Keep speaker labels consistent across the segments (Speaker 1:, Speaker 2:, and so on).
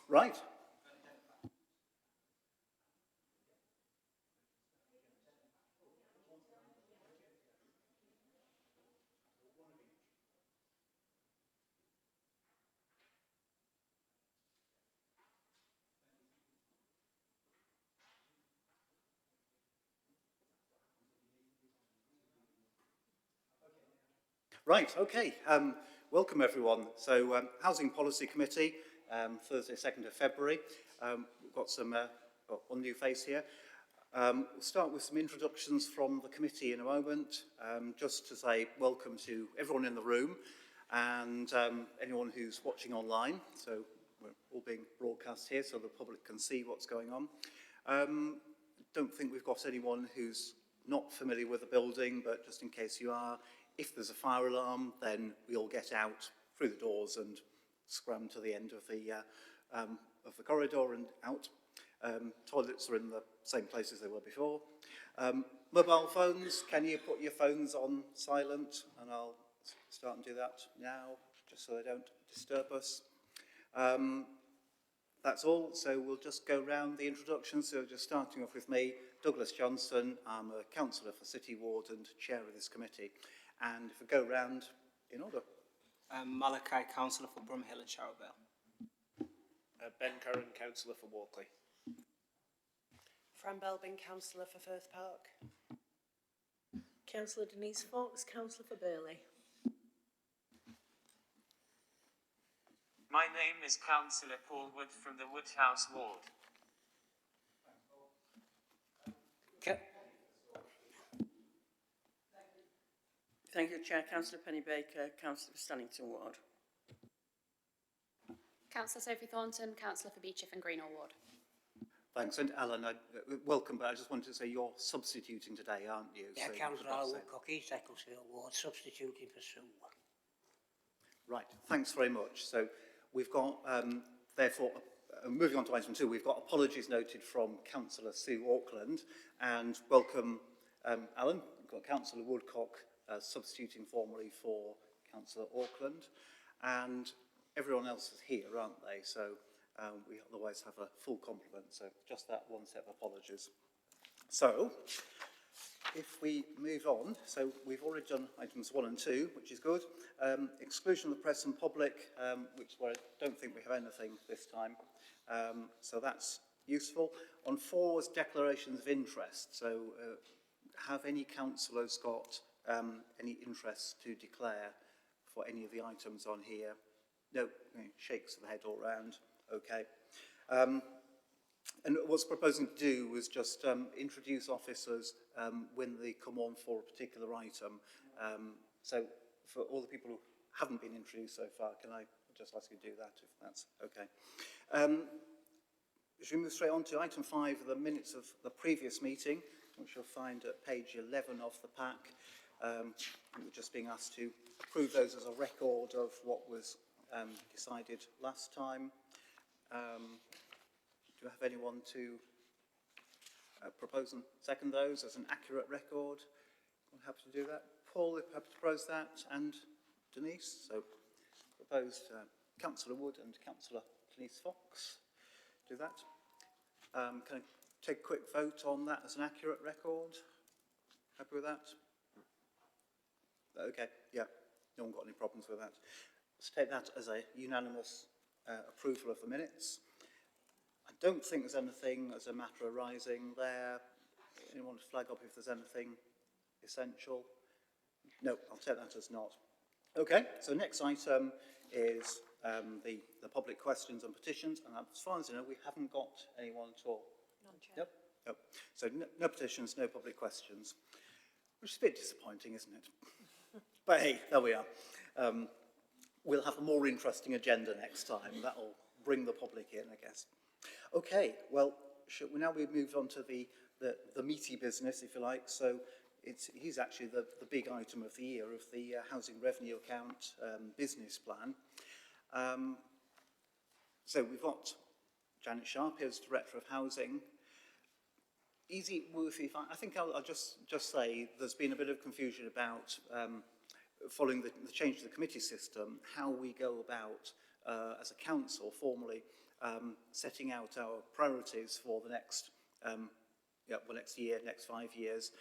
Speaker 1: Right. Right, okay. Welcome everyone. So, Housing Policy Committee, Thursday, 2nd of February. We've got one new face here. We'll start with some introductions from the committee in a moment, just to say welcome to everyone in the room and anyone who's watching online. So we're all being broadcast here so the public can see what's going on. Don't think we've got anyone who's not familiar with the building, but just in case you are, if there's a fire alarm, then we all get out through the doors and scram to the end of the corridor and out. Toilets are in the same places they were before. Mobile phones, can you put your phones on silent? And I'll start and do that now, just so they don't disturb us. That's all, so we'll just go round the introductions. So just starting off with me, Douglas Johnson. I'm a councillor for City Ward and chair of this committee. And if we go round in order.
Speaker 2: Malachi, councillor for Bromhill and Sharrow Vale.
Speaker 3: Ben Curran, councillor for Walkley.
Speaker 4: Fran Belbin, councillor for Firth Park.
Speaker 5: Councillor Denise Fox, councillor for Burley.
Speaker 6: My name is Councillor Paul Wood from the Woodhouse Ward.
Speaker 7: Thank you, Chair. Councillor Penny Baker, councillor for Stannington Ward.
Speaker 8: Councillor Sophie Thornton, councillor for Beechiff and Greenall Ward.
Speaker 1: Thanks, and Alan, welcome, but I just wanted to say you're substituting today, aren't you?
Speaker 9: Yeah,
Speaker 1: so
Speaker 9: Councillor Alan Woodcock, East Ecclesfield Ward, substituting for Sue.
Speaker 1: Right, thanks very much. So we've got, therefore, moving on to item 2, we've got apologies noted from Councillor Sue Auckland, and welcome, Alan. We've got Councillor Woodcock substituting formally for Councillor Auckland, and everyone else is here, aren't they? So we otherwise have a full complement, so just that one set of apologies. So, if we move on, so we've already done items 1 and 2, which is good. Exclusion of the press and public, which where I don't think we have anything this time. So that's useful. On 4 was declarations of interest. So have any councillors got any interest to declare for any of the items on here? No, shakes of the head all round. Okay. And what's proposing to do was just introduce officers when they come on for a particular item. So for all the people who haven't been introduced so far, can I just ask you to do that, if that's okay? Should we move straight on to item 5, the minutes of the previous meeting, which you'll find at page 11 of the pack. We're just being asked to approve those as a record of what was decided last time. Do you have anyone to propose and second those as an accurate record? I'm happy to do that. Paul, if you happy to propose that, and Denise. So proposed Councillor Wood and Councillor Denise Fox. Do that. Can I take a quick vote on that as an accurate record? Happy with that? Okay, yeah, no one got any problems with that. Let's take that as a unanimous approval of the minutes. I don't think there's anything as a matter arising there. Anyone want to flag up if there's anything essential? No, I'll take that as not. Okay, so next item is the public questions and petitions, and as far as I know, we haven't got anyone at all.
Speaker 4: None, Chair.
Speaker 1: Nope. Nope. So no petitions, no public questions, which is a bit disappointing, isn't it? But hey, there we are. We'll have a more interesting agenda next time. That'll bring the public in, I guess. Okay, well, we've moved on to the meaty business, if you like. So it is actually the big item of the year of the Housing Revenue Account business plan. So we've got Janet Sharp here as Director of Housing. I think I'll just say there's been a bit of confusion about following the change to the committee system, how we go about as a council, formally setting out our priorities for the next next year, next 5 years,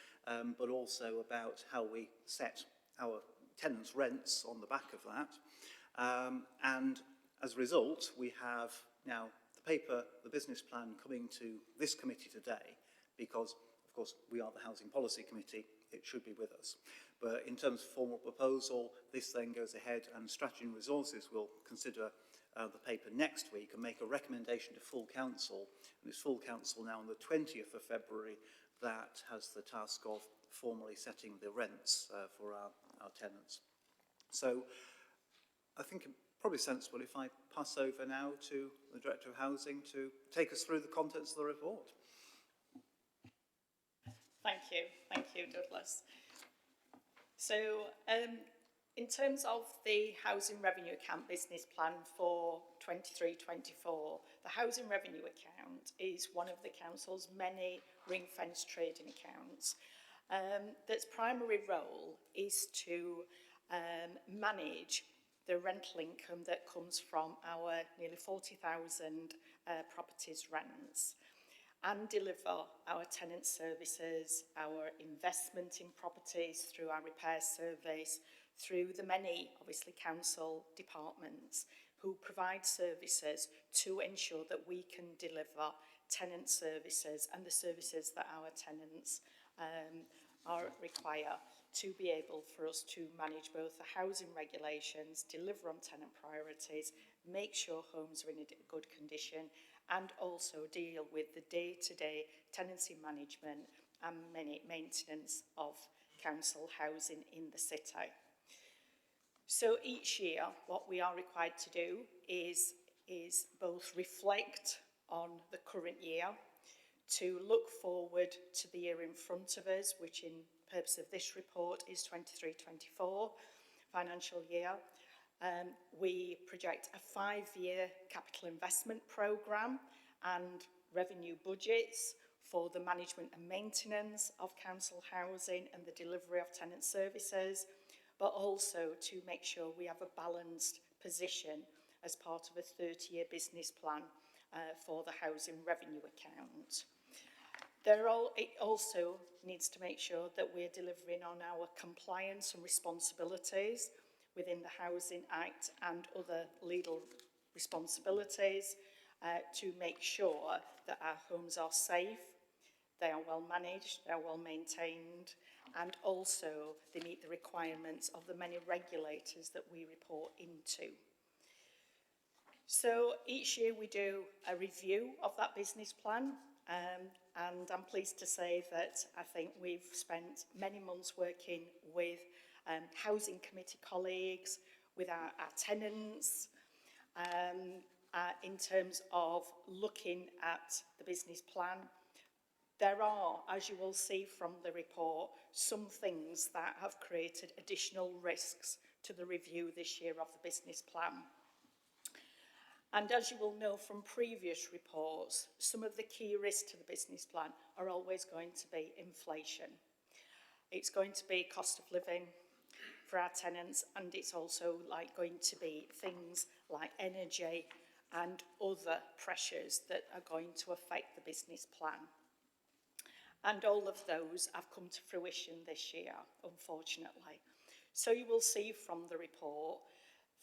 Speaker 1: but also about how we set our tenants' rents on the back of that. And as a result, we have now the business plan coming to this committee today, because, of course, we are the Housing Policy Committee. It should be with us. But in terms of formal proposal, this then goes ahead, and Strategy and Resources will consider the paper next week and make a recommendation to full council. And it's full council now on the 20th of February that has the task of formally setting the rents for our tenants. So I think it's probably sensible if I pass over now to the Director of Housing to take us through the contents of the report.
Speaker 10: Thank you, Douglas. So, in terms of the Housing Revenue Account business plan for 23-24, the Housing Revenue Account is one of the council's many ring-fenced trading accounts. That's primary role is to manage the rental income that comes from our nearly 40,000 properties rents, and deliver our tenant services, our investment in properties through our repair service, through the many, obviously, council departments who provide services to ensure that we can deliver tenant services and the services that our tenants require to be able for us to manage both the housing regulations, deliver on tenant priorities, make sure homes are in a good condition, and also deal with the day-to-day tenancy management and maintenance of council housing in the city. So each year, what we are required to do is both reflect on the current year, to look forward to the year in front of us, which in purpose of this report is 23-24 financial year. We project a 5-year capital investment programme and revenue budgets for the management and maintenance of council housing and the delivery of tenant services, but also to make sure we have a balanced position as part of a 30-year business plan for the Housing Revenue Account. It also needs to make sure that we're delivering on our compliance and responsibilities within the Housing Act and other legal responsibilities to make sure that our homes are safe, they are well managed, they are well maintained, and also they meet the requirements of the many regulators that we report into. So each year we do a review of that business plan, and I'm pleased to say that I think we've spent many months working with housing committee colleagues, with our tenants, in terms of looking at the business plan. There are, as you will see from the report, some things that have created additional risks to the review this year of the business plan. And as you will know from previous reports, some of the key risks to the business plan are always going to be inflation. It's going to be cost of living for our tenants, and it's also going to be things like energy and other pressures that are going to affect the business plan. And all of those have come to fruition this year, unfortunately. So you will see from the report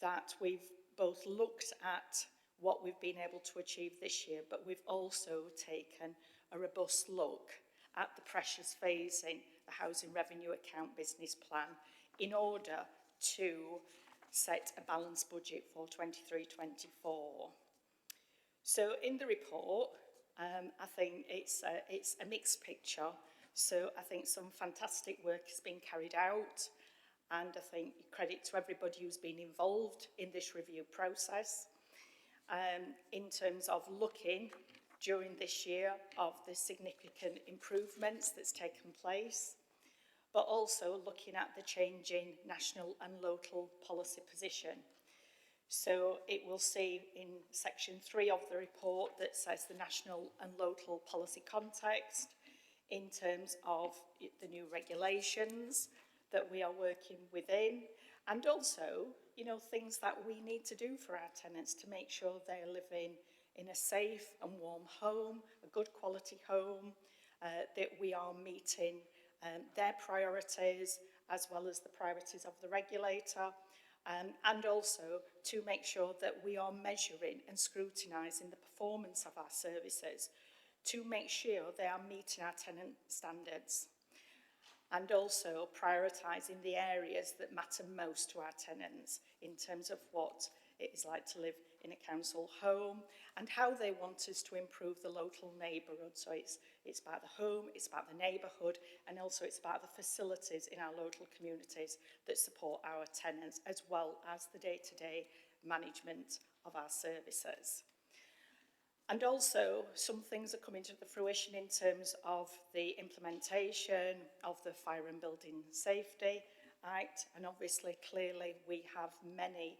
Speaker 10: that we've both looked at what we've been able to achieve this year, but we've also taken a robust look at the pressures facing the Housing Revenue Account business plan in order to set a balanced budget for 23-24. So in the report, I think it's a mixed picture. So I think some fantastic work has been carried out, and I think credit to everybody who's been involved in this review process. In terms of looking during this year of the significant improvements that's taken place, but also looking at the changing national and local policy position. So it will see in section 3 of the report that says the national and local policy context in terms of the new regulations that we are working within, and also you know, things that we need to do for our tenants to make sure they're living in a safe and warm home, a good quality home, that we are meeting their priorities as well as the priorities of the regulator, and also to make sure that we are measuring and scrutinising the performance of our services to make sure they are meeting our tenant standards, and also prioritising the areas that matter most to our tenants in terms of what it is like to live in a council home and how they want us to improve the local neighbourhood. So it's about the home, it's about the neighbourhood, and also it's about the facilities in our local communities that support our tenants, as well as the day-to-day management of our services. And also, some things are coming to the fruition in terms of the implementation of the Fire and Building Safety Act. And obviously, clearly, we have many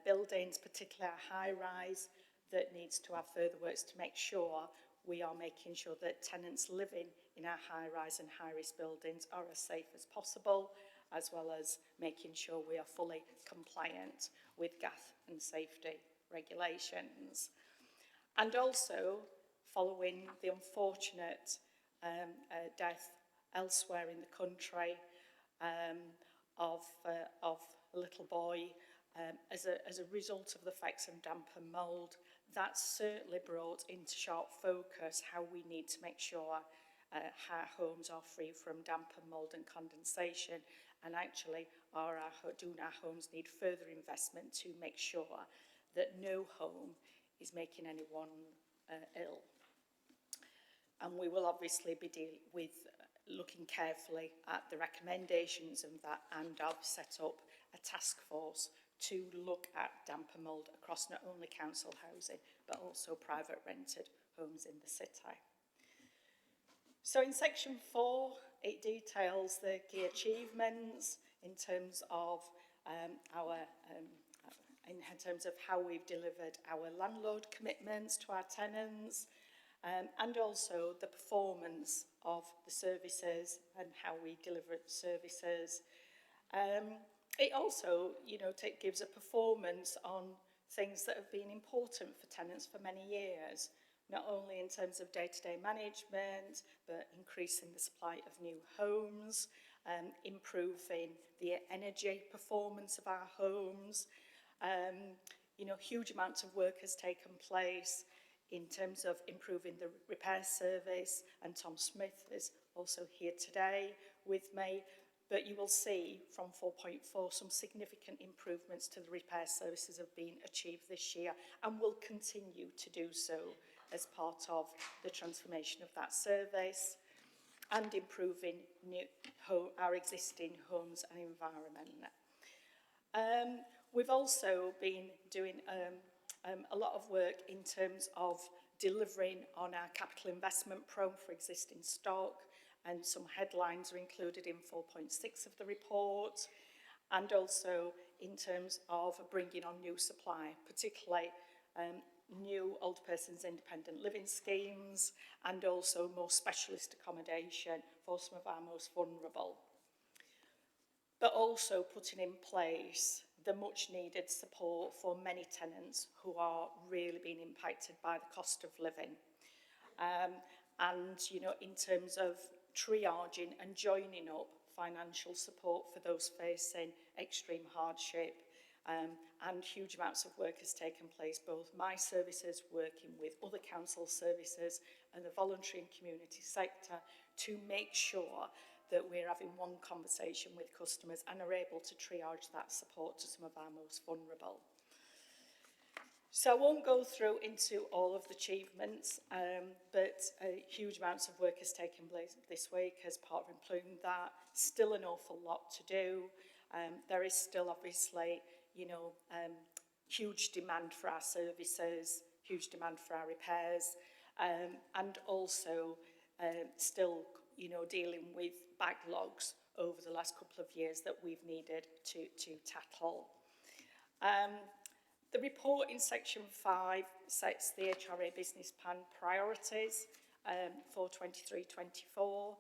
Speaker 10: buildings, particularly our high-rise, that needs to have further works to make sure we are making sure that tenants living in our high-rise and high-risk buildings are as safe as possible, as well as making sure we are fully compliant with gas and safety regulations. And also, following the unfortunate death elsewhere in the country of a little boy as a result of the effects of damp and mould, that certainly brought into sharp focus how we need to make sure our homes are free from damp and mould and condensation, and actually do our homes need further investment to make sure that no home is making anyone ill. And we will obviously be looking carefully at the recommendations of that, and I've set up a task force to look at damp and mould across not only council housing but also private rented homes in the city. So in section 4, it details the key achievements in terms of in terms of how we've delivered our landlord commitments to our tenants, and also the performance of the services and how we deliver services. It also, you know, gives a performance on things that have been important for tenants for many years, not only in terms of day-to-day management, but increasing the supply of new homes, improving the energy performance of our homes. You know, huge amounts of work has taken place in terms of improving the repair service, and Tom Smith is also here today with me. But you will see from 4.4 some significant improvements to the repair services have been achieved this year and will continue to do so as part of the transformation of that service, and improving our existing homes and environment. We've also been doing a lot of work in terms of delivering on our capital investment programme for existing stock, and some headlines are included in 4.6 of the report, and also in terms of bringing on new supply, particularly new old persons independent living schemes, and also more specialist accommodation for some of our most vulnerable. But also putting in place the much needed support for many tenants who are really being impacted by the cost of living. And, you know, in terms of triaging and joining up financial support for those facing extreme hardship, and huge amounts of work has taken place, both my services working with other council services and the voluntary and community sector, to make sure that we're having one conversation with customers and are able to triage that support to some of our most vulnerable. So I won't go through into all of the achievements, but huge amounts of work has taken place this week as part of including that. Still an awful lot to do. There is still obviously, you know, huge demand for our services, huge demand for our repairs, and also still, you know, dealing with backlogs over the last couple of years that we've needed to tackle. The report in section 5 sets the HRA business plan priorities for 23-24.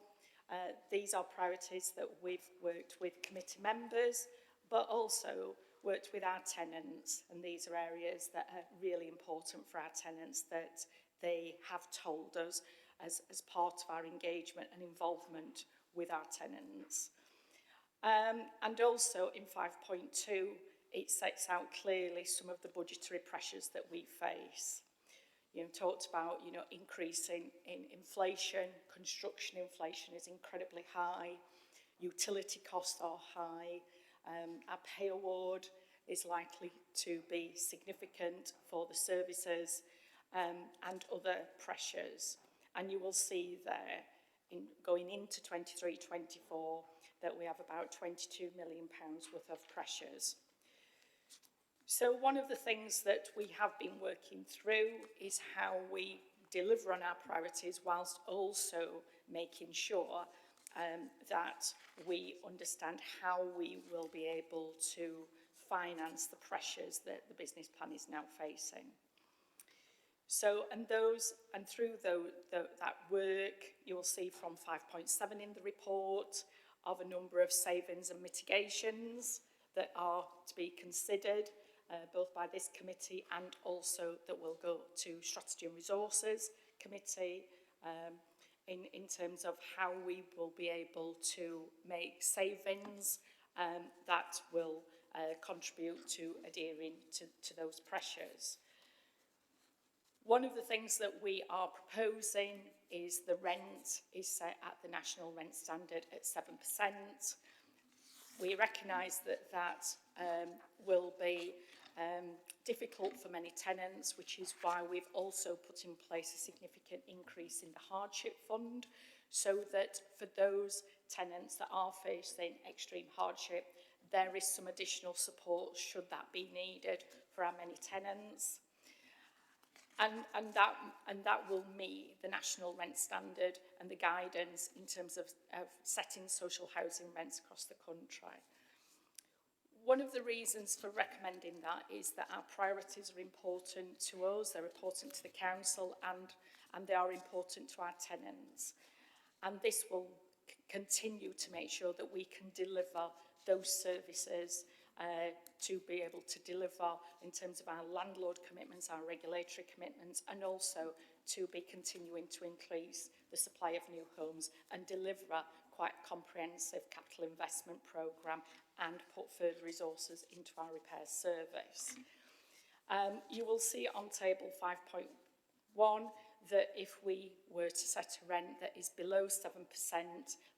Speaker 10: These are priorities that we've worked with committee members, but also worked with our tenants, and these are areas that are really important for our tenants that they have told us as part of our engagement and involvement with our tenants. And also in 5.2, it sets out clearly some of the budgetary pressures that we face. Talked about, increasing in inflation, construction inflation is incredibly high, utility costs are high, our pay award is likely to be significant for the services, and other pressures. And you will see there, going into 23-24, that we have about £22 million worth of pressures. So one of the things that we have been working through is how we deliver on our priorities whilst also making sure that we understand how we will be able to finance the pressures that the business plan is now facing. So, and through that work, you will see from 5.7 in the report of a number of savings and mitigations that are to be considered, both by this committee and also that will go to Strategy and Resources Committee, in terms of how we will be able to make savings that will contribute to adhering to those pressures. One of the things that we are proposing is the rent is set at the national rent standard at 7%. We recognise that will be difficult for many tenants, which is why we've also put in place a significant increase in the hardship fund, so that for those tenants that are facing extreme hardship, there is some additional support should that be needed for our many tenants. And that will meet the national rent standard and the guidance in terms of setting social housing rents across the country. One of the reasons for recommending that is that our priorities are important to us, they're important to the council, and they are important to our tenants. And this will continue to make sure that we can deliver those services to be able to deliver in terms of our landlord commitments, our regulatory commitments, and also to be continuing to increase the supply of new homes and deliver quite a comprehensive capital investment programme and put further resources into our repairs service. You will see on table 5.1 that if we were to set a rent that is below 7%,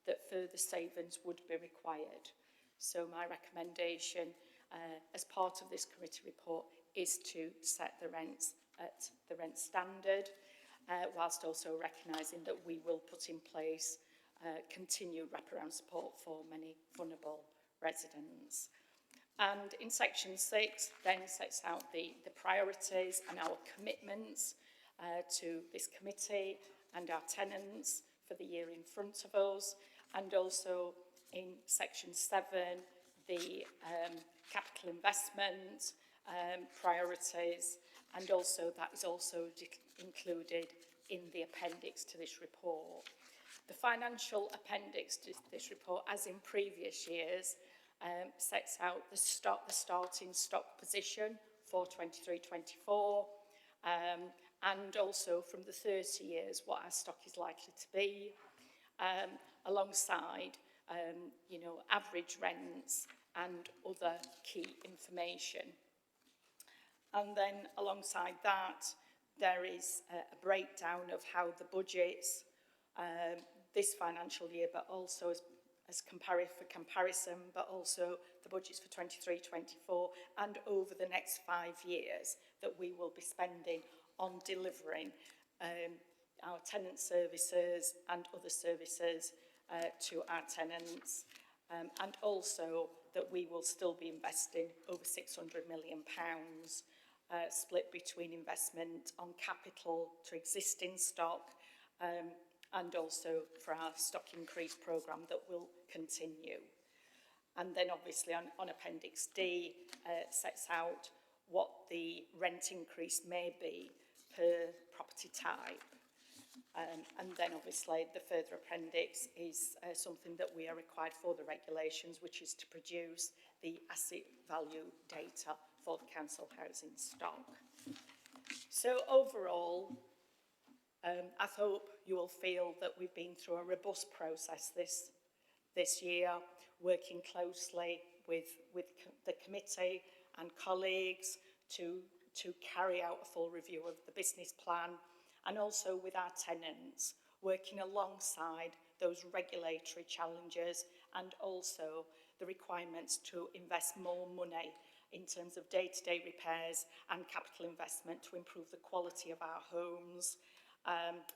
Speaker 10: that further savings would be required. So my recommendation as part of this committee report is to set the rents at the rent standard, whilst also recognising that we will put in place continued wraparound support for many vulnerable residents. And in section 6 then sets out the priorities and our commitments to this committee and our tenants for the year in front of us, and also in section 7 the capital investment priorities, and also that is also included in the appendix to this report. The financial appendix to this report, as in previous years, sets out the starting stock position for 23-24, and also from the 30 years what our stock is likely to be, alongside average rents and other key information. And then alongside that, there is a breakdown of how the budgets this financial year, but also as comparison, but also the budgets for 23-24 and over the next 5 years that we will be spending on delivering our tenant services and other services to our tenants, and also that we will still be investing over £600 million, split between investment on capital to existing stock, and also for our stock increase programme that will continue. And then obviously on Appendix D sets out what the rent increase may be per property type. And then obviously the further appendix is something that we are required for the regulations, which is to produce the asset value data for the council housing stock. So overall, I hope you will feel that we've been through a robust process this year, working closely with the committee and colleagues to carry out a full review of the business plan, and also with our tenants, working alongside those regulatory challenges and also the requirements to invest more money in terms of day-to-day repairs and capital investment to improve the quality of our homes,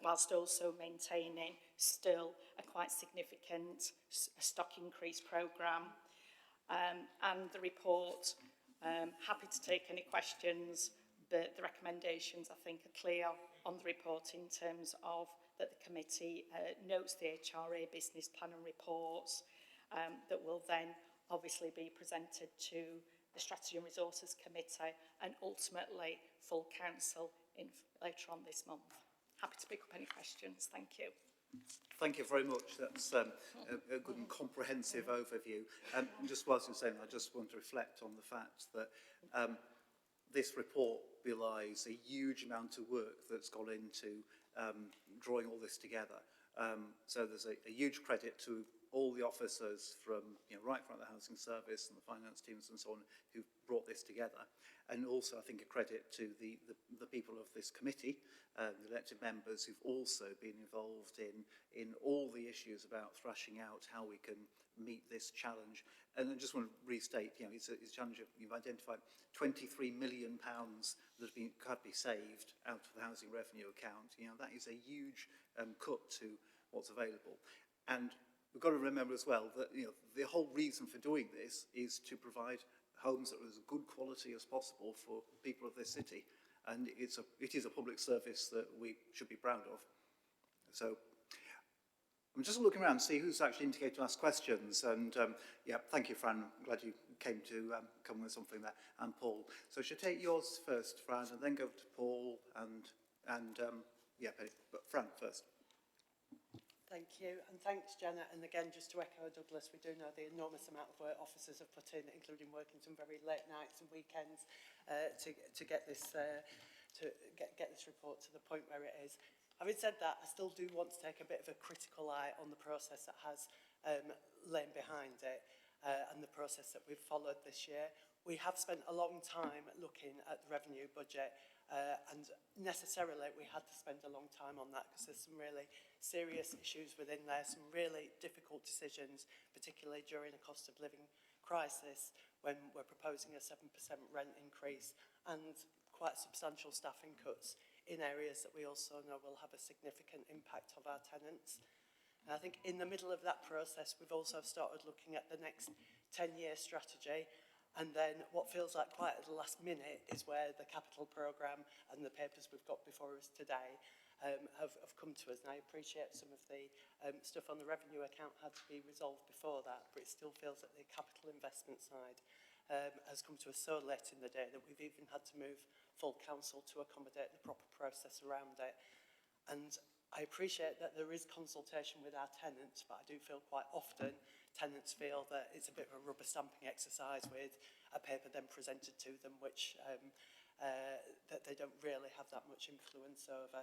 Speaker 10: whilst also maintaining still a quite significant stock increase programme. And the report, happy to take any questions, but the recommendations I think are clear on the report in terms of that the committee notes the HRA business plan and reports that will then obviously be presented to the Strategy and Resources Committee and ultimately full council later on this month. Happy to pick up any questions. Thank you.
Speaker 1: Thank you very much. That's a good and comprehensive overview. Just whilst you're saying, I just want to reflect on the fact that this report belies a huge amount of work that's gone into drawing all this together. So there's a huge credit to all the officers from right from the housing service and the finance teams and so on who've brought this together. And also I think a credit to the people of this committee, the elected members who've also been involved in all the issues about thrashing out how we can meet this challenge. And I just want to restate, it's a challenge. You've identified £23 million that could be saved out of the housing revenue account. That is a huge cut to what's available. And we've got to remember as well that the whole reason for doing this is to provide homes that are as good quality as possible for people of this city, and it is a public service that we should be proud of. So I'm just looking around to see who's actually indicated to ask questions, and yeah, thank you, Fran. I'm glad you came to come with something there, and Paul. So should I take yours first, Fran, and then go to Paul and yeah, Penny, but Fran first.
Speaker 4: Thank you, and thanks, Jenna. And again, just to echo Douglas, we do know the enormous amount of work officers have put in, including working some very late nights and weekends to get this get this report to the point where it is. Having said that, I still do want to take a bit of a critical eye on the process that has lain behind it and the process that we've followed this year. We have spent a long time looking at the revenue budget, and necessarily we had to spend a long time on that because there's some really serious issues within there, some really difficult decisions, particularly during a cost of living crisis when we're proposing a 7% rent increase and quite substantial staffing cuts in areas that we also know will have a significant impact on our tenants. And I think in the middle of that process, we've also started looking at the next 10-year strategy. And then what feels like quite at the last minute is where the capital programme and the papers we've got before us today have come to us. And I appreciate some of the stuff on the revenue account had to be resolved before that, but it still feels that the capital investment side has come to us so late in the day that we've even had to move full council to accommodate the proper process around it. And I appreciate that there is consultation with our tenants, but I do feel quite often tenants feel that it's a bit of a rubber stamping exercise with a paper then presented to them which that they don't really have that much influence over.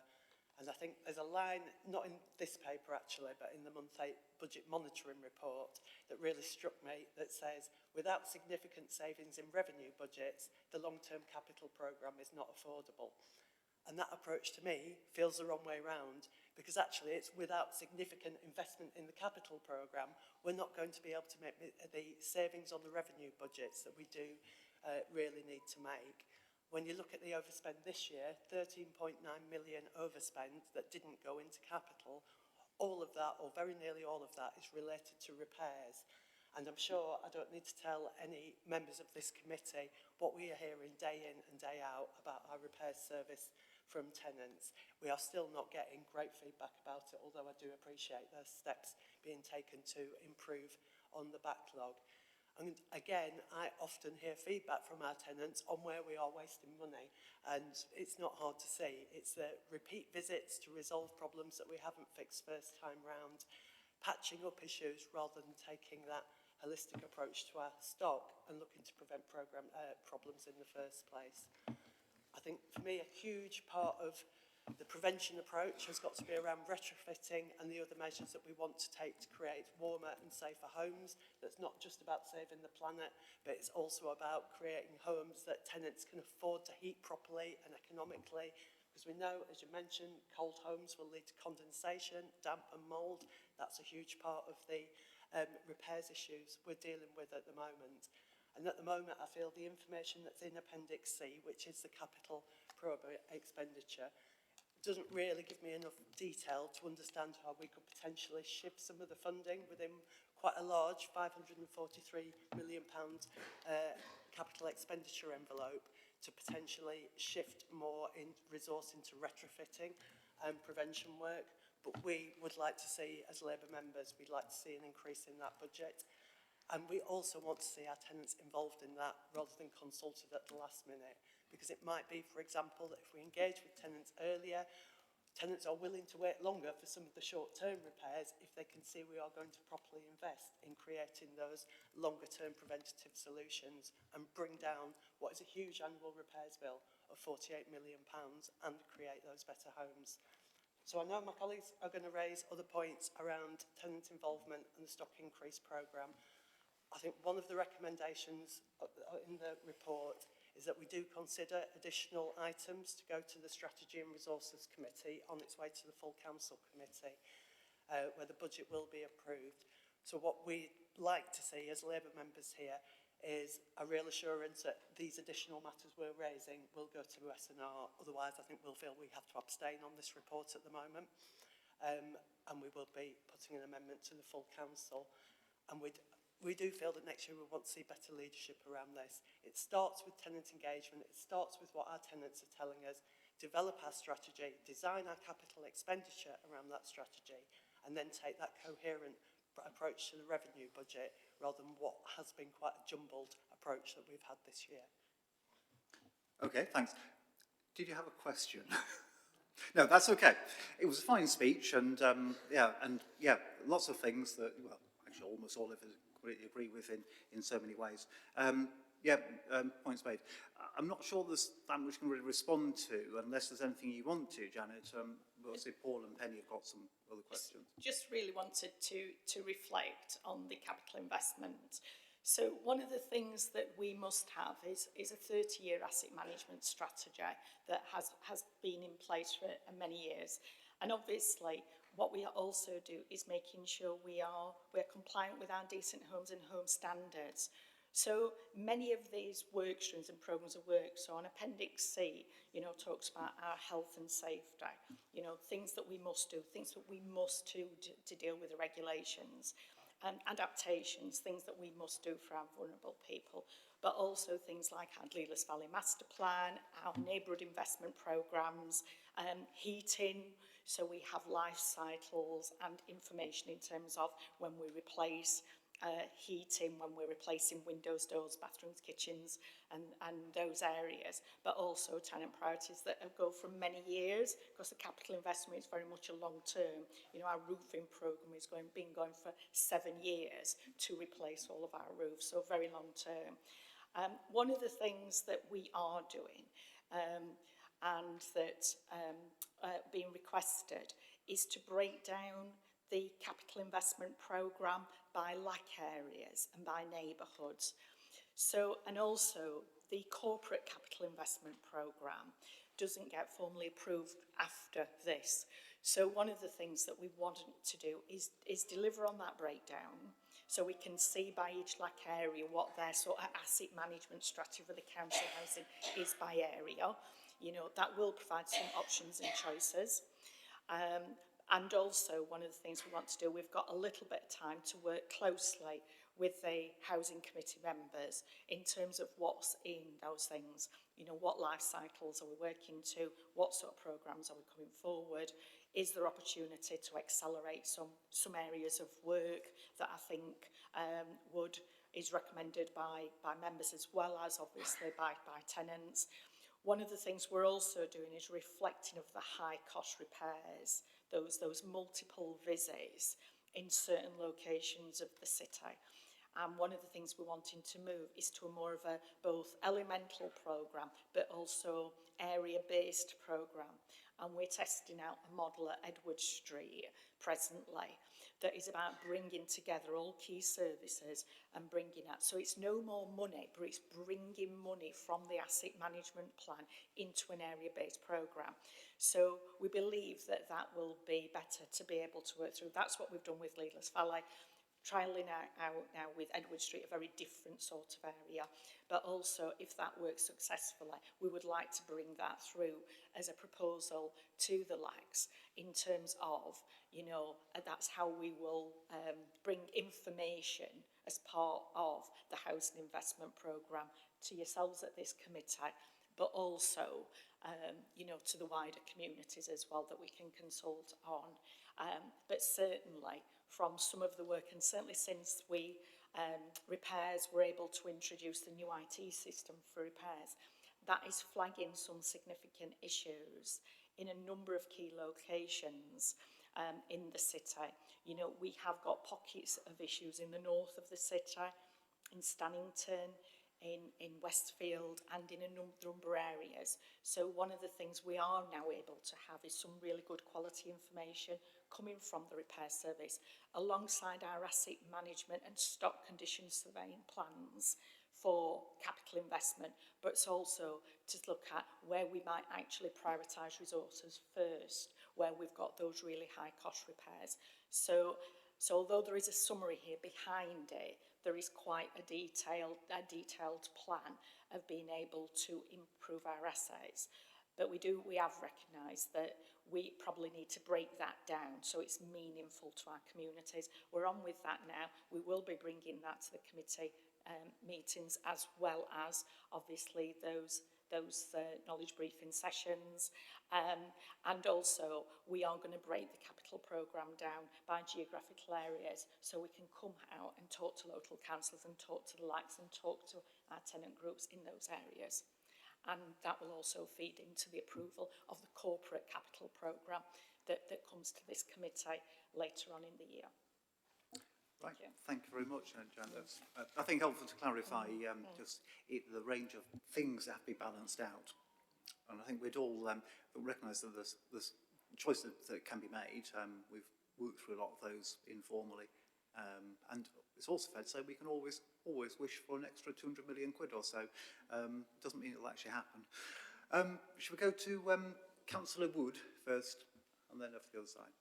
Speaker 4: And I think there's a line, not in this paper actually, but in the month 8 budget monitoring report that really struck me that says, without significant savings in revenue budgets, the long-term capital programme is not affordable. And that approach to me feels the wrong way round, because actually it's without significant investment in the capital programme, we're not going to be able to make the savings on the revenue budgets that we do really need to make. When you look at the overspend this year, 13.9 million overspend that didn't go into capital, all of that, or very nearly all of that, is related to repairs. And I'm sure I don't need to tell any members of this committee what we are hearing day in and day out about our repairs service from tenants. We are still not getting great feedback about it, although I do appreciate there's steps being taken to improve on the backlog. And again, I often hear feedback from our tenants on where we are wasting money, and it's not hard to see. It's the repeat visits to resolve problems that we haven't fixed first time round, patching up issues rather than taking that holistic approach to our stock and looking to prevent problems in the first place. I think for me a huge part of the prevention approach has got to be around retrofitting and the other measures that we want to take to create warmer and safer homes. That's not just about saving the planet, but it's also about creating homes that tenants can afford to heat properly and economically. Because we know, as you mentioned, cold homes will lead to condensation, damp and mould. That's a huge part of the repairs issues we're dealing with at the moment. And at the moment, I feel the information that's in Appendix C, which is the capital program expenditure, doesn't really give me enough detail to understand how we could potentially shift some of the funding within quite a large £543 million capital expenditure envelope to potentially shift more in resource into retrofitting and prevention work. But we would like to see, as Labour members, we'd like to see an increase in that budget. And we also want to see our tenants involved in that rather than consulted at the last minute. Because it might be, for example, that if we engage with tenants earlier, tenants are willing to wait longer for some of the short-term repairs if they can see we are going to properly invest in creating those longer-term preventative solutions and bring down what is a huge annual repairs bill of £48 million and create those better homes. So I know my colleagues are going to raise other points around tenant involvement and the stock increase programme. I think one of the recommendations in the report is that we do consider additional items to go to the Strategy and Resources Committee on its way to the full Council Committee, where the budget will be approved. So what we'd like to see as Labour members here is a real assurance that these additional matters we're raising will go to SNR. Otherwise, I think we'll feel we have to abstain on this report at the moment. And we will be putting an amendment to the full Council. And we do feel that next year we want to see better leadership around this. It starts with tenant engagement. It starts with what our tenants are telling us, develop our strategy, design our capital expenditure around that strategy, and then take that coherent approach to the revenue budget rather than what has been quite a jumbled approach that we've had this year.
Speaker 1: Okay, thanks. Did you have a question? No, that's okay. It was a fine speech and, lots of things that, well, actually almost all of us agree with in so many ways. Points made. I'm not sure there's that much can really respond to unless there's anything you want to, Janet. We'll see Paul and Penny have got some other questions.
Speaker 10: Just really wanted to reflect on the capital investment. So one of the things that we must have is a 30-year asset management strategy that has been in place for many years. And obviously, what we also do is making sure we're compliant with our decent homes and home standards. So many of these work streams and programmes of work, so on Appendix C, talks about our health and safety, things that we must do, things that we must do to deal with the regulations, adaptations, things that we must do for our vulnerable people, but also things like our Lelas Valley Master Plan, our neighbourhood investment programmes, heating. So we have life cycles and information in terms of when we replace heating, when we're replacing windows, doors, bathrooms, kitchens, and those areas, but also tenant priorities that go from many years, because the capital investment is very much a long term. Our roofing programme is been going for 7 years to replace all of our roofs, so very long term. One of the things that we are doing, and that being requested, is to break down the capital investment programme by LAC areas and by neighbourhoods. So, and also the corporate capital investment programme doesn't get formally approved after this. So one of the things that we want to do is deliver on that breakdown, so we can see by each LAC area what their sort of asset management strategy for the council housing is by area. That will provide some options and choices. And also, one of the things we want to do, we've got a little bit of time to work closely with the Housing Committee members in terms of what's in those things. What life cycles are we working to? What sort of programmes are we coming forward? Is there opportunity to accelerate some areas of work that I think is recommended by members as well as obviously by tenants? One of the things we're also doing is reflecting of the high cost repairs, those multiple visits in certain locations of the city. And one of the things we're wanting to move is to a more of a both elemental programme, but also area-based programme. And we're testing out a model at Edward Street presently that is about bringing together all key services and bringing out. So it's no more money, but it's bringing money from the asset management plan into an area-based programme. So we believe that that will be better to be able to work through. That's what we've done with Leadless Valley, trialling out now with Edward Street, a very different sort of area. But also, if that works successfully, we would like to bring that through as a proposal to the LACs in terms of, you know, that's how we will bring information as part of the Housing Investment Programme to yourselves at this committee, but also, you know, to the wider communities as well that we can consult on. But certainly, from some of the work, and certainly since we repairs were able to introduce the new IT system for repairs, that is flagging some significant issues in a number of key locations in the city. You know, we have got pockets of issues in the north of the city, in Stannington, in Westfield, and in a number of areas. So one of the things we are now able to have is some really good quality information coming from the repair service, alongside our asset management and stock condition surveying plans for capital investment, but it's also to look at where we might actually prioritise resources first, where we've got those really high cost repairs. So although there is a summary here behind it, there is quite a detailed plan of being able to improve our assets. But we have recognised that we probably need to break that down so it's meaningful to our communities. We're on with that now. We will be bringing that to the committee meetings, as well as obviously those knowledge briefing sessions. And also we are going to break the capital programme down by geographical areas so we can come out and talk to local councils and talk to the LACs and talk to our tenant groups in those areas. And that will also feed into the approval of the corporate capital programme that comes to this committee later on in the year.
Speaker 1: Right, thank you very much, Jan. That's, I think, helpful to clarify just the range of things that have to be balanced out. And I think we'd all recognise that there's choices that can be made. We've worked through a lot of those informally. And it's also fair to say we can always wish for an extra 200 million quid or so. Doesn't mean it'll actually happen. Should we go to Councillor Wood first, and then over to the other side?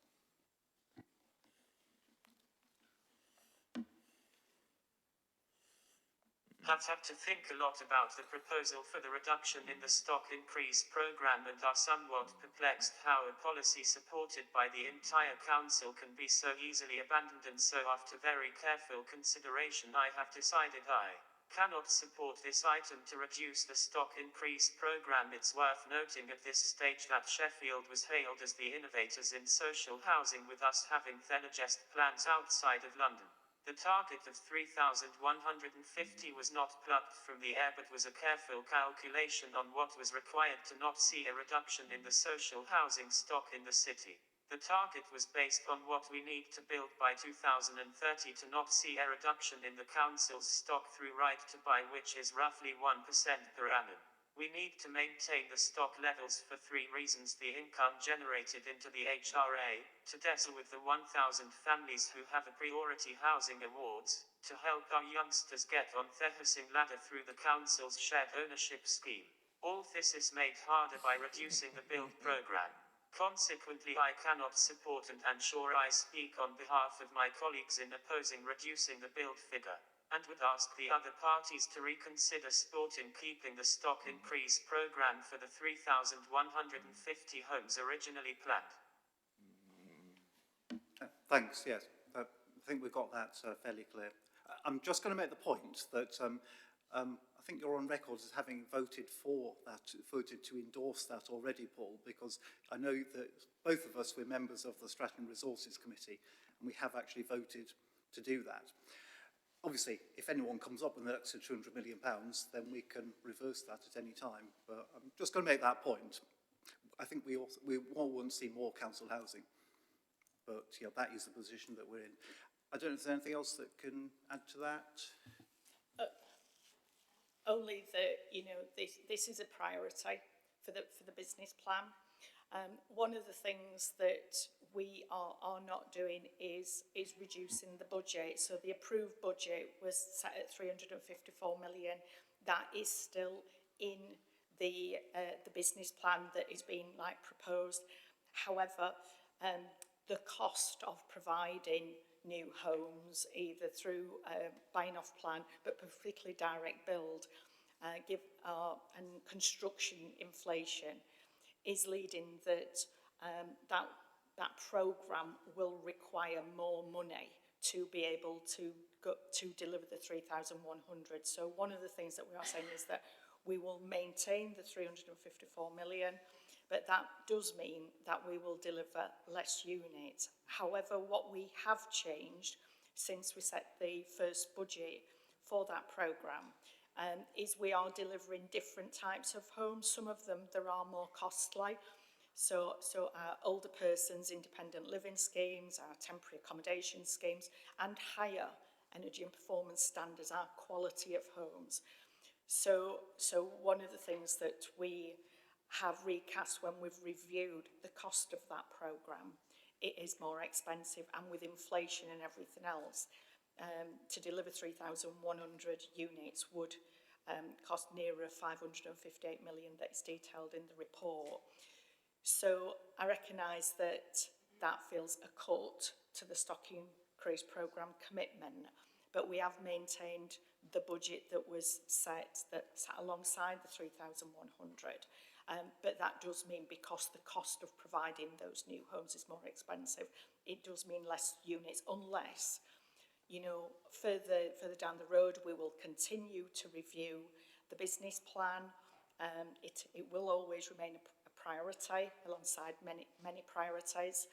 Speaker 6: Have had to think a lot about the proposal for the reduction in the stock increase programme and are somewhat perplexed how a policy supported by the entire council can be so easily abandoned, and so after very careful consideration I have decided I cannot support this item to reduce the stock increase programme. It's worth noting at this stage that Sheffield was hailed as the innovators in social housing, with us having Thenagest plans outside of London. The target of 3,150 was not plucked from the air, but was a careful calculation on what was required to not see a reduction in the social housing stock in the city. The target was based on what we need to build by 2030 to not see a reduction in the council's stock through right to buy, which is roughly 1% per annum. We need to maintain the stock levels for three reasons: the income generated into the HRA, to deal with the 1,000 families who have a priority housing awards, to help our youngsters get on the housing ladder through the council's shared ownership scheme. All this is made harder by reducing the build programme. Consequently, I cannot support, and I'm sure I speak on behalf of my colleagues in opposing reducing the build figure, and would ask the other parties to reconsider supporting keeping the stock increase programme for the 3,150 homes originally planned.
Speaker 1: Thanks, yes. I think we've got that fairly clear. I'm just going to make the point that I think you're on record as having voted for that, voted to endorse that already, Paul, because I know that both of us were members of the Strategy and Resources Committee, and we have actually voted to do that. Obviously, if anyone comes up with an extra £200 million, then we can reverse that at any time. But I'm just going to make that point. I think we all want to see more council housing. But yeah, that is the position that we're in. I don't know if there's anything else that can add to that.
Speaker 10: Only that, you know, this is a priority for the business plan. One of the things that we are not doing is reducing the budget. So the approved budget was set at 354 million. That is still in the business plan that is being proposed. However, the cost of providing new homes, either through buying off plan, but particularly direct build, and construction inflation, is leading that that programme will require more money to be able to deliver the 3,100. So one of the things that we are saying is that we will maintain the 354 million, but that does mean that we will deliver less units. However, what we have changed since we set the first budget for that programme is we are delivering different types of homes. Some of them, there are more costly. So our older persons, independent living schemes, our temporary accommodation schemes, and higher energy and performance standards, our quality of homes. So one of the things that we have recast when we've reviewed the cost of that programme, it is more expensive, and with inflation and everything else, to deliver 3,100 units would cost nearer 558 million that is detailed in the report. So I recognise that that feels a cut to the stock increase programme commitment, but we have maintained the budget that was set, that sat alongside the 3,100. But that does mean, because the cost of providing those new homes is more expensive, it does mean less units, unless, you know, further down the road, we will continue to review the business plan. It will always remain a priority alongside many priorities.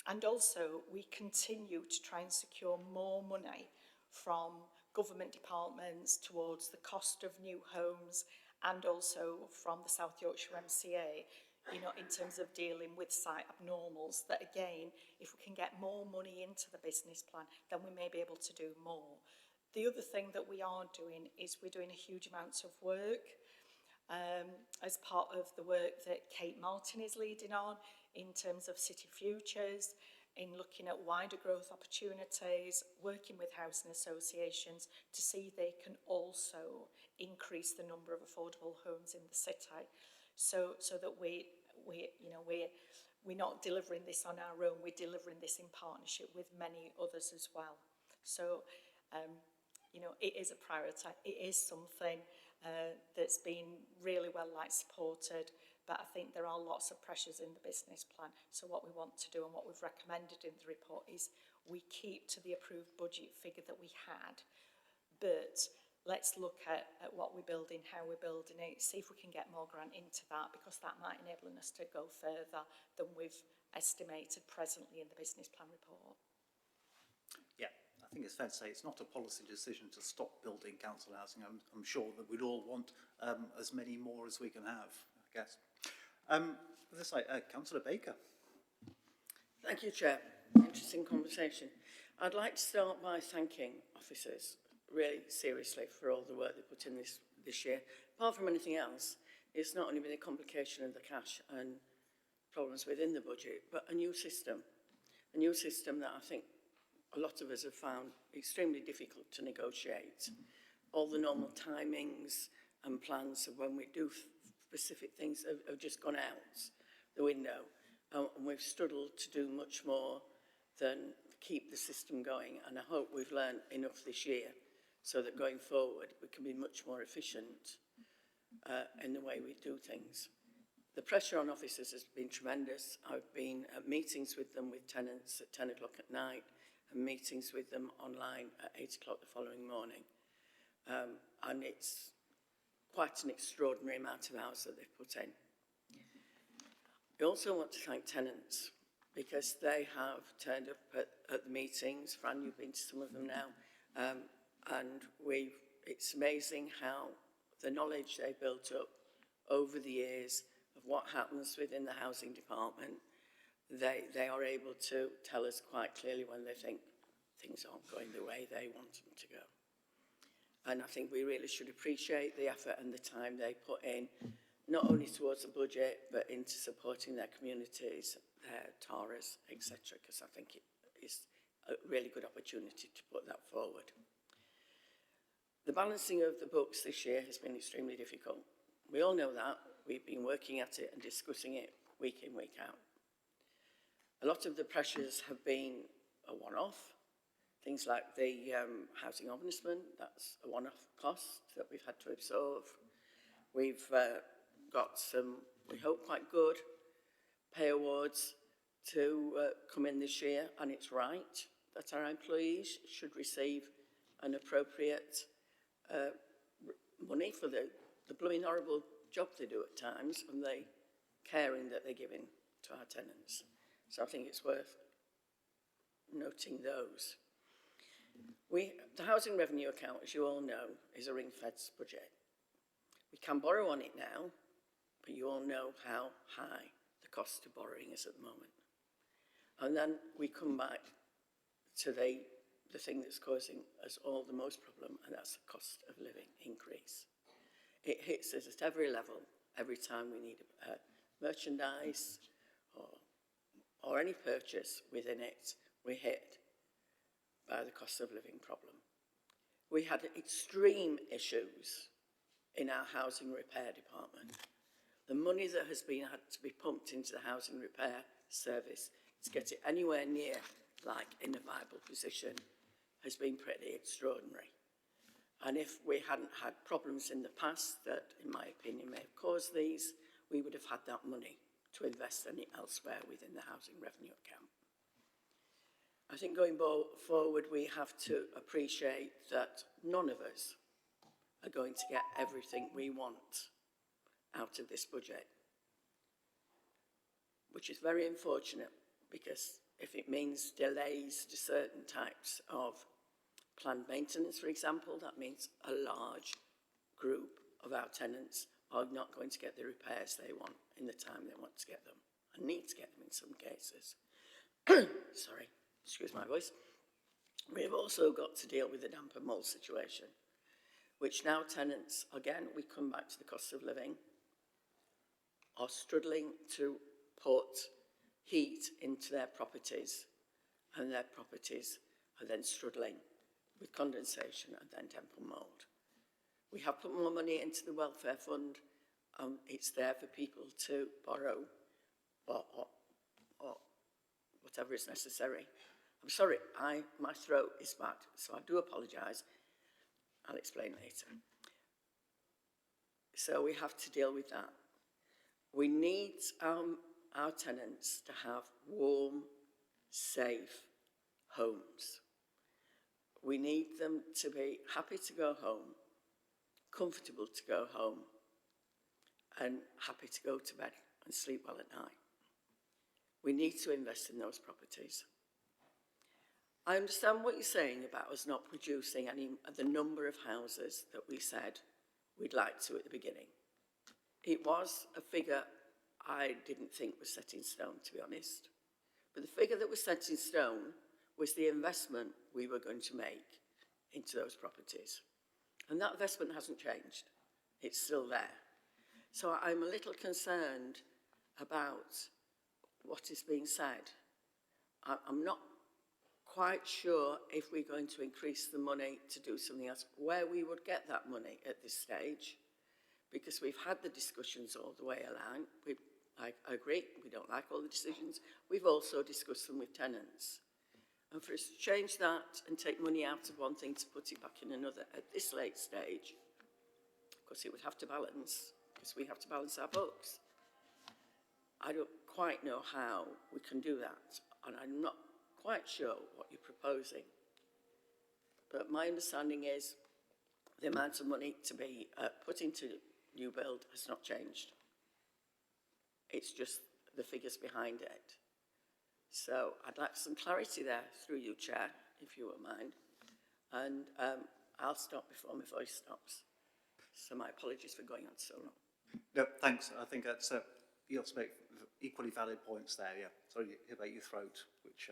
Speaker 10: And also, we continue to try and secure more money from government departments towards the cost of new homes, and also from the South Yorkshire MCA, you know, in terms of dealing with site abnormals, that again, if we can get more money into the business plan, then we may be able to do more. The other thing that we are doing is we're doing a huge amounts of work as part of the work that Kate Martin is leading on in terms of City Futures, in looking at wider growth opportunities, working with housing associations to see they can also increase the number of affordable homes in the city, so that we're not delivering this on our own, we're delivering this in partnership with many others as well. So, you know, it is a priority, it is something that's been really well supported, but I think there are lots of pressures in the business plan. So what we want to do, and what we've recommended in the report, is we keep to the approved budget figure that we had, but let's look at what we're building, how we're building it, see if we can get more grant into that, because that might enable us to go further than we've estimated presently in the business plan report.
Speaker 1: Yeah, I think it's fair to say it's not a policy decision to stop building council housing. I'm sure that we'd all want as many more as we can have, I guess. This side, Councillor Baker.
Speaker 7: Thank you, Chair. Interesting conversation. I'd like to start by thanking officers really seriously for all the work they put in this year. Apart from anything else, it's not only been a complication of the cash and problems within the budget, but a new system that I think a lot of us have found extremely difficult to negotiate. All the normal timings and plans of when we do specific things have just gone out the window, and we've struggled to do much more than keep the system going, and I hope we've learned enough this year so that going forward we can be much more efficient in the way we do things. The pressure on officers has been tremendous. I've been at meetings with them, with tenants at 10 o'clock at night, and meetings with them online at 8 o'clock the following morning, and it's quite an extraordinary amount of hours that they've put in. I also want to thank tenants, because they have turned up at the meetings. Fran, you've been to some of them now, and it's amazing how the knowledge they built up over the years of what happens within the housing department, they are able to tell us quite clearly when they think things aren't going the way they want them to go. And I think we really should appreciate the effort and the time they put in, not only towards the budget, but into supporting their communities, their TARAs, etc., because I think it is a really good opportunity to put that forward. The balancing of the books this year has been extremely difficult. We all know that. We've been working at it and discussing it week in, week out. A lot of the pressures have been a one-off. Things like the housing ombudsman, that's a one-off cost that we've had to absorb. We've got some, we hope, quite good pay awards to come in this year, and it's right that our employees should receive an appropriate money for the blooming horrible job they do at times and the caring that they're giving to our tenants. So I think it's worth noting those. The housing revenue account, as you all know, is a ring-fence budget. We can borrow on it now, but you all know how high the cost of borrowing is at the moment. And then we come back to the thing that's causing us all the most problem, and that's the cost of living increase. It hits us at every level, every time we need merchandise or any purchase within it, we're hit by the cost of living problem. We had extreme issues in our housing repair department. The money that has had to be pumped into the housing repair service to get it anywhere near like in a viable position has been pretty extraordinary. And if we hadn't had problems in the past that, in my opinion, may have caused these, we would have had that money to invest in it elsewhere within the housing revenue account. I think going forward, we have to appreciate that none of us are going to get everything we want out of this budget, which is very unfortunate, because if it means delays to certain types of planned maintenance, for example, that means a large group of our tenants are not going to get the repairs they want in the time they want to get them, and need to get them in some cases. Sorry, excuse my voice. We have also got to deal with the damp and mould situation, which now tenants, again, we come back to the cost of living, are struggling to put heat into their properties, and their properties are then struggling with condensation and then damp and mould. We have put more money into the welfare fund. It's there for people to borrow or whatever is necessary. I'm sorry, my throat is bad, so I do apologise. I'll explain later. So we have to deal with that. We need our tenants to have warm, safe homes. We need them to be happy to go home, comfortable to go home, and happy to go to bed and sleep well at night. We need to invest in those properties. I understand what you're saying about us not producing any of the number of houses that we said we'd like to at the beginning. It was a figure I didn't think was set in stone, to be honest. But the figure that was set in stone was the investment we were going to make into those properties. And that investment hasn't changed. It's still there. So I'm a little concerned about what is being said. I'm not quite sure if we're going to increase the money to do something else, where we would get that money at this stage, because we've had the discussions all the way along. I agree, we don't like all the decisions. We've also discussed them with tenants. And for us to change that and take money out of one thing to put it back in another at this late stage, of course it would have to balance, because we have to balance our books. I don't quite know how we can do that, and I'm not quite sure what you're proposing. But my understanding is the amount of money to be put into new build has not changed. It's just the figures behind it. So I'd like some clarity there through you, Chair, if you won't mind. And I'll stop before my voice stops. So my apologies for going on so long.
Speaker 1: No, thanks. I think that's you also make equally valid points there. Yeah, sorry about your throat, which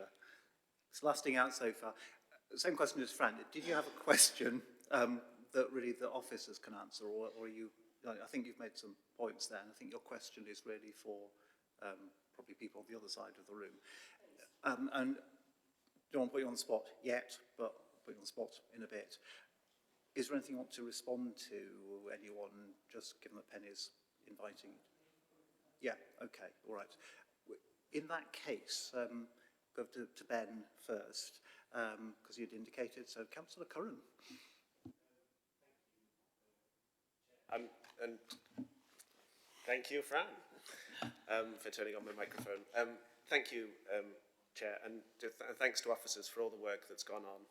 Speaker 1: it's lasting out so far. Same question as Fran. Did you have a question that really the officers can answer, or are you? I think you've made some points there, and I think your question is really for probably people on the other side of the room. And don't want to put you on the spot yet, but I'll put you on the spot in a bit. Is there anything you want to respond to anyone, just given that Penn is inviting? Yeah, okay, all right. In that case, go to Ben first, because you'd indicated. So, Councillor Curran.
Speaker 3: And thank you, Fran, for turning on my microphone. Thank you, Chair, and thanks to officers for all the work that's gone on,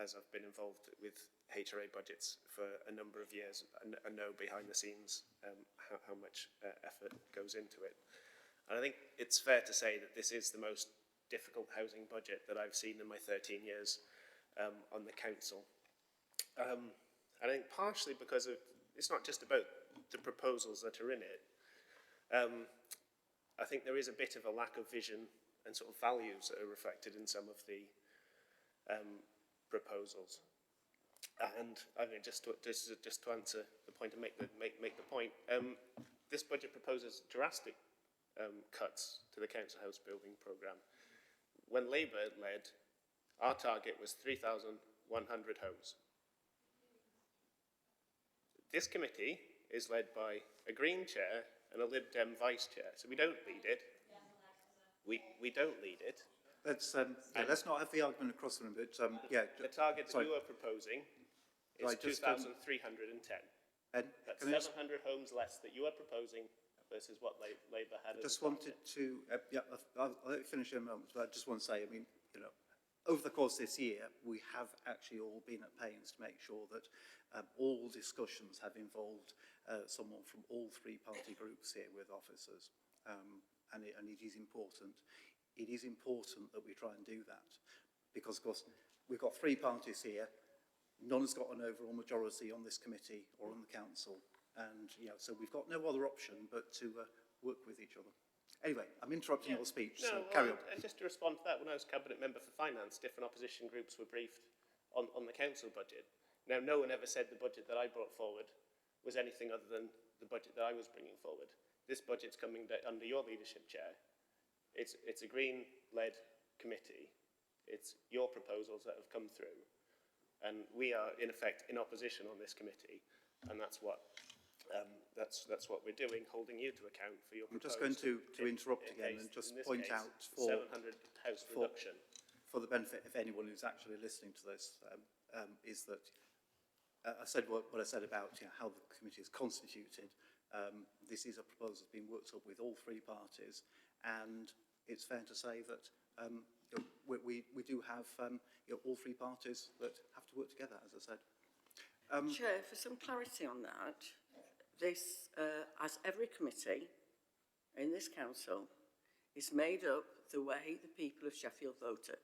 Speaker 3: as I've been involved with HRA budgets for a number of years, and know behind the scenes how much effort goes into it. And I think it's fair to say that this is the most difficult housing budget that I've seen in my 13 years on the council. And I think partially because it's not just about the proposals that are in it. I think there is a bit of a lack of vision and sort of values that are reflected in some of the proposals. And I mean, just to answer the point and make the point, this budget proposes drastic cuts to the council house building programme. When Labour led, our target was 3,100 homes. This committee is led by a Green chair and a Lib Dem vice chair, so we don't lead it. We don't lead it.
Speaker 1: Let's not have the argument across the room, but yeah.
Speaker 3: The target that you are proposing is
Speaker 1: Right, just,
Speaker 3: 2,310.
Speaker 1: Ben,
Speaker 3: That's
Speaker 1: can I
Speaker 3: 700 homes less that you are proposing versus what Labour had.
Speaker 1: just wanted to, I'll let you finish in a moment, but I just want to say, I mean, you know, over the course of this year, we have actually all been at pains to make sure that all discussions have involved someone from all three party groups here with officers, and it is important. It is important that we try and do that, because, of course, we've got three parties here. None has got an overall majority on this committee or on the council, and so we've got no other option but to work with each other. Anyway, I'm interrupting your speech, so carry on.
Speaker 3: And just to respond to that, when I was cabinet member for finance, different opposition groups were briefed on the council budget. Now, no one ever said the budget that I brought forward was anything other than the budget that I was bringing forward. This budget's coming under your leadership, Chair. It's a Green-led committee. It's your proposals that have come through. And we are, in effect, in opposition on this committee. And that's what we're doing, holding you to account for your proposals.
Speaker 1: I'm just going to interrupt again and just point out for
Speaker 3: 700 house reduction.
Speaker 1: For the benefit of anyone who's actually listening to this, is that I said what I said about how the committee is constituted. This is a proposal that's been worked up with all three parties, and it's fair to say that we do have all three parties that have to work together, as I said.
Speaker 7: Chair, for some clarity on that, this, as every committee in this council, is made up the way the people of Sheffield voted.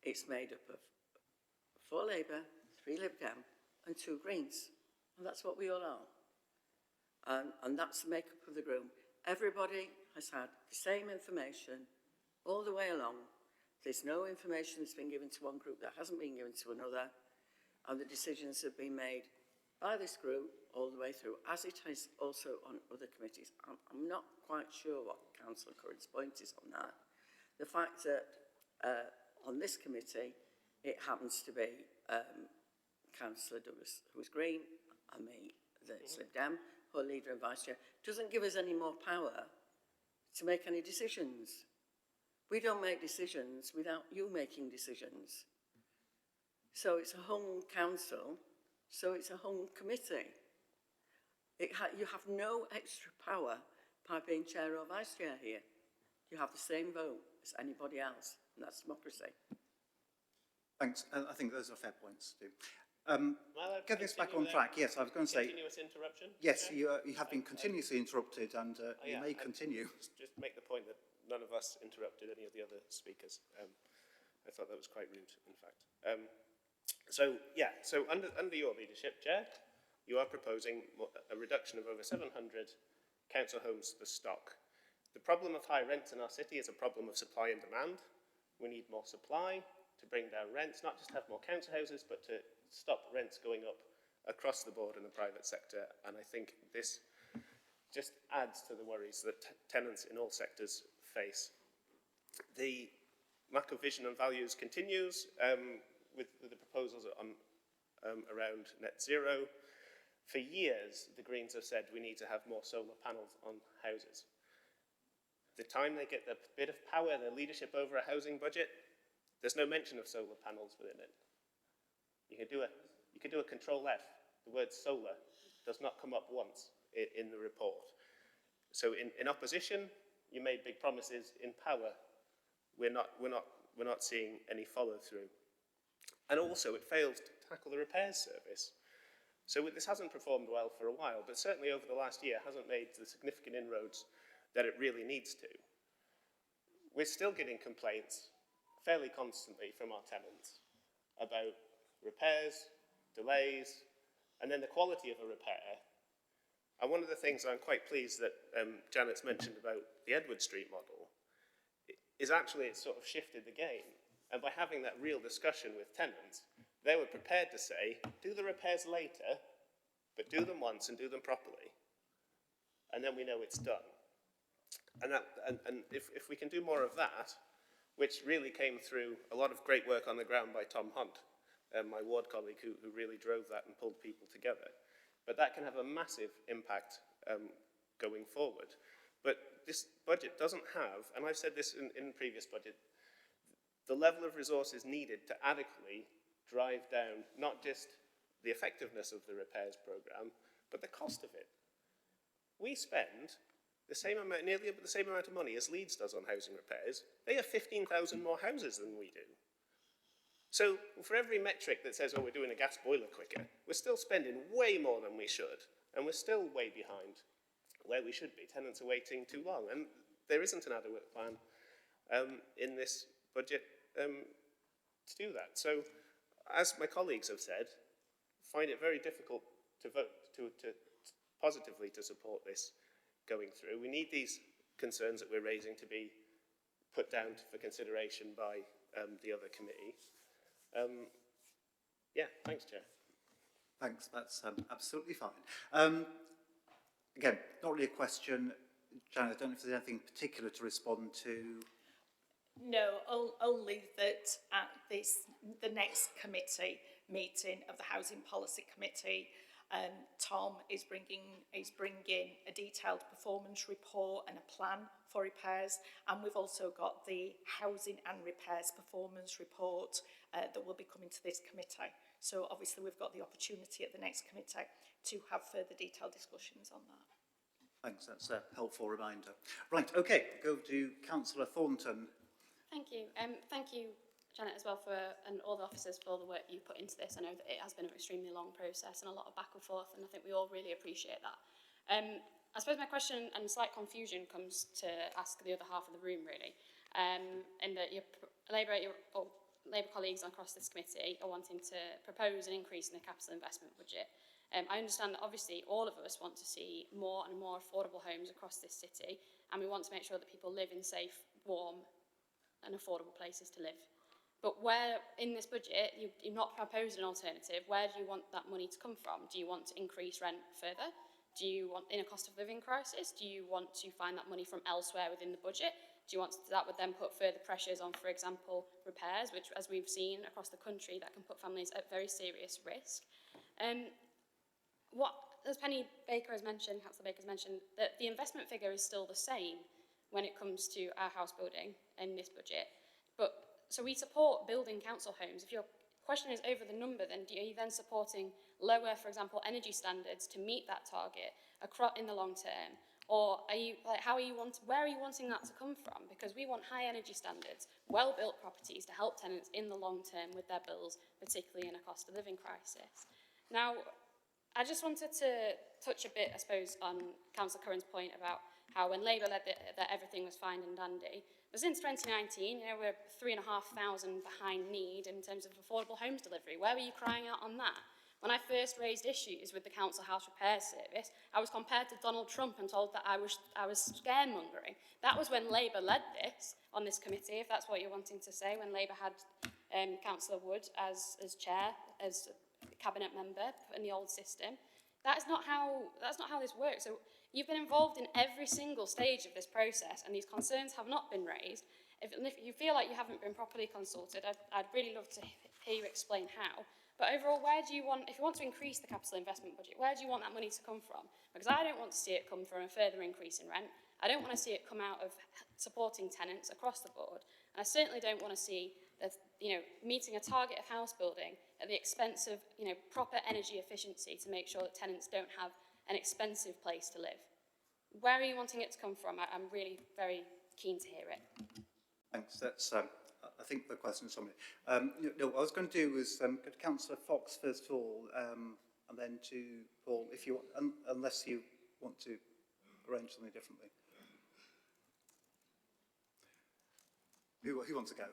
Speaker 7: It's made up of 4 Labour, 3 Lib Dem and 2 Greens. And that's what we all are. And that's the makeup of the group. Everybody has had the same information all the way along. There's no information that's been given to one group that hasn't been given to another. And the decisions have been made by this group all the way through, as it is also on other committees. I'm not quite sure what Councillor Curran's point is on that. The fact that on this committee, it happens to be Councillor Douglas, who is Green, and me, that's Lib Dem, who are leader and vice chair, doesn't give us any more power to make any decisions. We don't make decisions without you making decisions. So it's a hung council, so it's a hung committee. You have no extra power by being chair or vice chair here. You have the same vote as anybody else, and that's democracy.
Speaker 1: Thanks. I think those are fair points too. Get this back on track. Yes, I was going to say.
Speaker 3: Continuous interruption?
Speaker 1: Yes, you have been continuously interrupted, and you may continue.
Speaker 3: Just make the point that none of us interrupted any of the other speakers. I thought that was quite rude, in fact. So under your leadership, Chair, you are proposing a reduction of over 700 council homes to the stock. The problem of high rents in our city is a problem of supply and demand. We need more supply to bring down rents, not just have more council houses, but to stop rents going up across the board in the private sector. And I think this just adds to the worries that tenants in all sectors face. The lack of vision and values continues with the proposals on, around net zero. For years, the Greens have said we need to have more solar panels on houses. The time they get the bit of power, their leadership over a housing budget, there's no mention of solar panels within it. You can do a Control F. The word solar does not come up once in the report. So in opposition, you made big promises. In power, we're not seeing any follow through. And also, it fails to tackle the repairs service. So this hasn't performed well for a while, but certainly over the last year hasn't made the significant inroads that it really needs to. We're still getting complaints fairly constantly from our tenants about repairs, delays, and then the quality of a repair. And one of the things I'm quite pleased that Janet's mentioned about the Edward Street model is actually it's sort of shifted the game. And by having that real discussion with tenants, they were prepared to say, do the repairs later, but do them once and do them properly. And then we know it's done. And if we can do more of that, which really came through a lot of great work on the ground by Tom Hunt, my ward colleague who really drove that and pulled people together. But that can have a massive impact going forward. But this budget doesn't have, and I've said this in previous budget, the level of resources needed to adequately drive down not just the effectiveness of the repairs programme, but the cost of it. We spend the same amount, nearly the same amount of money as Leeds does on housing repairs. They have 15,000 more houses than we do. So for every metric that says, oh, we're doing a gas boiler quicker, we're still spending way more than we should, and we're still way behind where we should be. Tenants are waiting too long, and there isn't an adequate plan in this budget to do that. So, as my colleagues have said, find it very difficult to vote to positively to support this going through. We need these concerns that we're raising to be put down for consideration by the other committee. Yeah, thanks, Chair.
Speaker 1: Thanks, that's absolutely fine. Again, not really a question. Janet, I don't know if there's anything particular to respond to.
Speaker 10: No, only that at the next committee meeting of the Housing Policy Committee, Tom is bringing a detailed performance report and a plan for repairs, and we've also got the Housing and Repairs Performance Report that will be coming to this committee. So obviously we've got the opportunity at the next committee to have further detailed discussions on that.
Speaker 1: Thanks, that's a helpful reminder. Right, okay, go to Councillor Thornton.
Speaker 8: Thank you. Thank you, Janet, as well, and all the officers for all the work you put into this. I know that it has been an extremely long process and a lot of back and forth, and I think we all really appreciate that. I suppose my question and slight confusion comes to ask the other half of the room, really, in that your Labour colleagues across this committee are wanting to propose an increase in the capital investment budget. I understand that obviously all of us want to see more and more affordable homes across this city, and we want to make sure that people live in safe, warm and affordable places to live. But where in this budget you've not proposed an alternative, where do you want that money to come from? Do you want to increase rent further? Do you want, in a cost of living crisis, do you want to find that money from elsewhere within the budget? Do you want to, that would then put further pressures on, for example, repairs, which, as we've seen across the country, that can put families at very serious risk. As Penny Baker has mentioned, Councillor Baker has mentioned, that the investment figure is still the same when it comes to our house building in this budget. But so we support building council homes. If your question is over the number, then are you then supporting lower, for example, energy standards to meet that target in the long term? Or are you where are you wanting that to come from? Because we want high energy standards, well-built properties to help tenants in the long term with their bills, particularly in a cost of living crisis. Now, I just wanted to touch a bit, I suppose, on Councillor Curran's point about how when Labour led that everything was fine and dandy. But since 2019, we're 3,500 behind need in terms of affordable homes delivery. Where were you crying out on that? When I first raised issues with the Council House Repairs Service, I was compared to Donald Trump and told that I was scaremongering. That was when Labour led this on this committee, if that's what you're wanting to say, when Labour had Councillor Wood as chair, as cabinet member in the old system. That's not how this works. So you've been involved in every single stage of this process, and these concerns have not been raised. If you feel like you haven't been properly consulted, I'd really love to hear you explain how. But overall, if you want to increase the capital investment budget, where do you want that money to come from? Because I don't want to see it come from a further increase in rent. I don't want to see it come out of supporting tenants across the board. And I certainly don't want to see that, meeting a target of house building at the expense of, proper energy efficiency to make sure that tenants don't have an expensive place to live. Where are you wanting it to come from? I'm really very keen to hear it.
Speaker 1: Thanks. That's, I think the question is somebody. What I was going to do was go to Councillor Fox first of all, and then to Paul, if you, unless you want to arrange something differently. Who wants to go?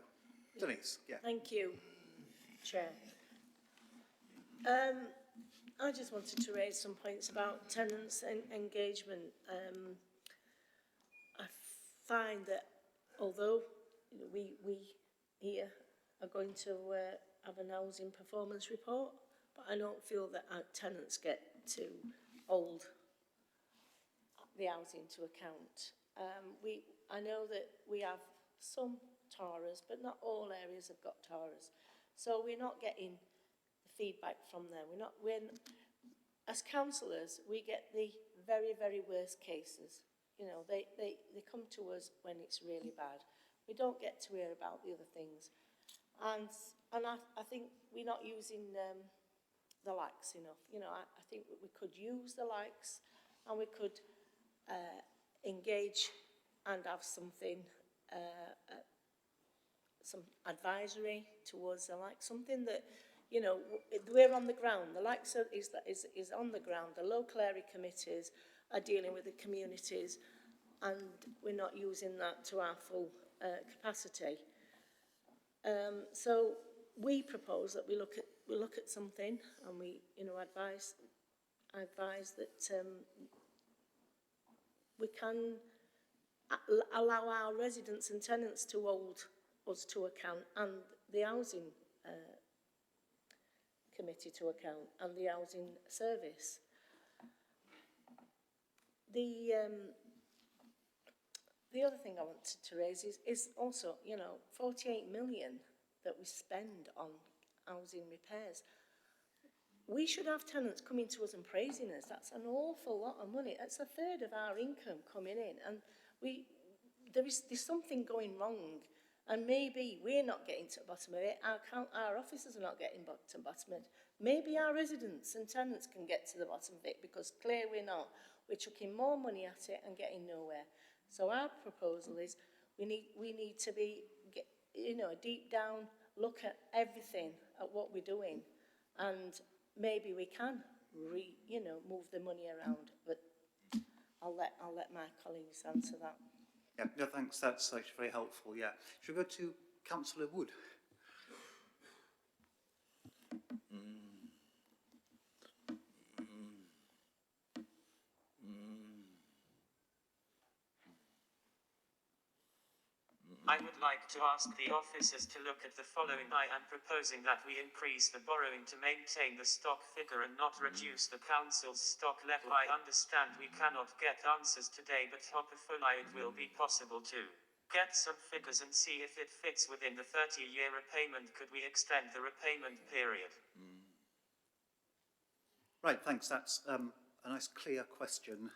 Speaker 1: Denise, yeah.
Speaker 5: Thank you, Chair. I just wanted to raise some points about tenants and engagement. I find that although we here are going to have an housing performance report, but I don't feel that our tenants get to hold the housing to account. I know that we have some TARAs, but not all areas have got TARAs. So we're not getting the feedback from them. As councillors, we get the very, very worst cases. They come to us when it's really bad. We don't get to hear about the other things. And I think we're not using the likes enough. I think we could use the likes, and we could engage and have something, some advisory towards the likes, something that, we're on the ground. The likes is on the ground. The local area committees are dealing with the communities, and we're not using that to our full capacity. So we propose that we look at something, and we advise that we can allow our residents and tenants to hold us to account, and the housing committee to account, and the housing service. The other thing I wanted to raise is also, 48 million that we spend on housing repairs. We should have tenants coming to us and praising us. That's an awful lot of money. That's a third of our income coming in, and there's something going wrong, and maybe we're not getting to the bottom of it. Our officers are not getting to the bottom of it. Maybe our residents and tenants can get to the bottom of it, because clearly we're not. We're chucking more money at it and getting nowhere. So our proposal is we need to be, deep down, look at everything, at what we're doing, and maybe we can move the money around. But I'll let my colleagues answer that.
Speaker 1: Yeah, no, thanks. That's actually very helpful. Yeah. Should we go to Councillor Wood?
Speaker 6: I would like to ask the officers to look at the following. I am proposing that we increase the borrowing to maintain the stock figure and not reduce the council's stock level. I understand we cannot get answers today, but hopefully it will be possible to get some figures and see if it fits within the 30-year repayment. Could we extend the repayment period?
Speaker 1: Right, thanks. That's a nice, clear question.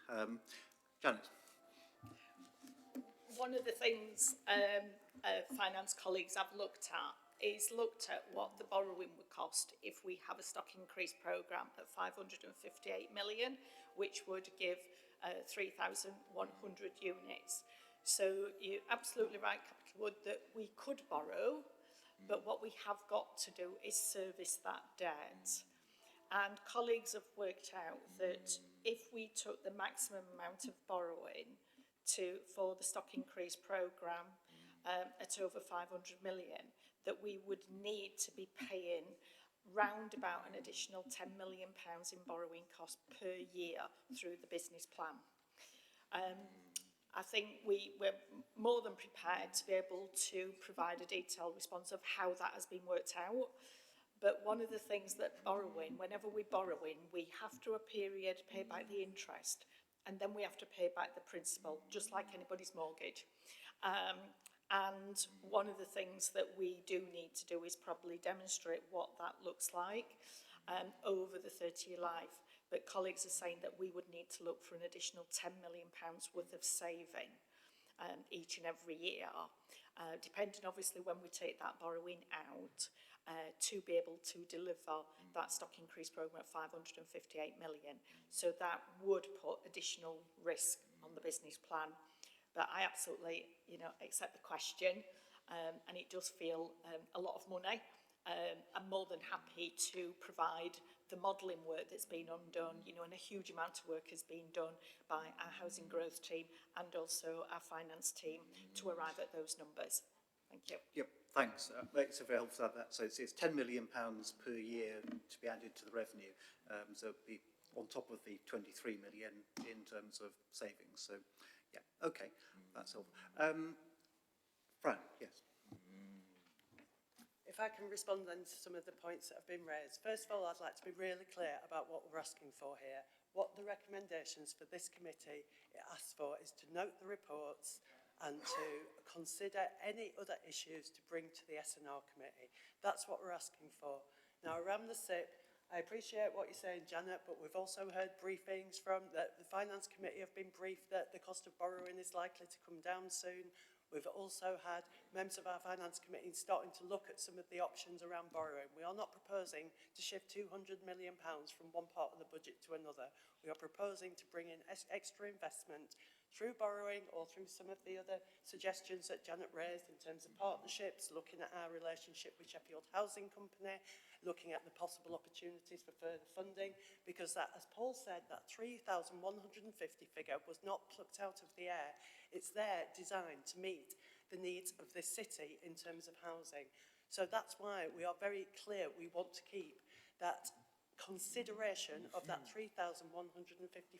Speaker 1: Janet.
Speaker 10: One of the things finance colleagues have looked at what the borrowing would cost if we have a stock increase programme at 558 million, which would give 3,100 units. So you're absolutely right, Capital Wood, that we could borrow, but what we have got to do is service that debt. And colleagues have worked out that if we took the maximum amount of borrowing for the stock increase programme at over 500 million, that we would need to be paying round about an additional £10 million in borrowing costs per year through the business plan. I think we're more than prepared to be able to provide a detailed response of how that has been worked out. But one of the things that borrowing, whenever we're borrowing, we have to a period pay back the interest, and then we have to pay back the principal, just like anybody's mortgage. And one of the things that we do need to do is probably demonstrate what that looks like over the 30-year life. But colleagues are saying that we would need to look for an additional £10 million worth of saving each and every year, depending obviously when we take that borrowing out, to be able to deliver that stock increase programme at 558 million. So that would put additional risk on the business plan. But I absolutely, accept the question, and it does feel a lot of money. I'm more than happy to provide the modelling work that's been undone, and a huge amount of work has been done by our housing growth team and also our finance team to arrive at those numbers. Thank you.
Speaker 1: Yep, thanks. It's very helpful to have that. So it's £10 million per year to be added to the revenue. So it'd be on top of the 23 million in terms of savings. So, yeah, okay, that's all. Fran, yes.
Speaker 4: If I can respond then to some of the points that have been raised. First of all, I'd like to be really clear about what we're asking for here. What the recommendations for this committee asks for is to note the reports and to consider any other issues to bring to the S&R committee. That's what we're asking for. Now, around the SIP, I appreciate what you're saying, Janet, but we've also heard briefings from the Finance Committee have been briefed that the cost of borrowing is likely to come down soon. We've also had members of our Finance Committee starting to look at some of the options around borrowing. We are not proposing to shift £200 million from one part of the budget to another. We are proposing to bring in extra investment through borrowing or through some of the other suggestions that Janet raised in terms of partnerships, looking at our relationship with Sheffield Housing Company, looking at the possible opportunities for further funding, because that, as Paul said, that 3,150 figure was not plucked out of the air. It's there designed to meet the needs of this city in terms of housing. So that's why we are very clear we want to keep that consideration of that 3,150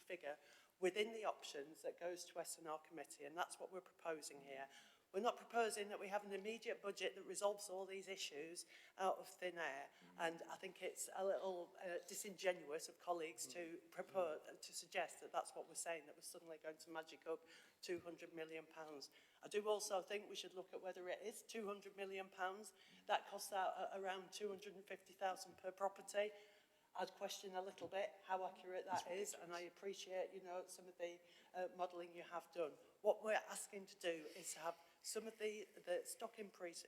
Speaker 4: figure within the options that goes to S&R committee, and that's what we're proposing here. We're not proposing that we have an immediate budget that resolves all these issues out of thin air, and I think it's a little disingenuous of colleagues to propose, to suggest that that's what we're saying, that we're suddenly going to magic up £200 million. I do also think we should look at whether it is £200 million. That costs out around 250,000 per property. I'd question a little bit how accurate that is, and I appreciate, some of the modelling you have done. What we're asking to do is have some of the stock increase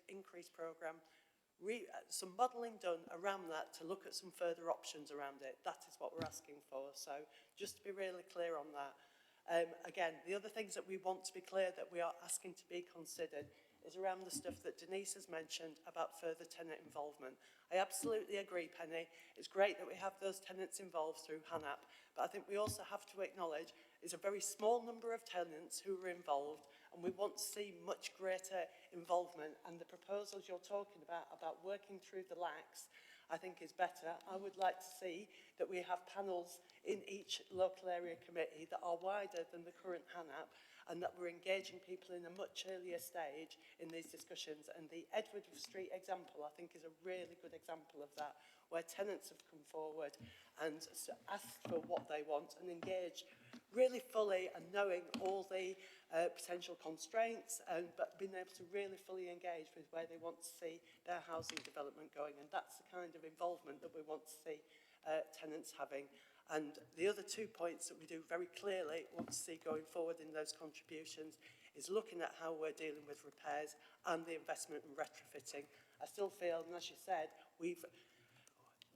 Speaker 4: programme, some modelling done around that to look at some further options around it. That is what we're asking for. So just to be really clear on that. Again, the other things that we want to be clear that we are asking to be considered is around the stuff that Denise has mentioned about further tenant involvement. I absolutely agree, Penny. It's great that we have those tenants involved through HANAP, but I think we also have to acknowledge it's a very small number of tenants who are involved, and we want to see much greater involvement. And the proposals you're talking about working through the LACs, I think is better. I would like to see that we have panels in each local area committee that are wider than the current HANAP, and that we're engaging people in a much earlier stage in these discussions. And the Edward Street example, I think, is a really good example of that, where tenants have come forward and asked for what they want and engaged really fully and knowing all the potential constraints, but being able to really fully engage with where they want to see their housing development going. And that's the kind of involvement that we want to see tenants having. And the other 2 points that we do very clearly want to see going forward in those contributions is looking at how we're dealing with repairs and the investment in retrofitting. I still feel, and as you said,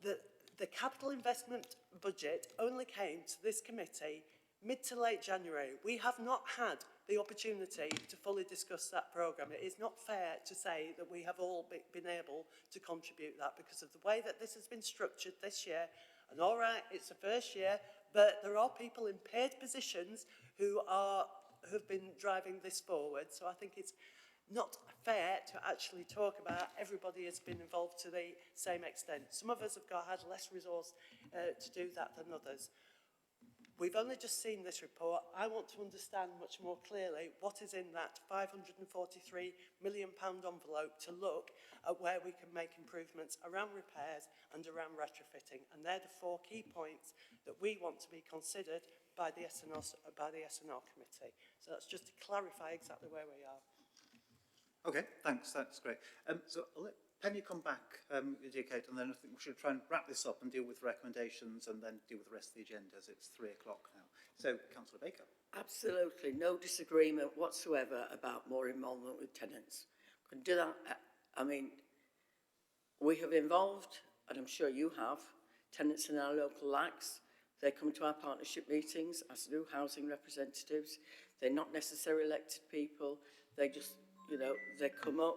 Speaker 4: the capital investment budget only came to this committee mid to late January. We have not had the opportunity to fully discuss that programme. It is not fair to say that we have all been able to contribute that because of the way that this has been structured this year. And all right, it's the first year, but there are people in paid positions who have been driving this forward. So I think it's not fair to actually talk about everybody has been involved to the same extent. Some of us have had less resource to do that than others. We've only just seen this report. I want to understand much more clearly what is in that £543 million envelope to look at where we can make improvements around repairs and around retrofitting. And they're the 4 key points that we want to be considered by the SNR committee. So that's just to clarify exactly where we are.
Speaker 1: Okay, thanks, that's great. So I'll let Penny come back, indicate, and then I think we should try and wrap this up and deal with recommendations and then deal with the rest of the agenda, as it's 3 o'clock now. So, Councillor Baker.
Speaker 7: Absolutely, no disagreement whatsoever about more involvement with tenants. Can do that. I mean, we have involved, and I'm sure you have, tenants in our local LACs. They come to our partnership meetings, as do housing representatives. They're not necessarily elected people. They just, you know, they come up.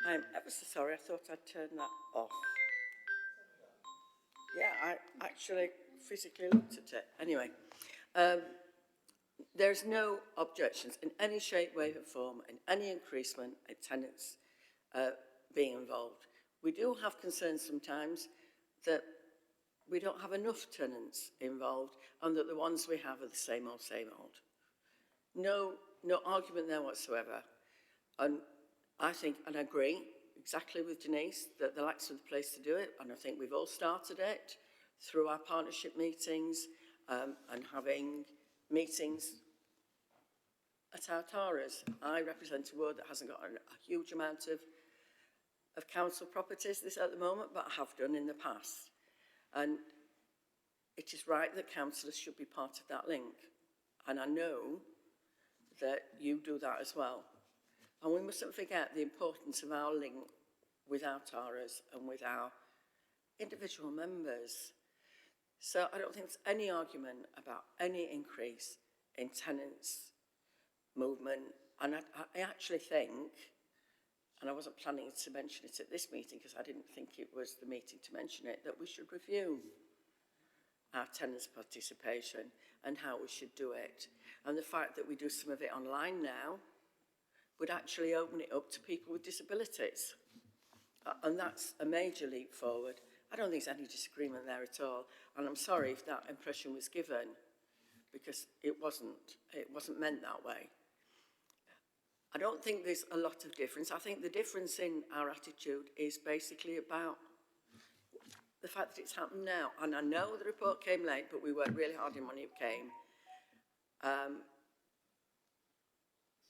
Speaker 7: I'm ever so sorry, I thought I'd turn that off. Yeah, I actually physically looked at it. Anyway, there's no objections in any shape, way or form, in any increasement in tenants being involved. We do have concerns sometimes that we don't have enough tenants involved and that the ones we have are the same old, same old. No argument there whatsoever. And I think, and I agree exactly with Denise, that the LACs are the place to do it, and I think we've all started it through our partnership meetings and having meetings at our Taras. I represent a ward that hasn't got a huge amount of council properties at the moment, but I have done in the past. And it is right that councillors should be part of that link. And I know that you do that as well. And we mustn't forget the importance of our link with our Taras and with our individual members. So I don't think there's any argument about any increase in tenants' movement. And I actually think, and I wasn't planning to mention it at this meeting because I didn't think it was the meeting to mention it, that we should review our tenants' participation and how we should do it. And the fact that we do some of it online now would actually open it up to people with disabilities. And that's a major leap forward. I don't think there's any disagreement there at all. And I'm sorry if that impression was given, because it wasn't meant that way. I don't think there's a lot of difference. I think the difference in our attitude is basically about the fact that it's happened now. And I know the report came late, but we worked really hard when it came.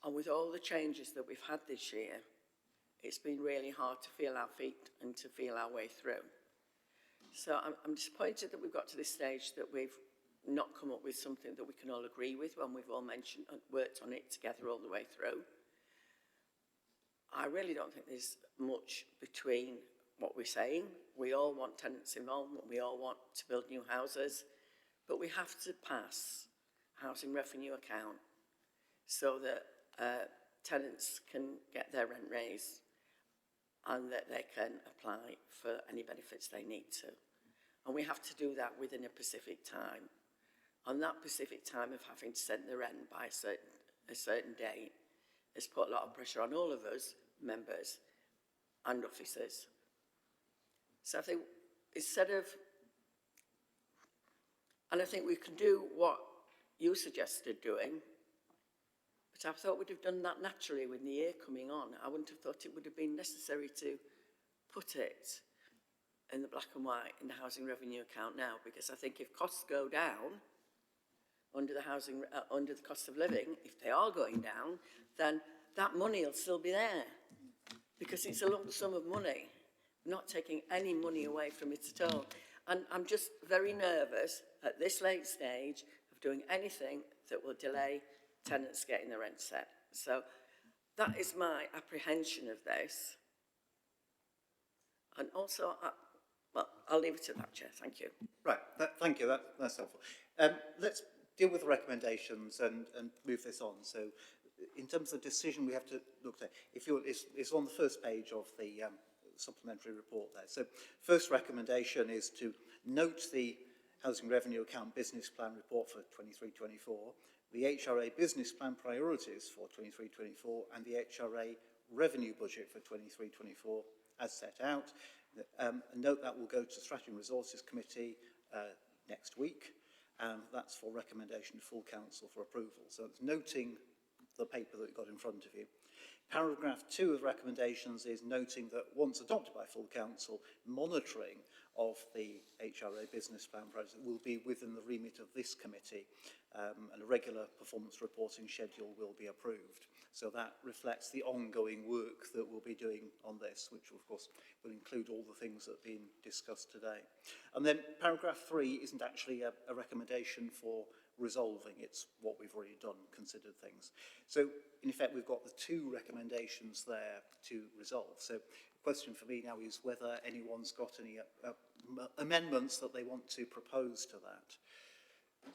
Speaker 7: And with all the changes that we've had this year, it's been really hard to feel our feet and to feel our way through. So I'm disappointed that we've got to this stage that we've not come up with something that we can all agree with when we've all mentioned and worked on it together all the way through. I really don't think there's much between what we're saying. We all want tenants involvement, we all want to build new houses, but we have to pass housing revenue account so that tenants can get their rent raised and that they can apply for any benefits they need to. And we have to do that within a specific time. And that specific time of having to send the rent by a certain date has put a lot of pressure on all of us, members and officers. So I think instead of, and I think we can do what you suggested doing, but I thought we'd have done that naturally with the year coming on. I wouldn't have thought it would have been necessary to put it in the black and white in the housing revenue account now, because I think if costs go down under the cost of living, if they are going down, then that money will still be there, because it's a lump sum of money, not taking any money away from it at all. And I'm just very nervous at this late stage of doing anything that will delay tenants getting the rent set. So that is my apprehension of this. And also, well, I'll leave it at that, Chair. Thank you.
Speaker 1: Right, thank you, that's helpful. Let's deal with the recommendations and move this on. So in terms of decision, we have to look at, it's on the first page of the supplementary report there. So first recommendation is to note the Housing Revenue Account Business Plan Report for 23-24, the HRA Business Plan Priorities for 23-24, and the HRA Revenue Budget for 23-24 as set out. Note that will go to the Strategy and Resources Committee next week. and that's for recommendation to full council for approval. So it's noting the paper that you've got in front of you. Paragraph 2 of recommendations is noting that once adopted by full council, monitoring of the HRA business plan process will be within the remit of this committee, and a regular performance reporting schedule will be approved. So that reflects the ongoing work that we'll be doing on this, which of course will include all the things that have been discussed today. And then paragraph 3 isn't actually a recommendation for resolving, it's what we've already done, considered things. So in effect we've got the 2 recommendations there to resolve. So the question for me now is whether anyone's got any amendments that they want to propose to that.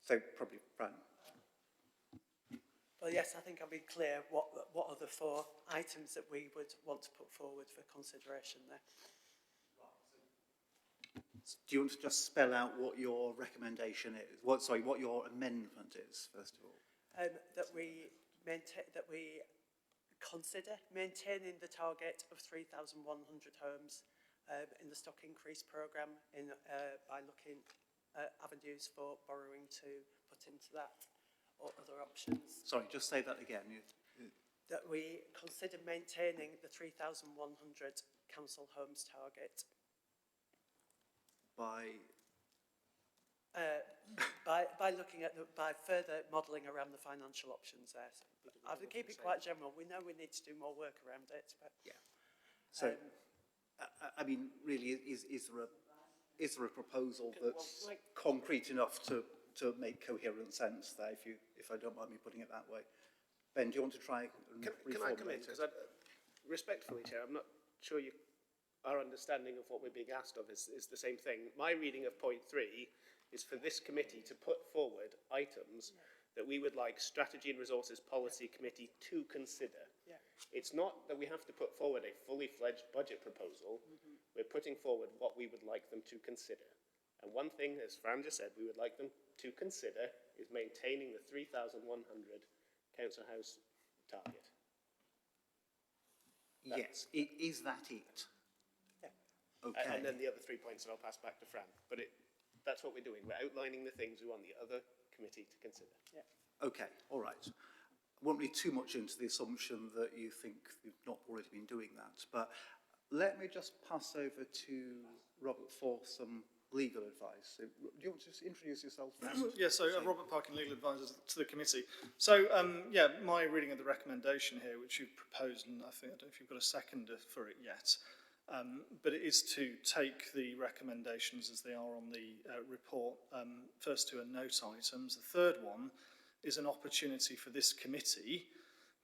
Speaker 1: So probably Fran.
Speaker 4: Well, yes, I think I'll be clear what are the 4 items that we would want to put forward for consideration there.
Speaker 1: Do you want to just spell out what your recommendation is? What your amendment is, first of all?
Speaker 4: That we consider maintaining the target of 3,100 homes in the stock increase programme by looking at avenues for borrowing to put into that or other options.
Speaker 1: Sorry, just say that again.
Speaker 4: That we consider maintaining the 3,100 council homes target.
Speaker 1: By
Speaker 4: looking at by further modelling around the financial options there. So I would keep it quite general. We know we need to do more work around it, but
Speaker 1: yeah. So I mean, really, is there a proposal that's concrete enough to make coherent sense there? If I don't mind me putting it that way, Ben, do you want to try and
Speaker 3: Can I come in? Because respectfully, Chair, I'm not sure our understanding of what we're being asked of is the same thing. My reading of point 3 is for this committee to put forward items that we would like Strategy and Resources Policy Committee to consider.
Speaker 4: Yeah.
Speaker 3: It's not that we have to put forward a fully fledged budget proposal. We're putting forward what we would like them to consider. And one thing, as Fran just said, we would like them to consider is maintaining the 3,100 council house target.
Speaker 1: Yes, is that it? Okay.
Speaker 3: And then the other 3 points that I'll pass back to Fran. But that's what we're doing. We're outlining the things we want the other committee to consider.
Speaker 4: Yeah.
Speaker 1: Okay, all right. I won't read too much into the assumption that you think you've not already been doing that, but let me just pass over to Robert for some legal advice. So, do you want to just introduce yourself first?
Speaker 11: Yeah, so Robert Parkin, legal advisor to the committee. So, yeah, my reading of the recommendation here, which you've proposed, and I don't know if you've got a seconder for it yet, but it is to take the recommendations as they are on the report. First 2 are note items. The third one is an opportunity for this committee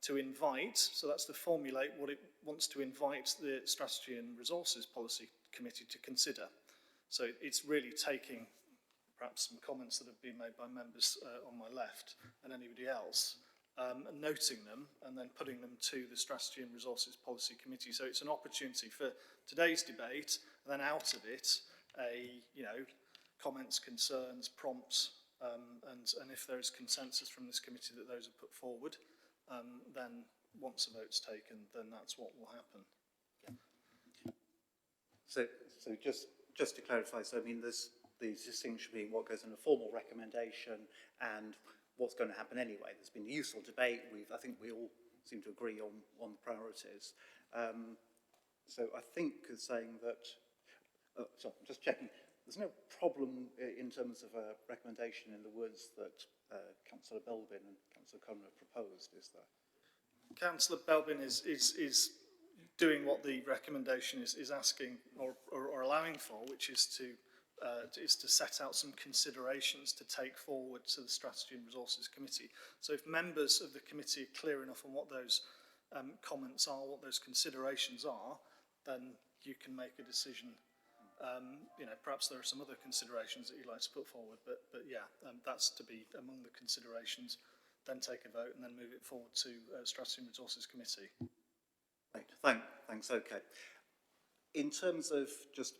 Speaker 11: to invite, so that's to formulate what it wants to invite the Strategy and Resources Policy Committee to consider. So it's really taking perhaps some comments that have been made by members on my left and anybody else, and noting them and then putting them to the Strategy and Resources Policy Committee. So it's an opportunity for today's debate, and then out of it, comments, concerns, prompts, and if there is consensus from this committee that those are put forward, then once a vote's taken, then that's what will happen.
Speaker 1: Yeah. So just to clarify, so I mean, there's the distinction between what goes in a formal recommendation and what's going to happen anyway. There's been a useful debate. I think we all seem to agree on priorities. So I think saying that, sorry, I'm just checking. There's no problem in terms of a recommendation in the words that Councillor Belbin and Councillor Conroy have proposed, is there?
Speaker 11: Councillor Belbin is doing what the recommendation is asking or allowing for, which is to set out some considerations to take forward to the Strategy and Resources Committee. So if members of the committee are clear enough on what those comments are, what those considerations are, then you can make a decision. Perhaps there are some other considerations that you'd like to put forward, but yeah, that's to be among the considerations. Then take a vote and then move it forward to Strategy and Resources Committee.
Speaker 1: Right, thanks, okay. In terms of just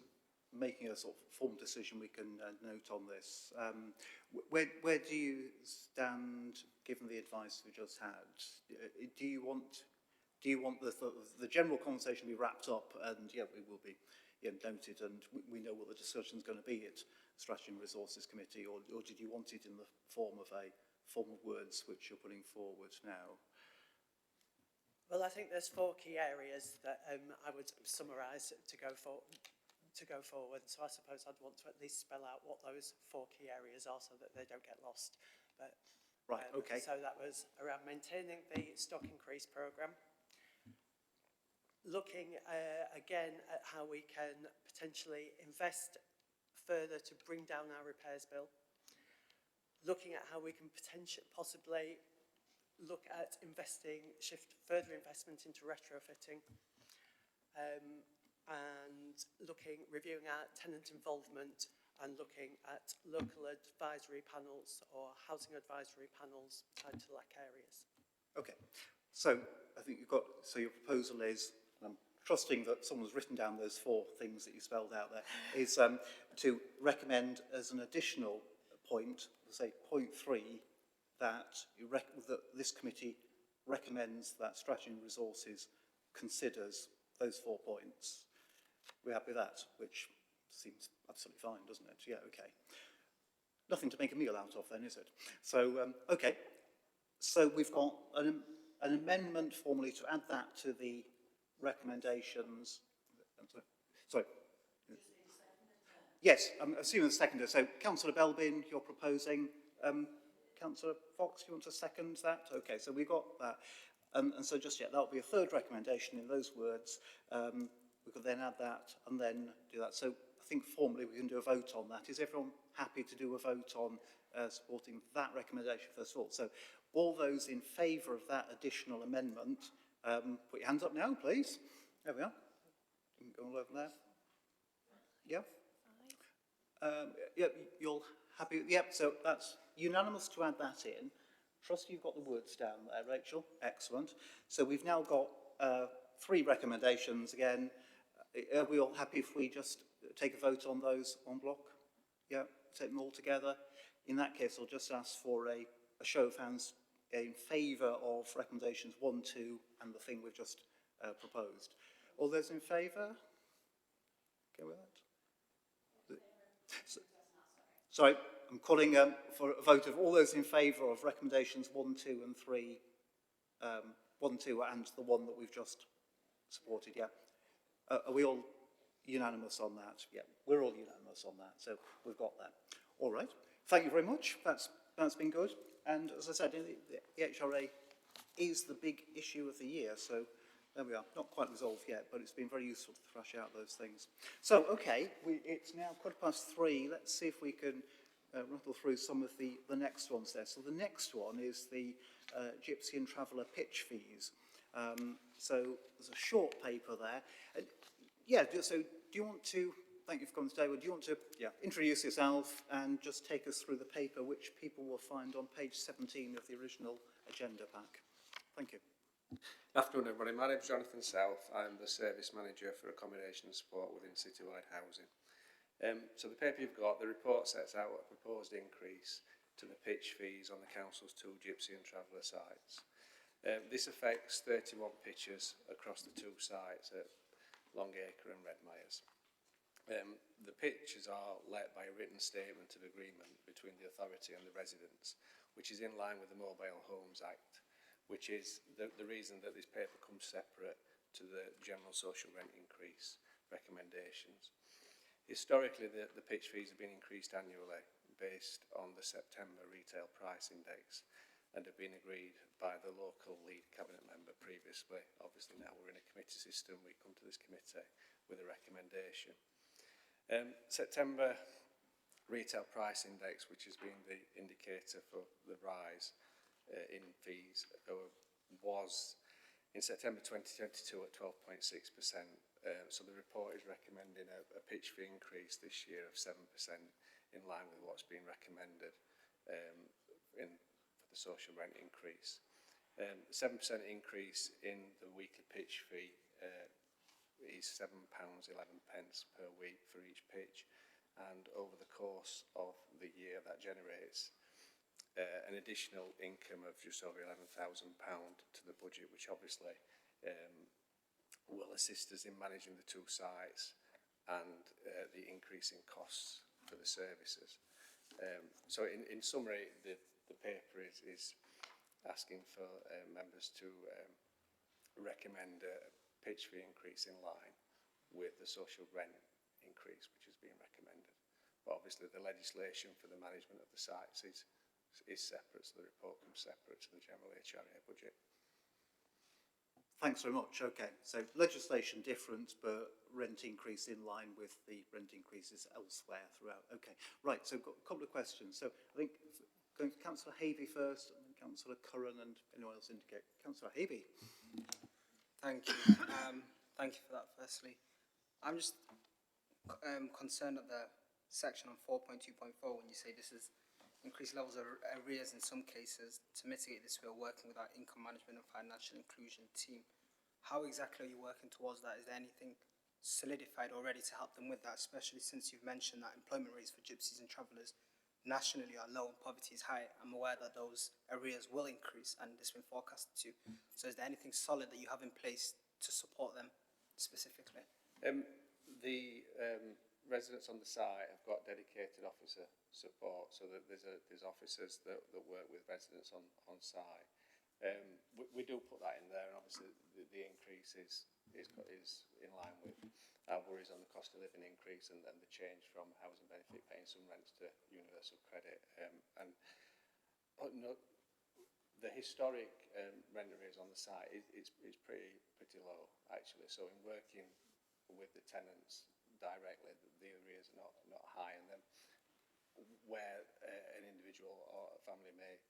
Speaker 1: making a sort of formal decision, we can note on this. Where do you stand, given the advice we just had? Do you want the general conversation to be wrapped up, and yeah, we will be noted, and we know what the discussion is going to be at Strategy and Resources Committee, or did you want it in the form of words which you're putting forward now?
Speaker 4: Well, I think there's 4 key areas that I would summarise to go forward. So I suppose I'd want to at least spell out what those 4 key areas are so that they don't get lost. But
Speaker 1: right, okay.
Speaker 4: So that was around maintaining the stock increase programme, looking again at how we can potentially invest further to bring down our repairs bill, looking at how we can possibly look at shift further investment into retrofitting, and reviewing our tenant involvement and looking at local advisory panels or housing advisory panels tied to LAC areas.
Speaker 1: Okay, so I think your proposal is, I'm trusting that someone's written down those 4 things that you spelled out there, is to recommend as an additional point, say point 3, that this committee recommends that Strategy and Resources considers those 4 points. We're happy with that, which seems absolutely fine, doesn't it? Yeah, okay. Nothing to make a meal out of then, is it? So, okay. So we've got an amendment formally to add that to the recommendations. Sorry. Yes, I'm assuming the seconder. So, Councillor Belbin, you're proposing. Councillor Fox, you want to second that? Okay, so we've got that. And so that'll be a 3rd recommendation in those words. We could then add that and then do that. So I think formally we can do a vote on that. Is everyone happy to do a vote on supporting that recommendation first of all? So all those in favour of that additional amendment, put your hands up now, please. There we are. Didn't go all over there. Yeah. Yep, you're happy? Yep, so that's unanimous to add that in. Trust you've got the words down there, Rachel. Excellent. So we've now got 3 recommendations again. Are we all happy if we just take a vote on those en bloc? Yeah, take them all together. In that case, I'll just ask for a show of hands in favour of recommendations 1, 2, and the thing we've just proposed. All those in favour? Okay with that? Sorry, I'm calling for a vote of all those in favour of recommendations 1, 2 and 3, 1, 2 and the one that we've just supported, yeah. Are we all unanimous on that? Yeah, we're all unanimous on that, so we've got that. All right, thank you very much. That's been good. And as I said, the HRA is the big issue of the year, so there we are. Not quite resolved yet, but it's been very useful to thrash out those things. So, okay, it's now 3:15. Let's see if we can rattle through some of the next ones there. So the next one is the Gypsy and Traveller pitch fees. So there's a short paper there. So do you want to, thank you for coming today, do you want to introduce yourself and just take us through the paper, which people will find on page 17 of the original agenda pack? Thank you.
Speaker 12: Good afternoon, everybody. My name is Jonathan South. I'm the Service Manager for Accommodation and Support within Citywide Housing. So the paper you've got, the report sets out a proposed increase to the pitch fees on the Council's 2 Gypsy and Traveller sites. This affects 31 pitches across the 2 sites at Longacre and Redmires. The pitches are let by a written statement of agreement between the authority and the residents, which is in line with the Mobile Homes Act, which is the reason that this paper comes separate to the general social rent increase recommendations. Historically, the pitch fees have been increased annually based on the September retail price index and have been agreed by the local lead cabinet member previously. Obviously now we're in a committee system, we come to this committee with a recommendation. September retail price index, which has been the indicator for the rise in fees, was in September 2022 at 12.6%. So the report is recommending a pitch fee increase this year of 7% in line with what's been recommended for the social rent increase. 7% increase in the weekly pitch fee is £7.11 per week for each pitch, and over the course of the year that generates an additional income of just over £11,000 to the budget, which obviously will assist us in managing the 2 sites and the increase in costs for the services. So in summary, the paper is asking for members to recommend a pitch fee increase in line with the social rent increase which is being recommended. But obviously the legislation for the management of the sites is separate, so the report comes separate to the general HRA budget.
Speaker 1: Thanks very much. Okay, so legislation different, but rent increase in line with the rent increases elsewhere throughout. Okay, right, so got a couple of questions. So I think going to Councillor Havey first, and then Councillor Curran, and anyone else indicate. Councillor Havey.
Speaker 2: Thank you. Thank you for that, firstly. I'm just concerned at the section on 4.2.4 when you say this is increased levels of arrears in some cases. To mitigate this, we are working with our income management and financial inclusion team. How exactly are you working towards that? Is there anything solidified already to help them with that, especially since you've mentioned that employment rates for gypsies and travellers nationally are low and poverty is high? I'm aware that those arrears will increase and it's been forecasted to. So is there anything solid that you have in place to support them specifically?
Speaker 12: The residents on the site have got dedicated officer support, so that there's officers that work with residents on site. We do put that in there, and obviously the increase is in line with our worries on the cost of living increase and the change from housing benefit paying some rents to universal credit. The historic rent arrears on the site is pretty low actually. So in working with the tenants directly, the arrears are not high, and then where an individual or a family may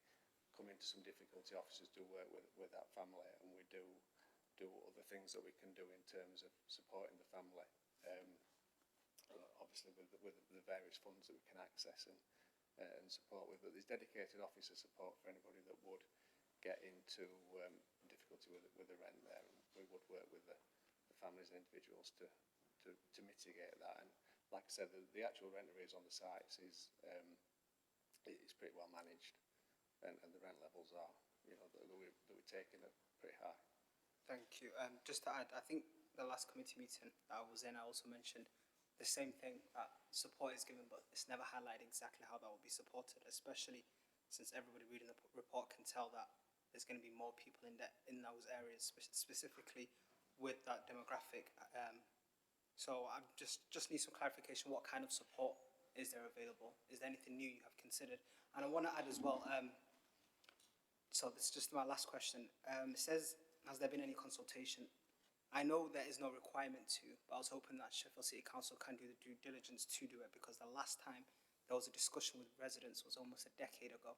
Speaker 12: come into some difficulty, officers do work with that family, and we do other things that we can do in terms of supporting the family, obviously with the various funds that we can access and support with. But there's dedicated officer support for anybody that would get into difficulty with the rent there, and we would work with the families and individuals to mitigate that. And like I said, the actual rent arrears on the sites is pretty well managed, and the rent levels are, that we're taking are pretty high.
Speaker 2: Thank you. Just to add, I think the last committee meeting that I was in, I also mentioned the same thing, that support is given, but it's never highlighted exactly how that will be supported, especially since everybody reading the report can tell that there's going to be more people in those areas, specifically with that demographic. So I just need some clarification. What kind of support is there available? Is there anything new you have considered? And I want to add as well, so this is just my last question. It says, has there been any consultation? I know there is no requirement to, but I was hoping that Sheffield City Council can do the due diligence to do it, because the last time there was a discussion with residents was almost a decade ago.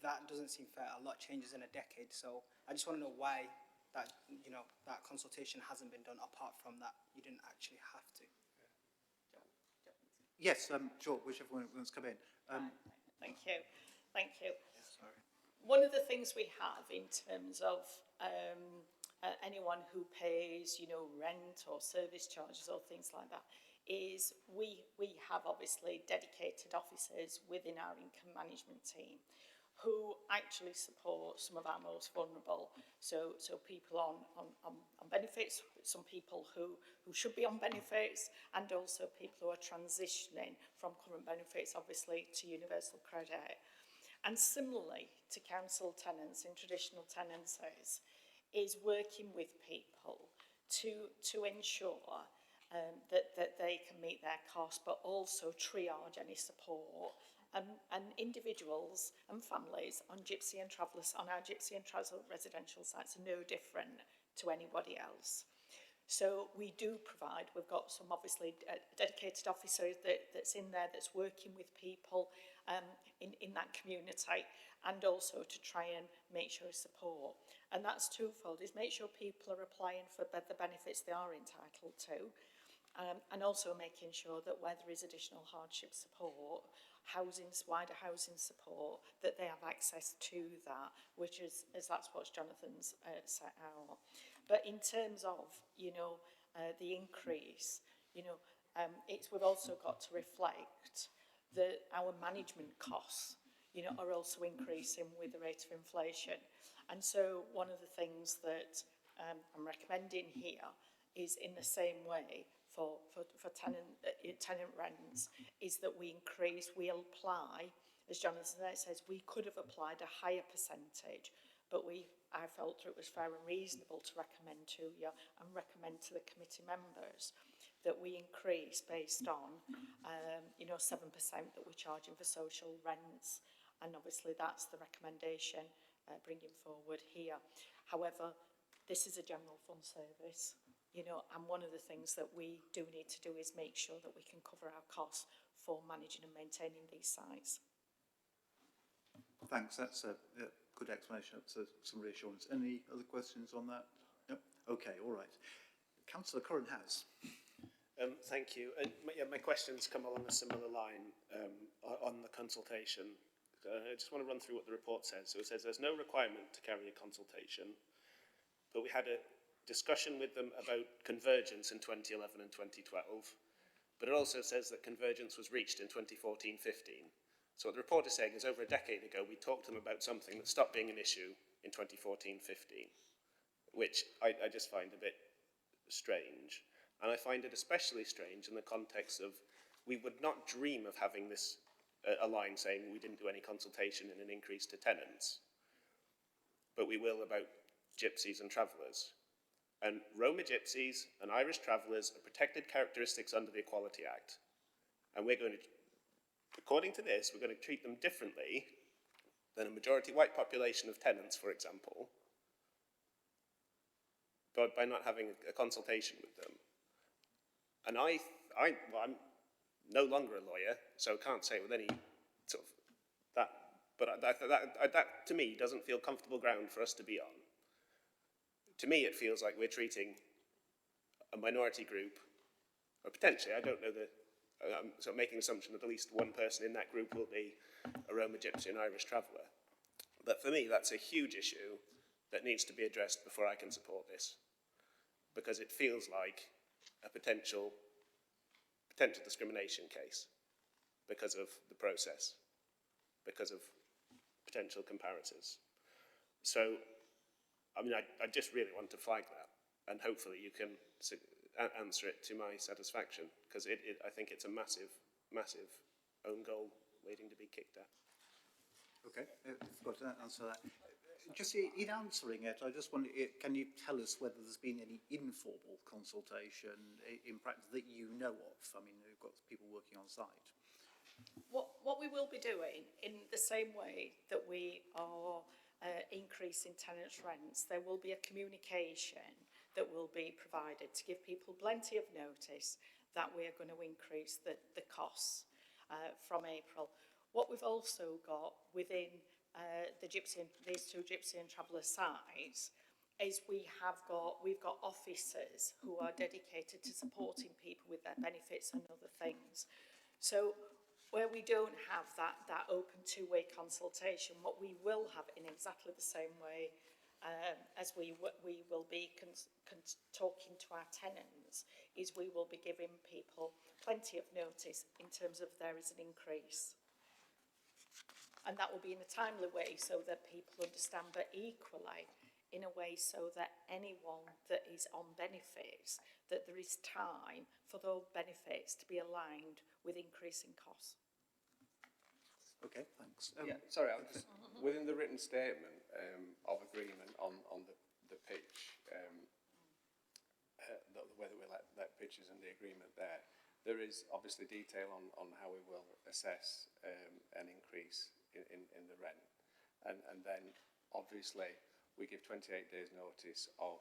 Speaker 2: That doesn't seem fair. A lot changes in a decade. So I just want to know why that, that consultation hasn't been done, apart from that you didn't actually have to.
Speaker 1: Yes, sure, whichever one wants to come in.
Speaker 10: Thank you. Thank you.
Speaker 2: Sorry.
Speaker 10: One of the things we have in terms of anyone who pays, rent or service charges or things like that, is we have obviously dedicated officers within our income management team who actually support some of our most vulnerable. So people on benefits, some people who should be on benefits, and also people who are transitioning from current benefits, obviously, to universal credit. And similarly to council tenants in traditional tenancies, is working with people to ensure that they can meet their costs, but also triage any support. And individuals and families on gypsy and travellers, on our gypsy and traveller residential sites, are no different to anybody else. So we do provide, we've got some obviously dedicated officers that's in there, that's working with people in that community, and also to try and make sure support. And that's twofold, is make sure people are applying for the benefits they are entitled to, and also making sure that where there is additional hardship support, wider housing support, that they have access to that, which is that's what Jonathan's set out. But in terms of, the increase, we've also got to reflect that our management costs, are also increasing with the rate of inflation. And so one of the things that I'm recommending here is, in the same way, for tenant rents is that we apply, as Jonathan says, we could have applied a higher percentage, but I felt it was fair and reasonable to recommend to you and recommend to the committee members that we increase based on, 7% that we're charging for social rents. And obviously that's the recommendation bringing forward here. However, this is a general fund service, and one of the things that we do need to do is make sure that we can cover our costs for managing and maintaining these sites.
Speaker 1: Thanks, that's a good explanation, that's some reassurance. Any other questions on that? Yep. Okay, all right. Councillor Curran House.
Speaker 3: Thank you. And my questions come along a similar line on the consultation. I just want to run through what the report says. So it says there's no requirement to carry a consultation, but we had a discussion with them about convergence in 2011 and 2012, but it also says that convergence was reached in 2014-15. So what the report is saying is over a decade ago, we talked to them about something that stopped being an issue in 2014-15, which I just find a bit strange. And I find it especially strange in the context of we would not dream of having this a line saying we didn't do any consultation in an increase to tenants, but we will about gypsies and travellers. And Roma gypsies and Irish travellers are protected characteristics under the Equality Act. And we're going to, according to this, we're going to treat them differently than a majority white population of tenants, for example, but by not having a consultation with them. And I'm no longer a lawyer, so I can't say with any sort of that, but that to me doesn't feel comfortable ground for us to be on. To me, it feels like we're treating a minority group, or potentially, I don't know I'm sort of making an assumption that at least one person in that group will be a Roma gypsy and Irish traveller. But for me, that's a huge issue that needs to be addressed before I can support this, because it feels like a potential discrimination case because of the process, because of potential comparators. So, I mean, I just really want to flag that, and hopefully you can answer it to my satisfaction, because I think it's a massive, massive own goal waiting to be kicked at.
Speaker 1: Okay, I've got to answer that. Just in answering it, I just wonder, can you tell us whether there's been any informal consultation in practice that you know of? I mean, we've got people working on site.
Speaker 10: What we will be doing, in the same way that we are increasing tenants' rents, there will be a communication that will be provided to give people plenty of notice that we are going to increase the costs from April. What we've also got within these two gypsy and traveller sites is we've got officers who are dedicated to supporting people with their benefits and other things. So where we don't have that open two-way consultation, what we will have in exactly the same way as we will be talking to our tenants, is we will be giving people plenty of notice in terms of there is an increase. And that will be in a timely way so that people understand, but equally in a way so that anyone that is on benefits, that there is time for those benefits to be aligned with increasing costs.
Speaker 1: Okay, thanks.
Speaker 12: Sorry, within the written statement of agreement on the pitch, the way that we let pitches and the agreement there is obviously detail on how we will assess an increase in the rent, and then obviously we give 28 days notice of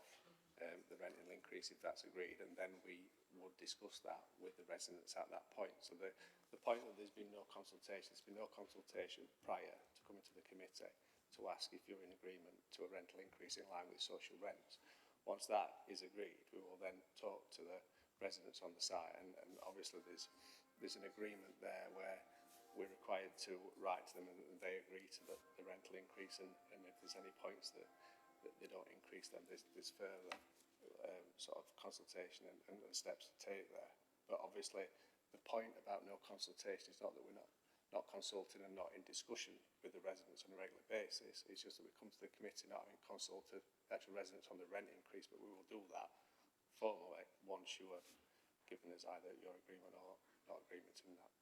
Speaker 12: the rental increase if that's agreed, and then we would discuss that with the residents at that point. So the point that there's been no consultation, there's been no consultation prior to coming to the committee to ask if you're in agreement to a rental increase in line with social rents. Once that is agreed, we will then talk to the residents on the site, and obviously there's an agreement there where we're required to write to them and they agree to the rental increase, and if there's any points that they don't increase, then there's further sort of consultation and steps to take there. But obviously the point about no consultation is not that we're not consulting and not in discussion with the residents on a regular basis. It's just that we come to the committee not having consulted actual residents on the rent increase, but we will do that formally once you have given us either your agreement or not agreement in that.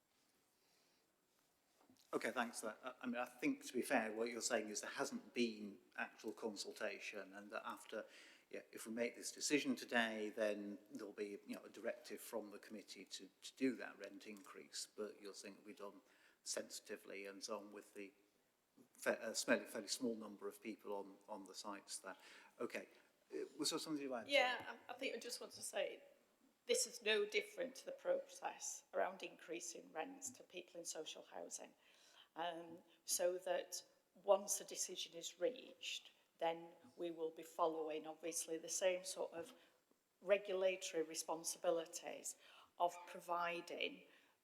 Speaker 1: Okay, thanks for that. I mean, I think, to be fair, what you're saying is there hasn't been actual consultation, and that after, if we make this decision today, then there'll be, a directive from the committee to do that rent increase. But you're saying it'll be done sensitively and so on with the fairly small number of people on the sites there. Okay. Was there something you add?
Speaker 10: Yeah, I think I just want to say this is no different to the process around increasing rents to people in social housing. So that once a decision is reached, then we will be following obviously the same sort of regulatory responsibilities of providing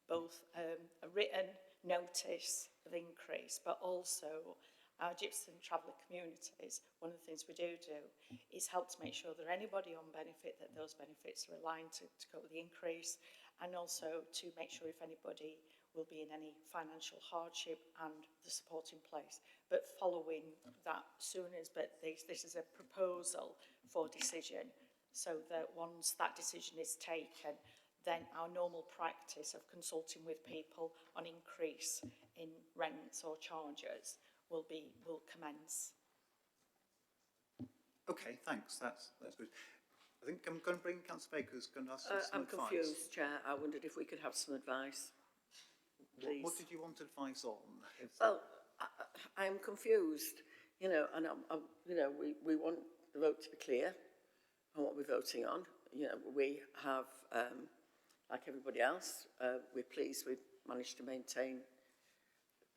Speaker 10: both a written notice of increase, but also our Gypsum traveller communities, one of the things we do is help to make sure that anybody on benefit, that those benefits are aligned to cope with the increase, and also to make sure if anybody will be in any financial hardship and the support in place. But following that soon as, but this is a proposal for decision, so that once that decision is taken, then our normal practice of consulting with people on increase in rents or charges will commence.
Speaker 1: Okay, thanks. That's good. I think I'm going to bring Councillor Baker, who's going to ask us some
Speaker 7: I'm
Speaker 1: advice.
Speaker 7: confused, Chair. I wondered if we could have some advice, please.
Speaker 1: What did you want advice on?
Speaker 7: Well, I'm confused, and we want the vote to be clear on what we're voting on. We have, like everybody else, we're pleased we've managed to maintain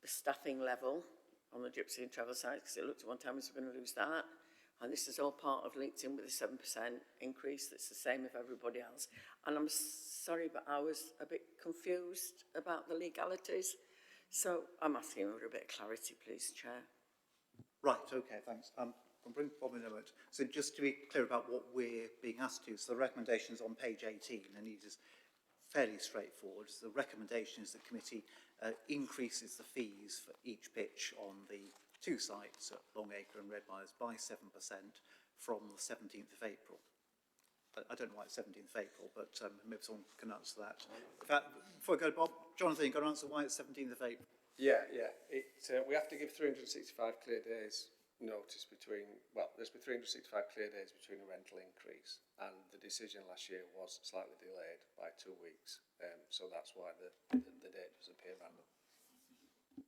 Speaker 7: the staffing level on the Gypsy and travel sites, because it looked at one time as we're going to lose that. And this is all part of linked in with the 7% increase that's the same as everybody else. And I'm sorry, but I was a bit confused about the legalities. So I'm asking for a bit of clarity, please, Chair.
Speaker 1: Right, okay, thanks. I'll bring Bob in a moment. So just to be clear about what we're being asked to, so the recommendation is on page 18, and it is fairly straightforward. So the recommendation is the committee increases the fees for each pitch on the two sites at Longacre and Redmires by 7% from the 17th of April. I don't know why it's 17th of April, but maybe someone can answer that. In fact, before I go to Bob, Jonathan, you've got to answer why it's 17th of April.
Speaker 12: Yeah. We have to give 365 clear days notice between, there's been 365 clear days between a rental increase, and the decision last year was slightly delayed by 2 weeks. So that's why the date does appear random.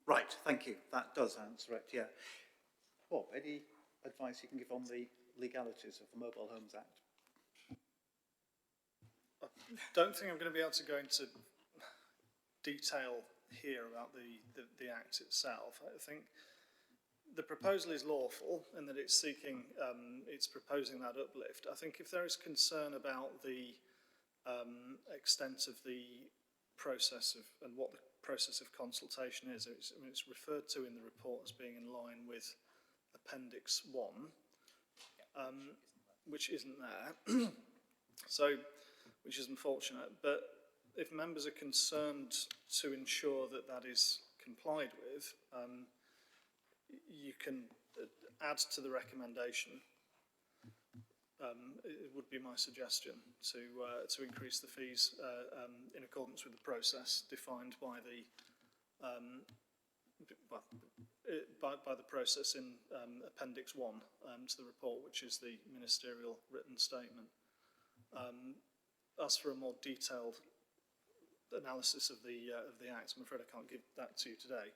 Speaker 1: Right, thank you. That does answer it, yeah. Bob, any advice you can give on the legalities of the Mobile Homes Act?
Speaker 11: I don't think I'm going to be able to go into detail here about the Act itself. I think the proposal is lawful in that it's seeking, it's proposing that uplift. I think if there is concern about the extent of the process of, and what the process of consultation is, it's referred to in the report as being in line with Appendix 1, which isn't there, so, which is unfortunate. But if members are concerned to ensure that that is complied with, you can add to the recommendation. It would be my suggestion to increase the fees in accordance with the process defined by the by the process in Appendix 1 to the report, which is the ministerial written statement. As for a more detailed analysis of the Act, I'm afraid I can't give that to you today.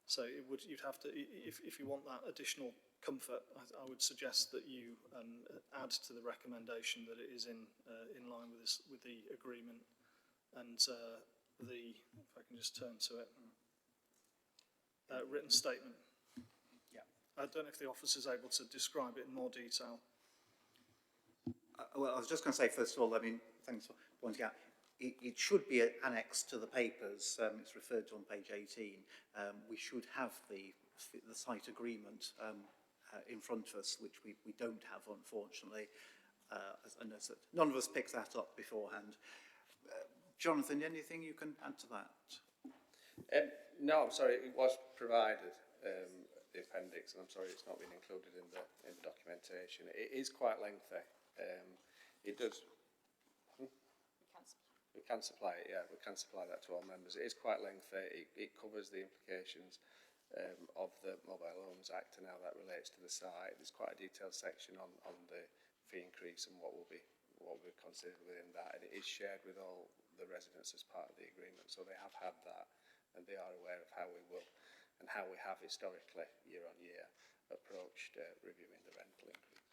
Speaker 11: So you'd have to, if you want that additional comfort, I would suggest that you add to the recommendation that it is in line with the agreement and if I can just turn to it, written statement.
Speaker 1: Yeah.
Speaker 11: I don't know if the officer's able to describe it in more detail.
Speaker 1: Well, I was just going to say, first of all, I mean, thanks for pointing out, it should be annexed to the papers. It's referred to on page 18. We should have the site agreement in front of us, which we don't have, unfortunately. And none of us picked that up beforehand. Jonathan, anything you can add to that?
Speaker 12: No, I'm sorry. It was provided, the appendix, and I'm sorry it's not been included in the documentation. It is quite lengthy. It does.
Speaker 8: You can speak.
Speaker 12: We can supply it, yeah, we can supply that to all members. It is quite lengthy. It covers the implications of the Mobile Homes Act and how that relates to the site. There's quite a detailed section on the fee increase and what will be considered within that, and it is shared with all the residents as part of the agreement, so they have had that and they are aware of how we will and how we have historically year on year approached reviewing the rental increase.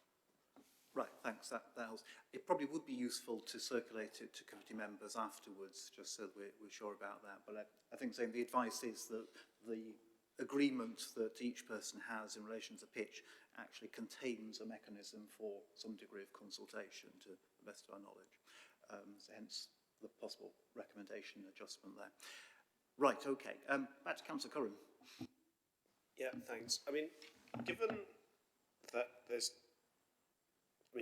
Speaker 1: Right, thanks, that helps. It probably would be useful to circulate it to committee members afterwards, just so we're sure about that. But I think saying the advice is that the agreement that each person has in relation to pitch actually contains a mechanism for some degree of consultation, to the best of our knowledge. So hence the possible recommendation adjustment there. Right, okay. Back to Councillor Curran.
Speaker 3: Yeah, thanks. I mean, given that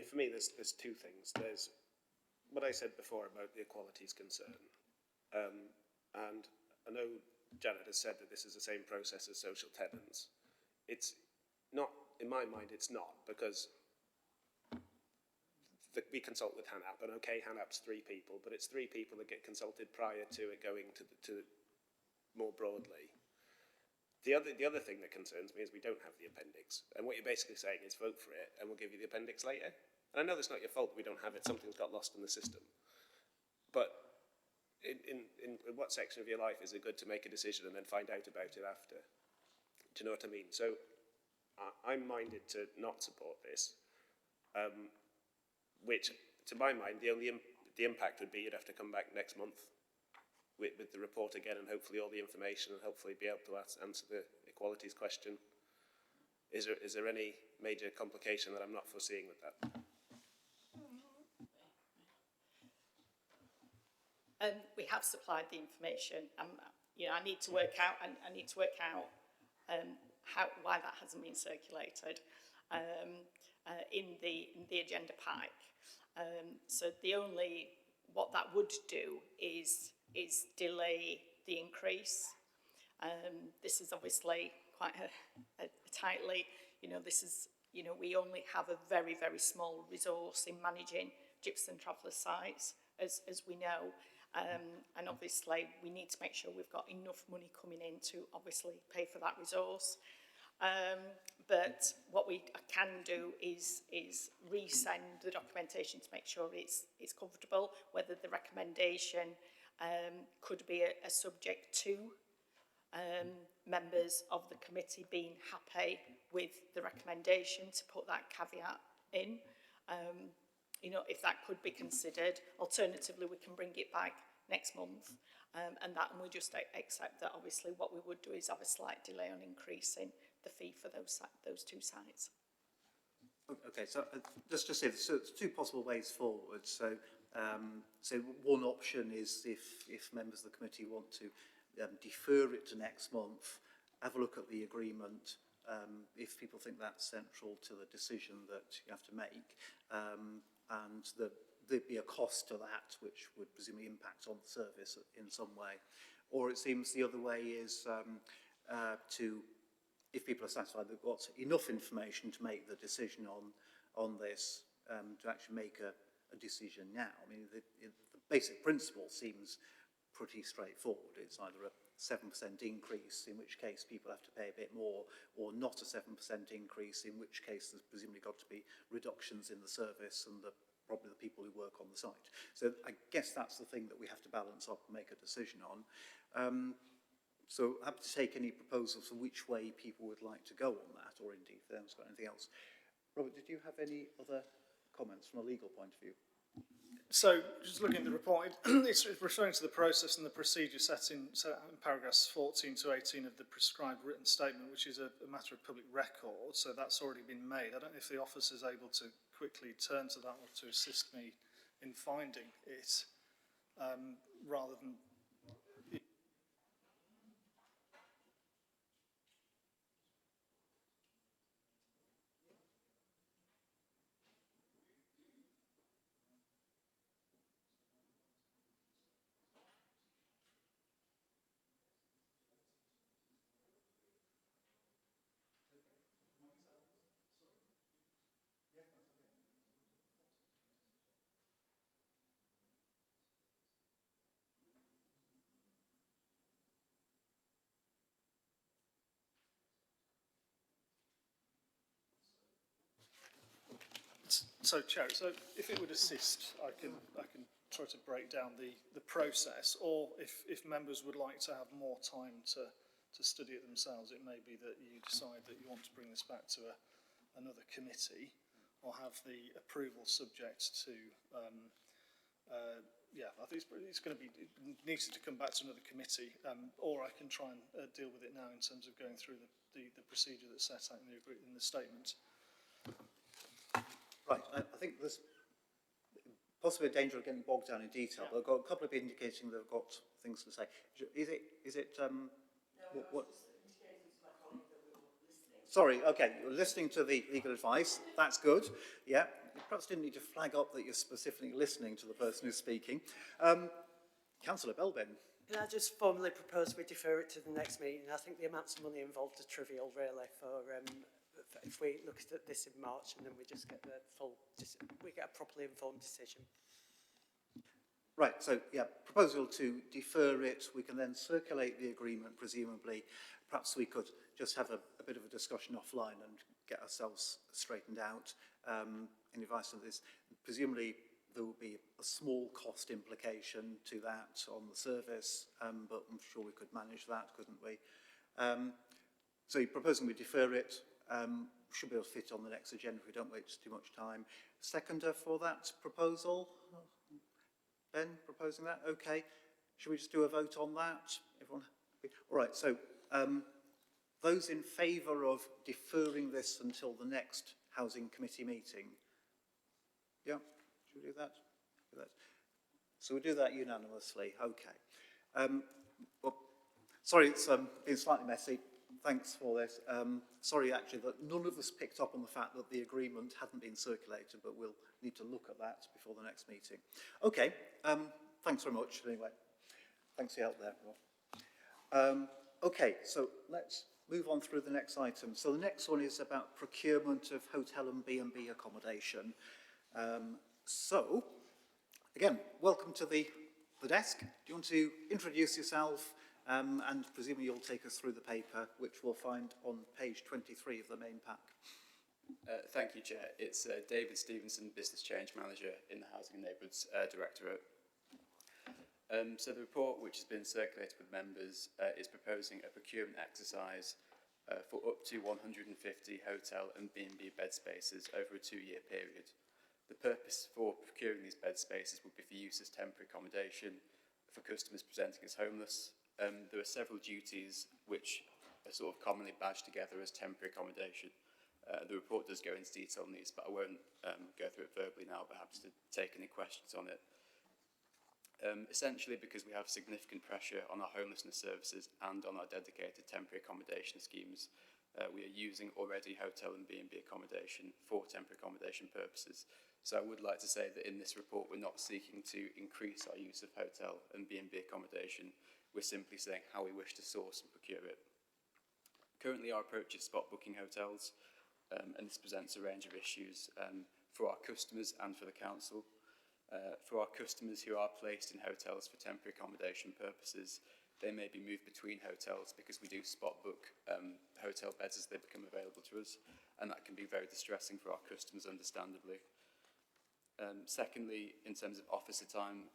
Speaker 3: for me, there's two things. There's what I said before about the equalities concern. And I know Janet has said that this is the same process as social tenants. It's not, in my mind, it's not, because we consult with HANAP, and okay, HANAP's 3 people, but it's 3 people that get consulted prior to it going to more broadly. The other thing that concerns me is we don't have the appendix, and what you're basically saying is vote for it, and we'll give you the appendix later. And I know it's not your fault that we don't have it, something's got lost in the system. But in what section of your life is it good to make a decision and then find out about it after? Do you know what I mean? So I'm minded to not support this, which, to my mind, the impact would be you'd have to come back next month with the report again, and hopefully all the information, and hopefully be able to answer the equalities question. Is there any major complication that I'm not foreseeing with that?
Speaker 10: We have supplied the information. I need to work out, why that hasn't been circulated in the agenda pack. So what that would do is delay the increase. This is obviously quite a tightly, we only have a very, very small resource in managing Gypsum Traveller sites, as we know. And obviously we need to make sure we've got enough money coming in to obviously pay for that resource. But what we can do is resend the documentation to make sure it's comfortable, whether the recommendation could be a subject to members of the committee being happy with the recommendation, to put that caveat in. If that could be considered. Alternatively, we can bring it back next month, and we just accept that. Obviously, what we would do is have a slight delay on increasing the fee for those 2 sites.
Speaker 1: Okay, so just to say, so it's 2 possible ways forward. So one option is if members of the committee want to defer it to next month, have a look at the agreement. If people think that's central to the decision that you have to make, and there'd be a cost to that, which would presumably impact on the service in some way. Or it seems the other way is if people are satisfied they've got enough information to make the decision on this, to actually make a decision now. I mean, the basic principle seems pretty straightforward. It's either a 7% increase, in which case people have to pay a bit more, or not a 7% increase, in which case there's presumably got to be reductions in the service and probably the people who work on the site. So I guess that's the thing that we have to balance up and make a decision on. So happy to take any proposals for which way people would like to go on that, or indeed if anyone's got anything else. Robert, did you have any other comments from a legal point of view?
Speaker 11: So, just looking at the report, it's referring to the process and the procedure set out in paragraphs 14 to 18 of the prescribed written statement, which is a matter of public record, so that's already been made. I don't know if the officer is able to quickly turn to that or to assist me in finding it, rather than... So, Chair, so if it would assist, I can try to break down the process, or if members would like to have more time to study it themselves, it may be that you decide that you want to bring this back to another committee, or have the approval subject to, yeah, I think it's going to be, it needs to come back to another committee, or I can try and deal with it now in terms of going through the procedure that's set out in the statement.
Speaker 1: Right, I think there's possibly a danger of getting bogged down in detail, but I've got a couple of indicating they've got things to say. Is it what? Sorry, okay, you're listening to the legal advice, that's good, yeah. You perhaps didn't need to flag up that you're specifically listening to the person who's speaking. Councillor Belbin.
Speaker 4: Can I just formally propose we defer it to the next meeting? I think the amounts of money involved are trivial, really, for if we look at this in March and then we just get we get a properly informed decision.
Speaker 1: Right, so yeah, proposal to defer it. We can then circulate the agreement, presumably. Perhaps we could just have a bit of a discussion offline and get ourselves straightened out in advice of this. Presumably there will be a small cost implication to that on the service, but I'm sure we could manage that, couldn't we? So you're proposing we defer it. Should be able to fit on the next agenda if we don't waste too much time. Seconder for that proposal? Ben, proposing that? Okay. Should we just do a vote on that? Everyone happy? All right, so those in favour of deferring this until the next Housing Committee meeting? Yeah, should we do that? So we'll do that unanimously, okay. Well, sorry, it's been slightly messy. Thanks for this. Sorry, actually, that none of us picked up on the fact that the agreement hadn't been circulated, but we'll need to look at that before the next meeting. Okay, thanks very much, anyway. Thanks for your help there. Okay, so let's move on through the next item. So the next one is about procurement of hotel and B&B accommodation. So, again, welcome to the desk. Do you want to introduce yourself? And presumably you'll take us through the paper, which we'll find on page 23 of the main pack.
Speaker 13: Thank you, Chair. It's David Stevenson, Business Change Manager in the Housing and Neighbourhoods Directorate. So the report, which has been circulated with members, is proposing a procurement exercise for up to 150 hotel and B&B bed spaces over a 2-year period. The purpose for procuring these bed spaces would be for use as temporary accommodation for customers presenting as homeless. There are several duties which are sort of commonly badged together as temporary accommodation. The report does go into detail on these, but I won't go through it verbally now, but happy to take any questions on it. Essentially, because we have significant pressure on our homelessness services and on our dedicated temporary accommodation schemes, we are using already hotel and B&B accommodation for temporary accommodation purposes. So I would like to say that in this report, we're not seeking to increase our use of hotel and B&B accommodation. We're simply saying how we wish to source and procure it. Currently, our approach is spot booking hotels, and this presents a range of issues for our customers and for the council. For our customers who are placed in hotels for temporary accommodation purposes, they may be moved between hotels because we do spot book hotel beds as they become available to us, and that can be very distressing for our customers, understandably. Secondly, in terms of officer time,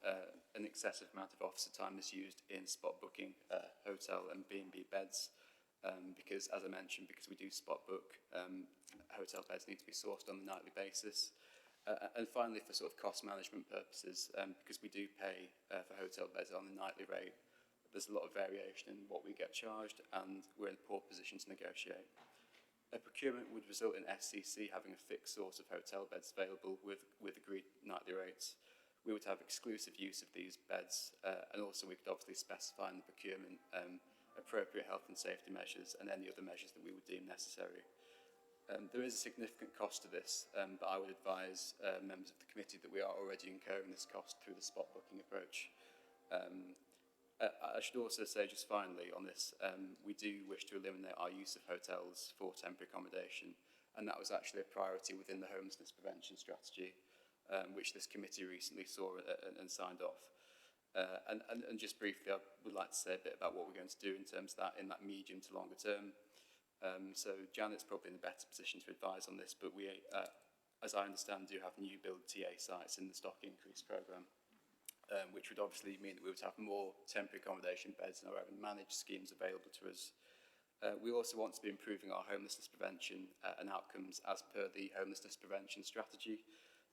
Speaker 13: an excessive amount of officer time is used in spot booking hotel and B&B beds because, as I mentioned, because we do spot book, hotel beds need to be sourced on a nightly basis. And finally, for sort of cost management purposes, because we do pay for hotel beds on a nightly rate, there's a lot of variation in what we get charged, and we're in a poor position to negotiate. A procurement would result in SCC having a fixed source of hotel beds available with agreed nightly rates. We would have exclusive use of these beds, and also we could obviously specify in the procurement appropriate health and safety measures and any other measures that we would deem necessary. There is a significant cost to this, but I would advise members of the committee that we are already incurring this cost through the spot booking approach. I should also say, just finally on this, we do wish to eliminate our use of hotels for temporary accommodation, and that was actually a priority within the homelessness prevention strategy, which this committee recently saw and signed off. And just briefly, I would like to say a bit about what we're going to do in terms of that in that medium to longer term. So Janet's probably in a better position to advise on this, but we as I understand, do have new build TA sites in the stock increase programme, which would obviously mean that we would have more temporary accommodation beds and our own managed schemes available to us. We also want to be improving our homelessness prevention and outcomes as per the homelessness prevention strategy.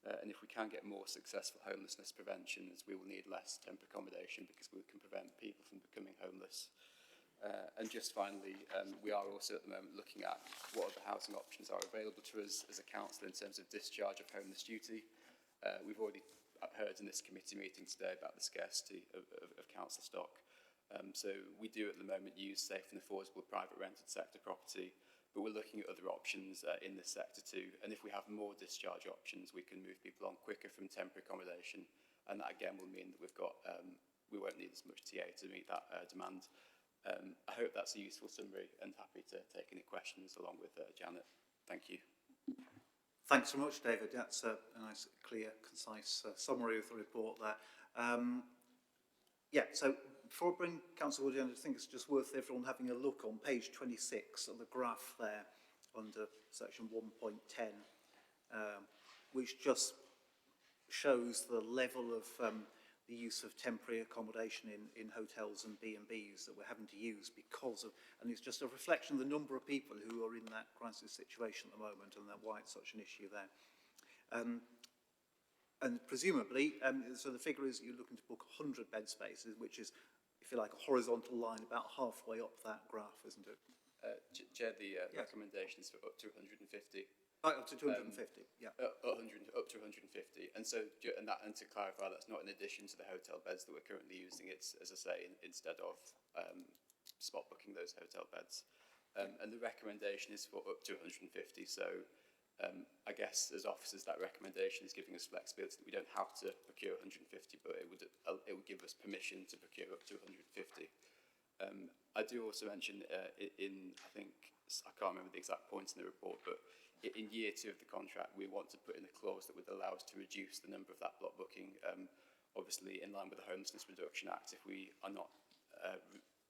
Speaker 13: And if we can get more successful homelessness preventions, we will need less temporary accommodation because we can prevent people from becoming homeless. And just finally, we are also at the moment looking at what other housing options are available to us as a council in terms of discharge of homeless duty. We've already heard in this committee meeting today about the scarcity of council stock. So we do at the moment use safe and affordable private rented sector property, but we're looking at other options in this sector too. And if we have more discharge options, we can move people on quicker from temporary accommodation. And that again will mean that we won't need as much TA to meet that demand. I hope that's a useful summary and happy to take any questions along with Janet. Thank you.
Speaker 1: Thanks so much, David. That's a nice, clear, concise summary of the report there. Yeah, so before I bring Councillor Wood in, I think it's just worth everyone having a look on page 26 of the graph there under section 1.10, which just shows the level of the use of temporary accommodation in hotels and B&Bs that we're having to use because of, and it's just a reflection of the number of people who are in that crisis situation at the moment and why it's such an issue there. And presumably, so the figure is you're looking to book 100 bed spaces, which is, if you like, a horizontal line about halfway up that graph, isn't it?
Speaker 13: Chair, the recommendations for up to 150.
Speaker 1: Right, up to 250, yeah.
Speaker 13: 100, up to 150. And so, and to clarify, that's not in addition to the hotel beds that we're currently using. It's, as I say, instead of spot booking those hotel beds. And the recommendation is for up to 150. So I guess as officers, that recommendation is giving us flexibility that we don't have to procure 150, but it would give us permission to procure up to 150. I do also mention I think, I can't remember the exact point in the report, but in year 2 of the contract, we want to put in a clause that would allow us to reduce the number of that block booking, obviously in line with the Homelessness Reduction Act. If we are not,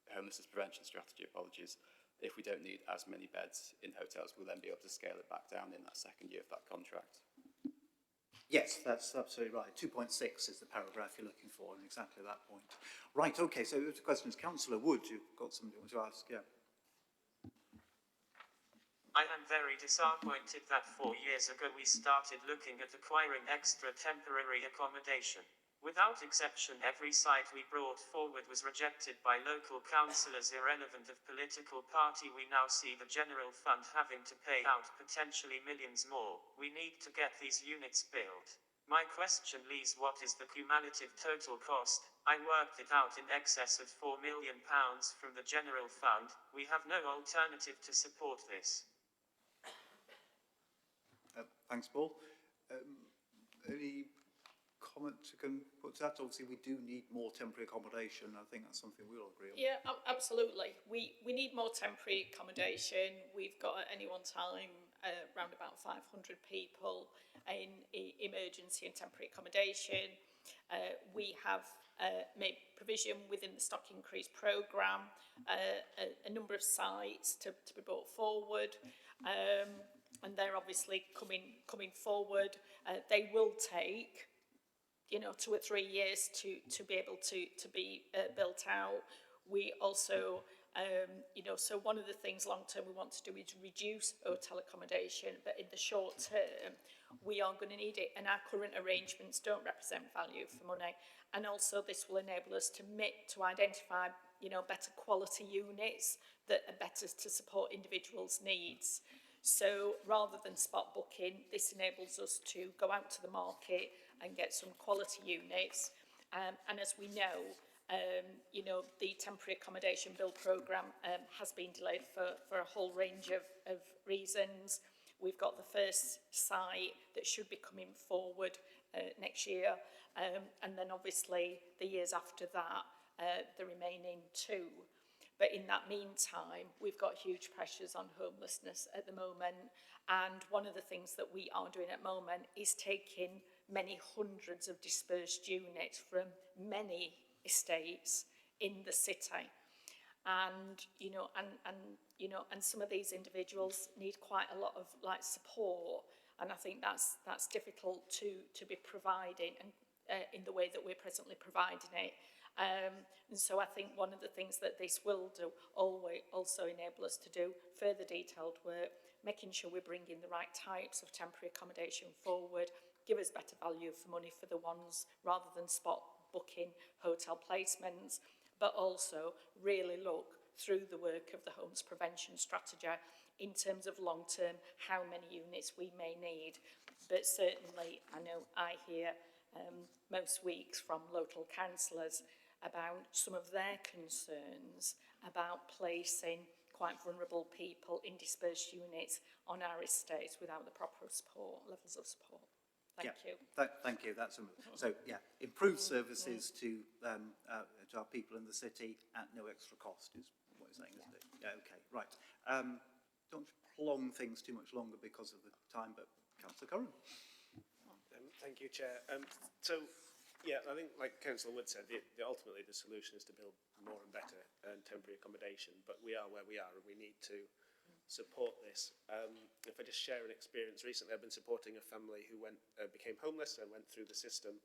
Speaker 13: Homelessness Prevention Strategy, apologies, if we don't need as many beds in hotels, we'll then be able to scale it back down in that second year of that contract.
Speaker 1: Yes, that's absolutely right. 2.6 is the paragraph you're looking for, and exactly that point. Right, okay, so the question is, Councillor Wood, you've got something you want to ask, yeah.
Speaker 6: I am very disappointed that 4 years ago we started looking at acquiring extra temporary accommodation. Without exception, every site we brought forward was rejected by local councillors irrelevant of political party. We now see the general fund having to pay out potentially millions more. We need to get these units built. My question is, what is the cumulative total cost? I worked it out in excess of £4 million from the general fund. We have no alternative to support this.
Speaker 1: Thanks, Paul. Any comment you can put to that? Obviously, we do need more temporary accommodation. I think that's something we all agree on.
Speaker 10: Yeah, absolutely. We need more temporary accommodation. We've got at any one time around about 500 people in emergency and temporary accommodation. We have made provision within the stock increase programme, a number of sites to be brought forward. And they're obviously coming forward. They will take, 2 or 3 years to be able to be built out. We also, so one of the things long term we want to do is reduce hotel accommodation, but in the short term, we are going to need it, and our current arrangements don't represent value for money. And also this will enable us to identify, better quality units that are better to support individuals' needs. So rather than spot booking, this enables us to go out to the market and get some quality units. And as we know, the temporary accommodation build programme has been delayed for a whole range of reasons. We've got the first site that should be coming forward next year. And then obviously the years after that, the remaining 2. But in that meantime, we've got huge pressures on homelessness at the moment. And one of the things that we are doing at the moment is taking many hundreds of dispersed units from many estates in the city. And, and some of these individuals need quite a lot of support. And I think that's difficult to be providing and in the way that we're presently providing it. And so I think one of the things that this will do also enable us to do further detailed work, making sure we're bringing the right types of temporary accommodation forward, give us better value for money for the ones rather than spot booking hotel placements, but also really look through the work of the homeless prevention strategy in terms of long term, how many units we may need. But certainly I know I hear most weeks from local councillors about some of their concerns about placing quite vulnerable people in dispersed units on our estates without the proper support, levels of support. Thank you.
Speaker 1: Thank you. That's so. Yeah, improved services to our people in the city at no extra cost is what you're saying, isn't it? Yeah. Okay. Right. Don't prolong things too much longer because of the time, but Councillor Curran.
Speaker 3: Thank you, Chair. So, yeah, I think, like Councillor Wood said, ultimately the solution is to build more and better temporary accommodation, but we are where we are and we need to support this. If I just share an experience, recently I've been supporting a family who became homeless and went through the system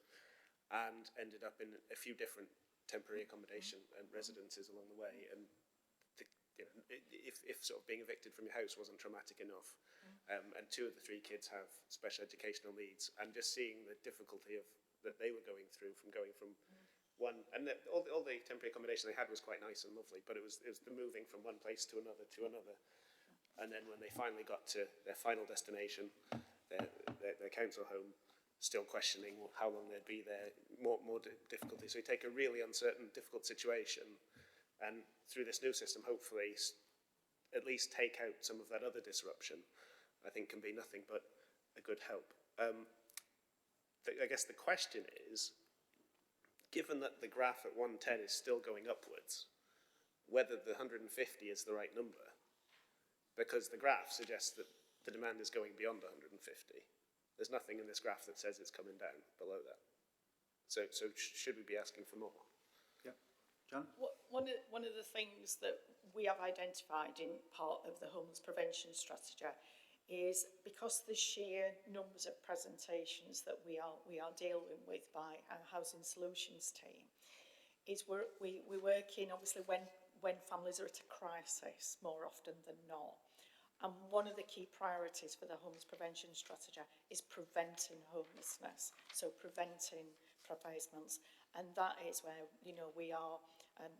Speaker 3: and ended up in a few different temporary accommodation and residences along the way. And if sort of being evicted from your house wasn't traumatic enough, and 2 of the 3 kids have special educational needs, and just seeing the difficulty that they were going through from going from one, and all the temporary accommodation they had was quite nice and lovely, but it was the moving from one place to another, and then when they finally got to their final destination, their council home, still questioning how long they'd be there, more difficulty. So you take a really uncertain, difficult situation, and through this new system, hopefully, at least take out some of that other disruption. I think can be nothing but a good help. I guess the question is, given that the graph at 110 is still going upwards, whether the 150 is the right number, because the graph suggests that the demand is going beyond 150. There's nothing in this graph that says it's coming down below that. So should we be asking for more?
Speaker 1: Yeah, John?
Speaker 10: One of the things that we have identified in part of the homeless prevention strategy is because the sheer numbers of presentations that we are dealing with by our housing solutions team, is we're working obviously when families are at a crisis more often than not. And one of the key priorities for the homeless prevention strategy is preventing homelessness, so preventing placements. And that is where, we are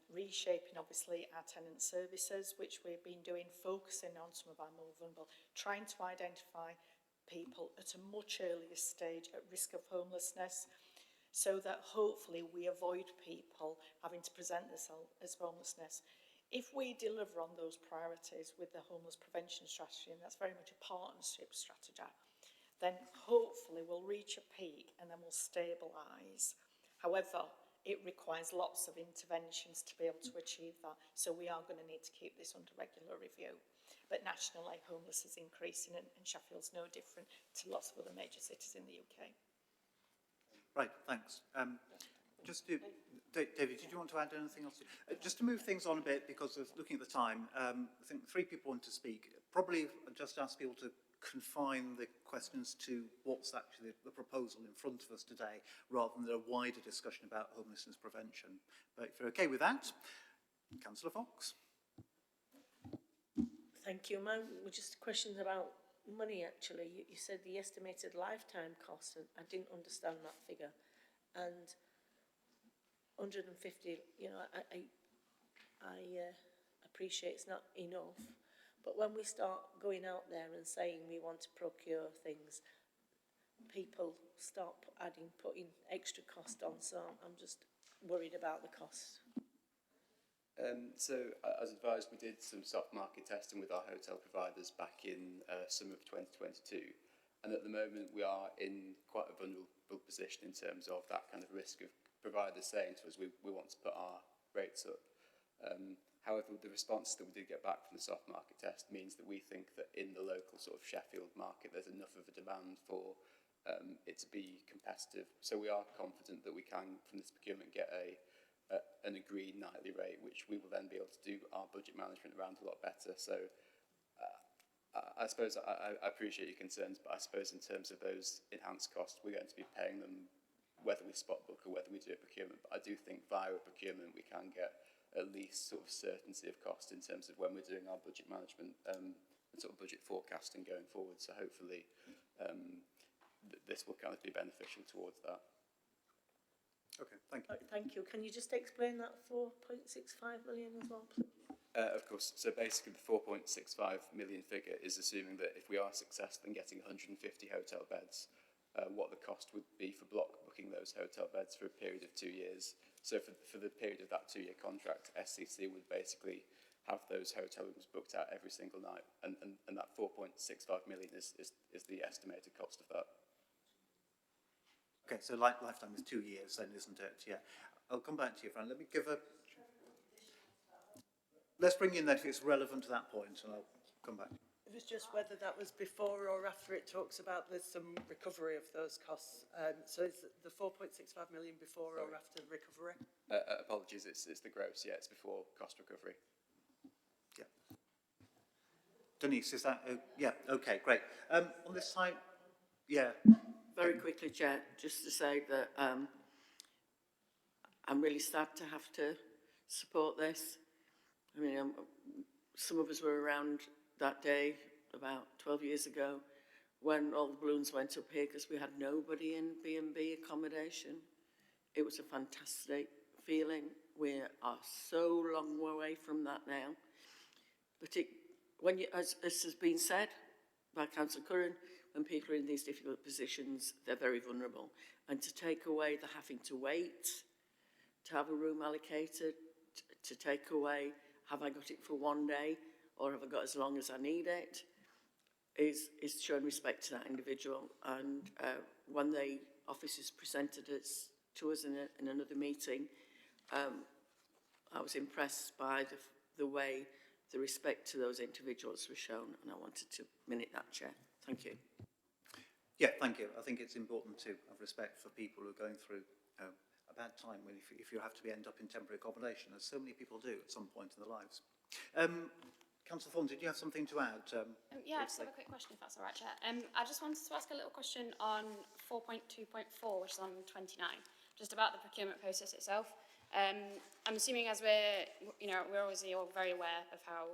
Speaker 10: reshaping, obviously, our tenant services, which we've been doing, focusing on some of our more vulnerable, trying to identify people at a much earlier stage at risk of homelessness, so that hopefully we avoid people having to present themselves as homelessness. If we deliver on those priorities with the homeless prevention strategy, and that's very much a partnership strategy, then hopefully we'll reach a peak and then we'll stabilise. However, it requires lots of interventions to be able to achieve that. So we are going to need to keep this under regular review. But nationally, homelessness is increasing, and Sheffield's no different to lots of other major cities in the UK.
Speaker 1: Right, thanks. David, did you want to add anything else? Just to move things on a bit, because of looking at the time, I think 3 people want to speak. Probably just ask people to confine the questions to what's actually the proposal in front of us today, rather than a wider discussion about homelessness prevention. But if you're okay with that, Councillor Fox.
Speaker 5: Thank you. Mine were just questions about money, actually. You said the estimated lifetime cost, and I didn't understand that figure. And 150, I appreciate it's not enough. But when we start going out there and saying we want to procure things, people start putting extra cost on, so I'm just worried about the cost.
Speaker 13: So, as advised, we did some soft market testing with our hotel providers back in summer of 2022, and at the moment we are in quite a vulnerable position in terms of that kind of risk of providers saying to us we want to put our rates up. However, the response that we did get back from the soft market test means that we think that in the local sort of Sheffield market there's enough of a demand for it to be competitive. So we are confident that we can, from this procurement, get an agreed nightly rate, which we will then be able to do our budget management around a lot better. So I suppose I appreciate your concerns, but I suppose in terms of those enhanced costs, we're going to be paying them whether we spot book or whether we do a procurement. But I do think via a procurement we can get at least sort of certainty of cost in terms of when we're doing our budget management and sort of budget forecasting going forward. So hopefully this will kind of be beneficial towards that.
Speaker 1: Okay, thank you.
Speaker 5: Thank you. Can you just explain that 4.65 million as well, please?
Speaker 13: Of course, so basically the 4.65 million figure is assuming that if we are successful in getting 150 hotel beds, what the cost would be for block booking those hotel beds for a period of 2 years. So for the period of that 2-year contract, SCC would basically have those hotel rooms booked out every single night, and that 4.65 million is the estimated cost of that.
Speaker 1: Okay, so lifetime is 2 years then, isn't it? Yeah. I'll come back to you, Fran. Let me give a... Let's bring in that if it's relevant to that point, and I'll come back.
Speaker 4: It was just whether that was before or after it talks about there's some recovery of those costs. So is the 4.65 million before or after the recovery?
Speaker 13: Apologies, it's the gross, yeah, it's before cost recovery.
Speaker 1: Yeah. Denise, is that... yeah, okay, great. On this side, yeah.
Speaker 7: Very quickly, Chair, just to say that I'm really sad to have to support this. I mean, some of us were around that day about 12 years ago when all the balloons went up here because we had nobody in B&B accommodation. It was a fantastic feeling. We are so long away from that now. But as has been said by Councillor Curran, when people are in these difficult positions, they're very vulnerable. And to take away the having to wait, to have a room allocated, to take away, have I got it for 1 day or have I got as long as I need it, is showing respect to that individual. And when the officers presented it to us in another meeting, I was impressed by the way the respect to those individuals was shown, and I wanted to minute that, Chair. Thank you.
Speaker 1: Yeah, thank you. I think it's important to have respect for people who are going through a bad time when if you have to end up in temporary accommodation, as so many people do at some point in their lives. Councillor Thorne, did you have something to add?
Speaker 8: Yeah, I just have a quick question, if that's all right, Chair. I just wanted to ask a little question on 4.2.4, which is on 29, just about the procurement process itself. I'm assuming as we're obviously all very aware of how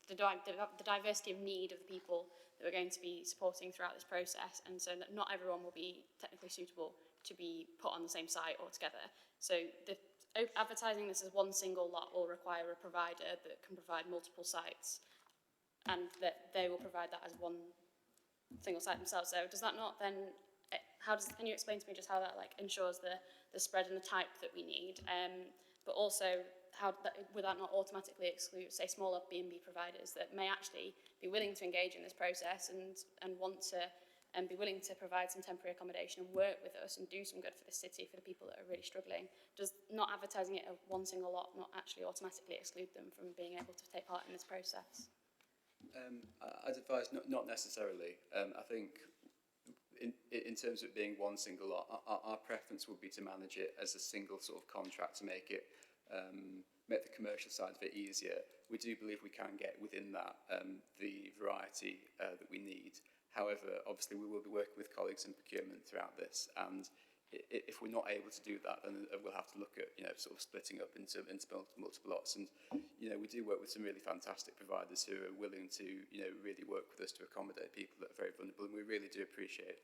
Speaker 8: the diversity of need of the people that we're going to be supporting throughout this process, and so that not everyone will be technically suitable to be put on the same site altogether. So advertising this as one single lot will require a provider that can provide multiple sites, and that they will provide that as one single site themselves. So does that not then, can you explain to me just how that ensures the spread and the type that we need, but also would that not automatically exclude, say, smaller B&B providers that may actually be willing to engage in this process and want to be willing to provide some temporary accommodation and work with us and do some good for the city, for the people that are really struggling? Does not advertising it as one single lot not actually automatically exclude them from being able to take part in this process?
Speaker 13: I'd advise not necessarily. I think in terms of it being one single lot, our preference would be to manage it as a single sort of contract to make it make the commercial side of it easier. We do believe we can get within that the variety that we need. However, obviously we will be working with colleagues in procurement throughout this, and if we're not able to do that, then we'll have to look at sort of splitting up into multiple lots. And we do work with some really fantastic providers who are willing to really work with us to accommodate people that are very vulnerable, and we really do appreciate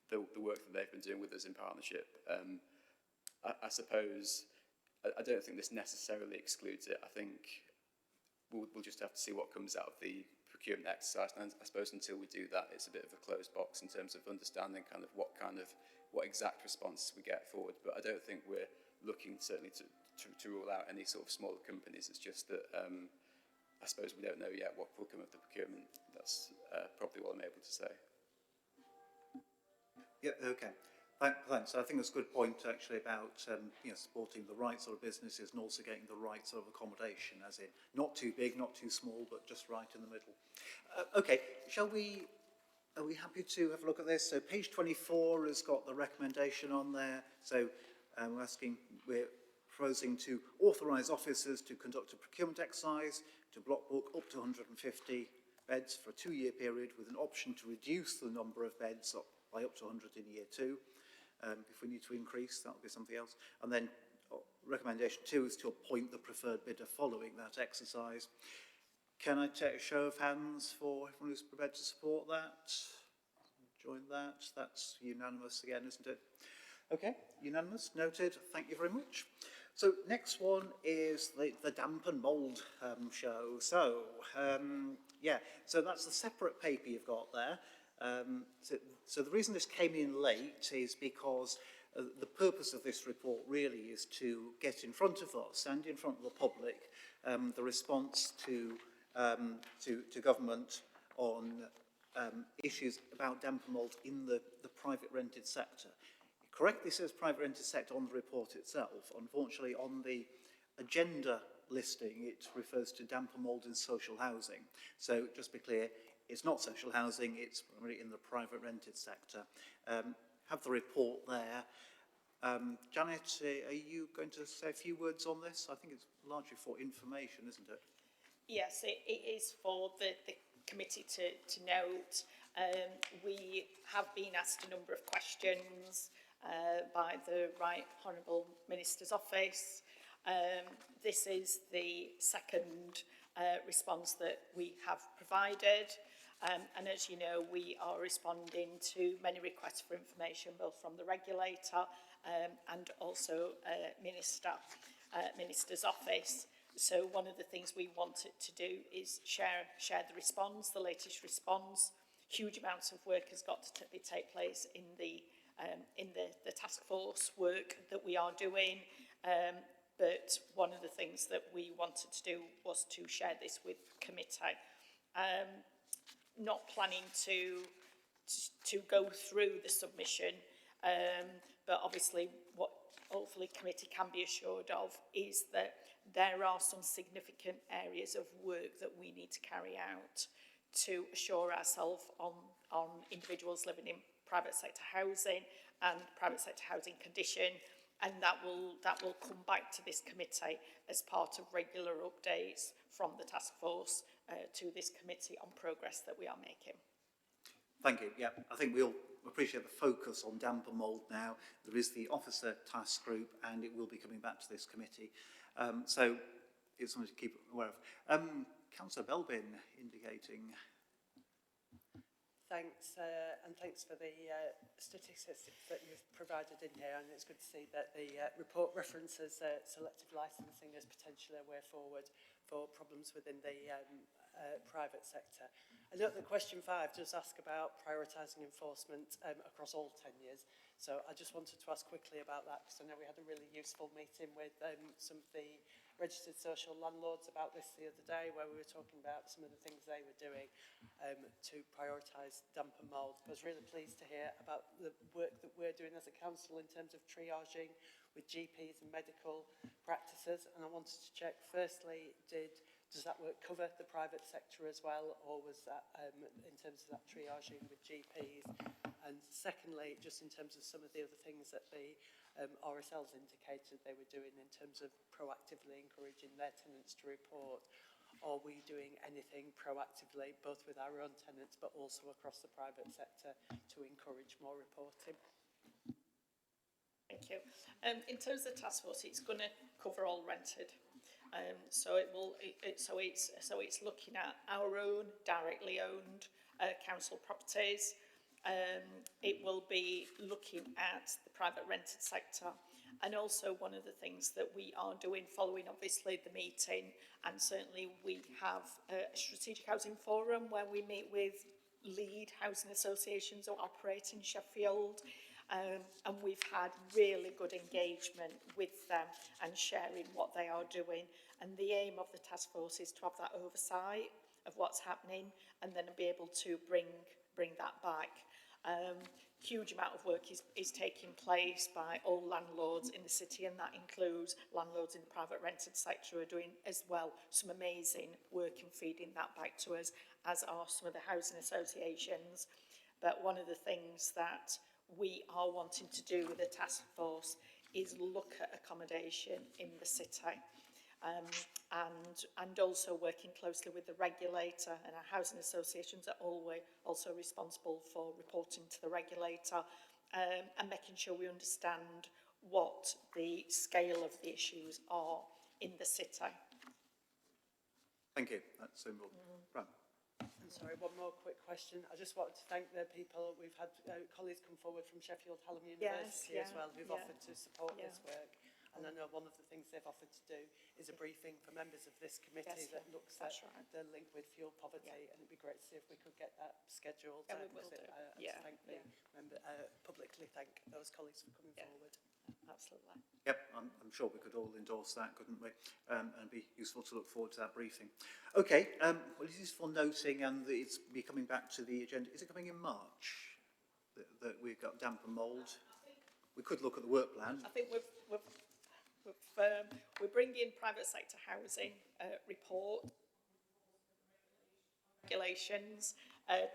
Speaker 13: the work that they've been doing with us in partnership. I suppose I don't think this necessarily excludes it. I think we'll just have to see what comes out of the procurement exercise, and I suppose until we do that, it's a bit of a closed box in terms of understanding what exact responses we get forward. But I don't think we're looking certainly to rule out any sort of smaller companies. It's just that I suppose we don't know yet what will come of the procurement. That's probably what I'm able to say.
Speaker 1: Yeah, okay. Thanks. I think that's a good point actually about supporting the right sort of businesses and also getting the right sort of accommodation, as in not too big, not too small, but just right in the middle. Okay, are we happy to have a look at this? So page 24 has got the recommendation on there. So we're proposing to authorise officers to conduct a procurement exercise to block book up to 150 beds for a 2-year period with an option to reduce the number of beds by up to 100 in year 2. If we need to increase, that will be something else. And then recommendation 2 is to appoint the preferred bidder following that exercise. Can I take a show of hands for everyone who's prepared to support that? Join that. That's unanimous again, isn't it? Okay, unanimous, noted. Thank you very much. So next one is the damp and mould show. So so that's the separate paper you've got there. So the reason this came in late is because the purpose of this report really is to get in front of us and in front of the public the response to government on issues about damp and mould in the private rented sector. It correctly says private rented sector on the report itself. Unfortunately, on the agenda listing, it refers to damp and mould in social housing. So just be clear, it's not social housing, it's primarily in the private rented sector. Have the report there. Janet, are you going to say a few words on this? I think it's largely for information, isn't it?
Speaker 10: Yes, it is for the committee to note. We have been asked a number of questions by the Right Honourable Minister's Office. This is the second response that we have provided. And as you know, we are responding to many requests for information, both from the regulator and also Minister's Office. So one of the things we wanted to do is share the response, the latest response. Huge amounts of work has got to take place in the task force work that we are doing. But one of the things that we wanted to do was to share this with committee. Not planning to go through the submission, but obviously what hopefully committee can be assured of is that there are some significant areas of work that we need to carry out to assure ourselves on individuals living in private sector housing and private sector housing condition, and that will come back to this committee as part of regular updates from the task force to this committee on progress that we are making.
Speaker 1: Thank you. Yeah, I think we all appreciate the focus on damp and mould now. There is the officer task group and it will be coming back to this committee. So it's something to keep aware of. Councillor Belbin indicating.
Speaker 4: Thanks, and thanks for the statistics that you've provided in here, and it's good to see that the report references selective licensing as potentially a way forward for problems within the private sector. I know that question 5 does ask about prioritising enforcement across all tenures, so I just wanted to ask quickly about that because I know we had a really useful meeting with some of the registered social landlords about this the other day, where we were talking about some of the things they were doing to prioritise damp and mould. I was really pleased to hear about the work that we're doing as a council in terms of triaging with GPs and medical practices, and I wanted to check firstly, does that work cover the private sector as well, or was that in terms of that triaging with GPs? And secondly, just in terms of some of the other things that the RSLs indicated they were doing in terms of proactively encouraging their tenants to report, are we doing anything proactively, both with our own tenants but also across the private sector, to encourage more reporting?
Speaker 10: Thank you. In terms of the task force, it's going to cover all rented. So it's looking at our own directly owned council properties. It will be looking at the private rented sector, and also one of the things that we are doing following obviously the meeting, and certainly we have a strategic housing forum where we meet with lead housing associations that operate in Sheffield. And we've had really good engagement with them and sharing what they are doing. And the aim of the task force is to have that oversight of what's happening and then be able to bring that back. Huge amount of work is taking place by all landlords in the city, and that includes landlords in the private rented sector who are doing as well some amazing work in feeding that back to us, as are some of the housing associations. But one of the things that we are wanting to do with the task force is look at accommodation in the city. and also working closely with the regulator, and our housing associations are always also responsible for reporting to the regulator, and making sure we understand what the scale of the issues are in the city.
Speaker 1: Thank you. That's so important. Right.
Speaker 4: I'm sorry, one more quick question. I just wanted to thank the people. We've had colleagues come forward from Sheffield Hallam University as well, who've offered to support this work. And I know one of the things they've offered to do is a briefing for members of this committee that looks at the link with fuel poverty, and it'd be great to see if we could get that scheduled.
Speaker 10: Yeah, we will do.
Speaker 4: To thank the member, publicly thank those colleagues for coming forward.
Speaker 10: Absolutely.
Speaker 1: Yep, I'm sure we could all endorse that, couldn't we? And be useful to look forward to that briefing. Okay, well, this is for noting, and it's be coming back to the agenda. Is it coming in March that we've got damp and mould? We could look at the work plan.
Speaker 10: I think we're bringing private sector housing report regulations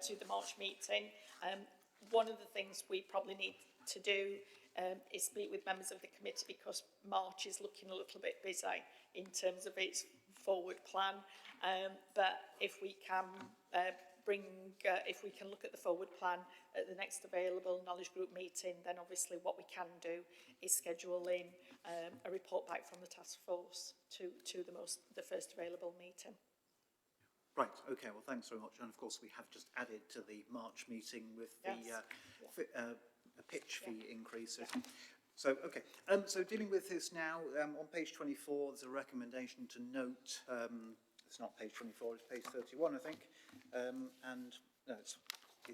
Speaker 10: to the March meeting. One of the things we probably need to do is speak with members of the committee, because March is looking a little bit busy in terms of its forward plan. But if we can if we can look at the forward plan at the next available knowledge group meeting, then obviously what we can do is schedule in a report back from the task force to the first available meeting.
Speaker 1: Right, okay, well, thanks very much. And of course, we have just added to the March meeting with a pitch fee increase. So, okay, so dealing with this now, on page 24, there's a recommendation to note, it's not page 24, it's page 31, I think, and no, it's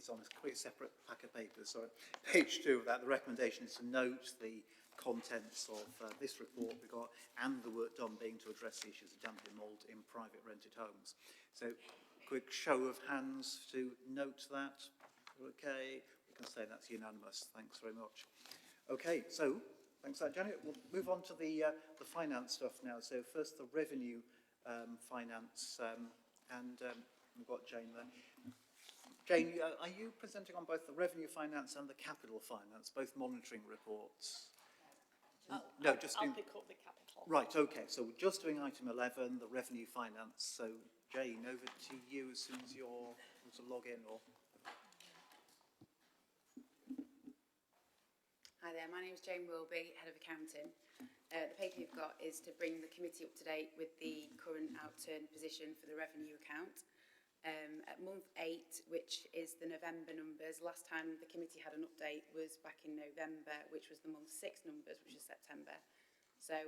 Speaker 1: on a completely separate pack of papers, sorry. Page 2 of that, the recommendation is to note the contents of this report we got, and the work done being to address the issues of damp and mould in private rented homes. So, quick show of hands to note that. Okay, we can say that's unanimous. Thanks very much. Okay, so thanks for that, Janet. We'll move on to the finance stuff now. So first, the revenue finance, and we've got Jane there. Jane, are you presenting on both the revenue finance and the capital finance, both monitoring reports?
Speaker 10: I'll pick up the capital.
Speaker 1: Right, okay, so we're just doing item 11, the revenue finance. So, Jane, over to you as soon as you're able to log in. Or...
Speaker 14: Hi there, my name is Jane Wilby, Head of Accounting. The paper you've got is to bring the committee up to date with the current outturn position for the revenue account. At month 8, which is the November numbers, last time the committee had an update was back in November, which was the month 6 numbers, which is September. So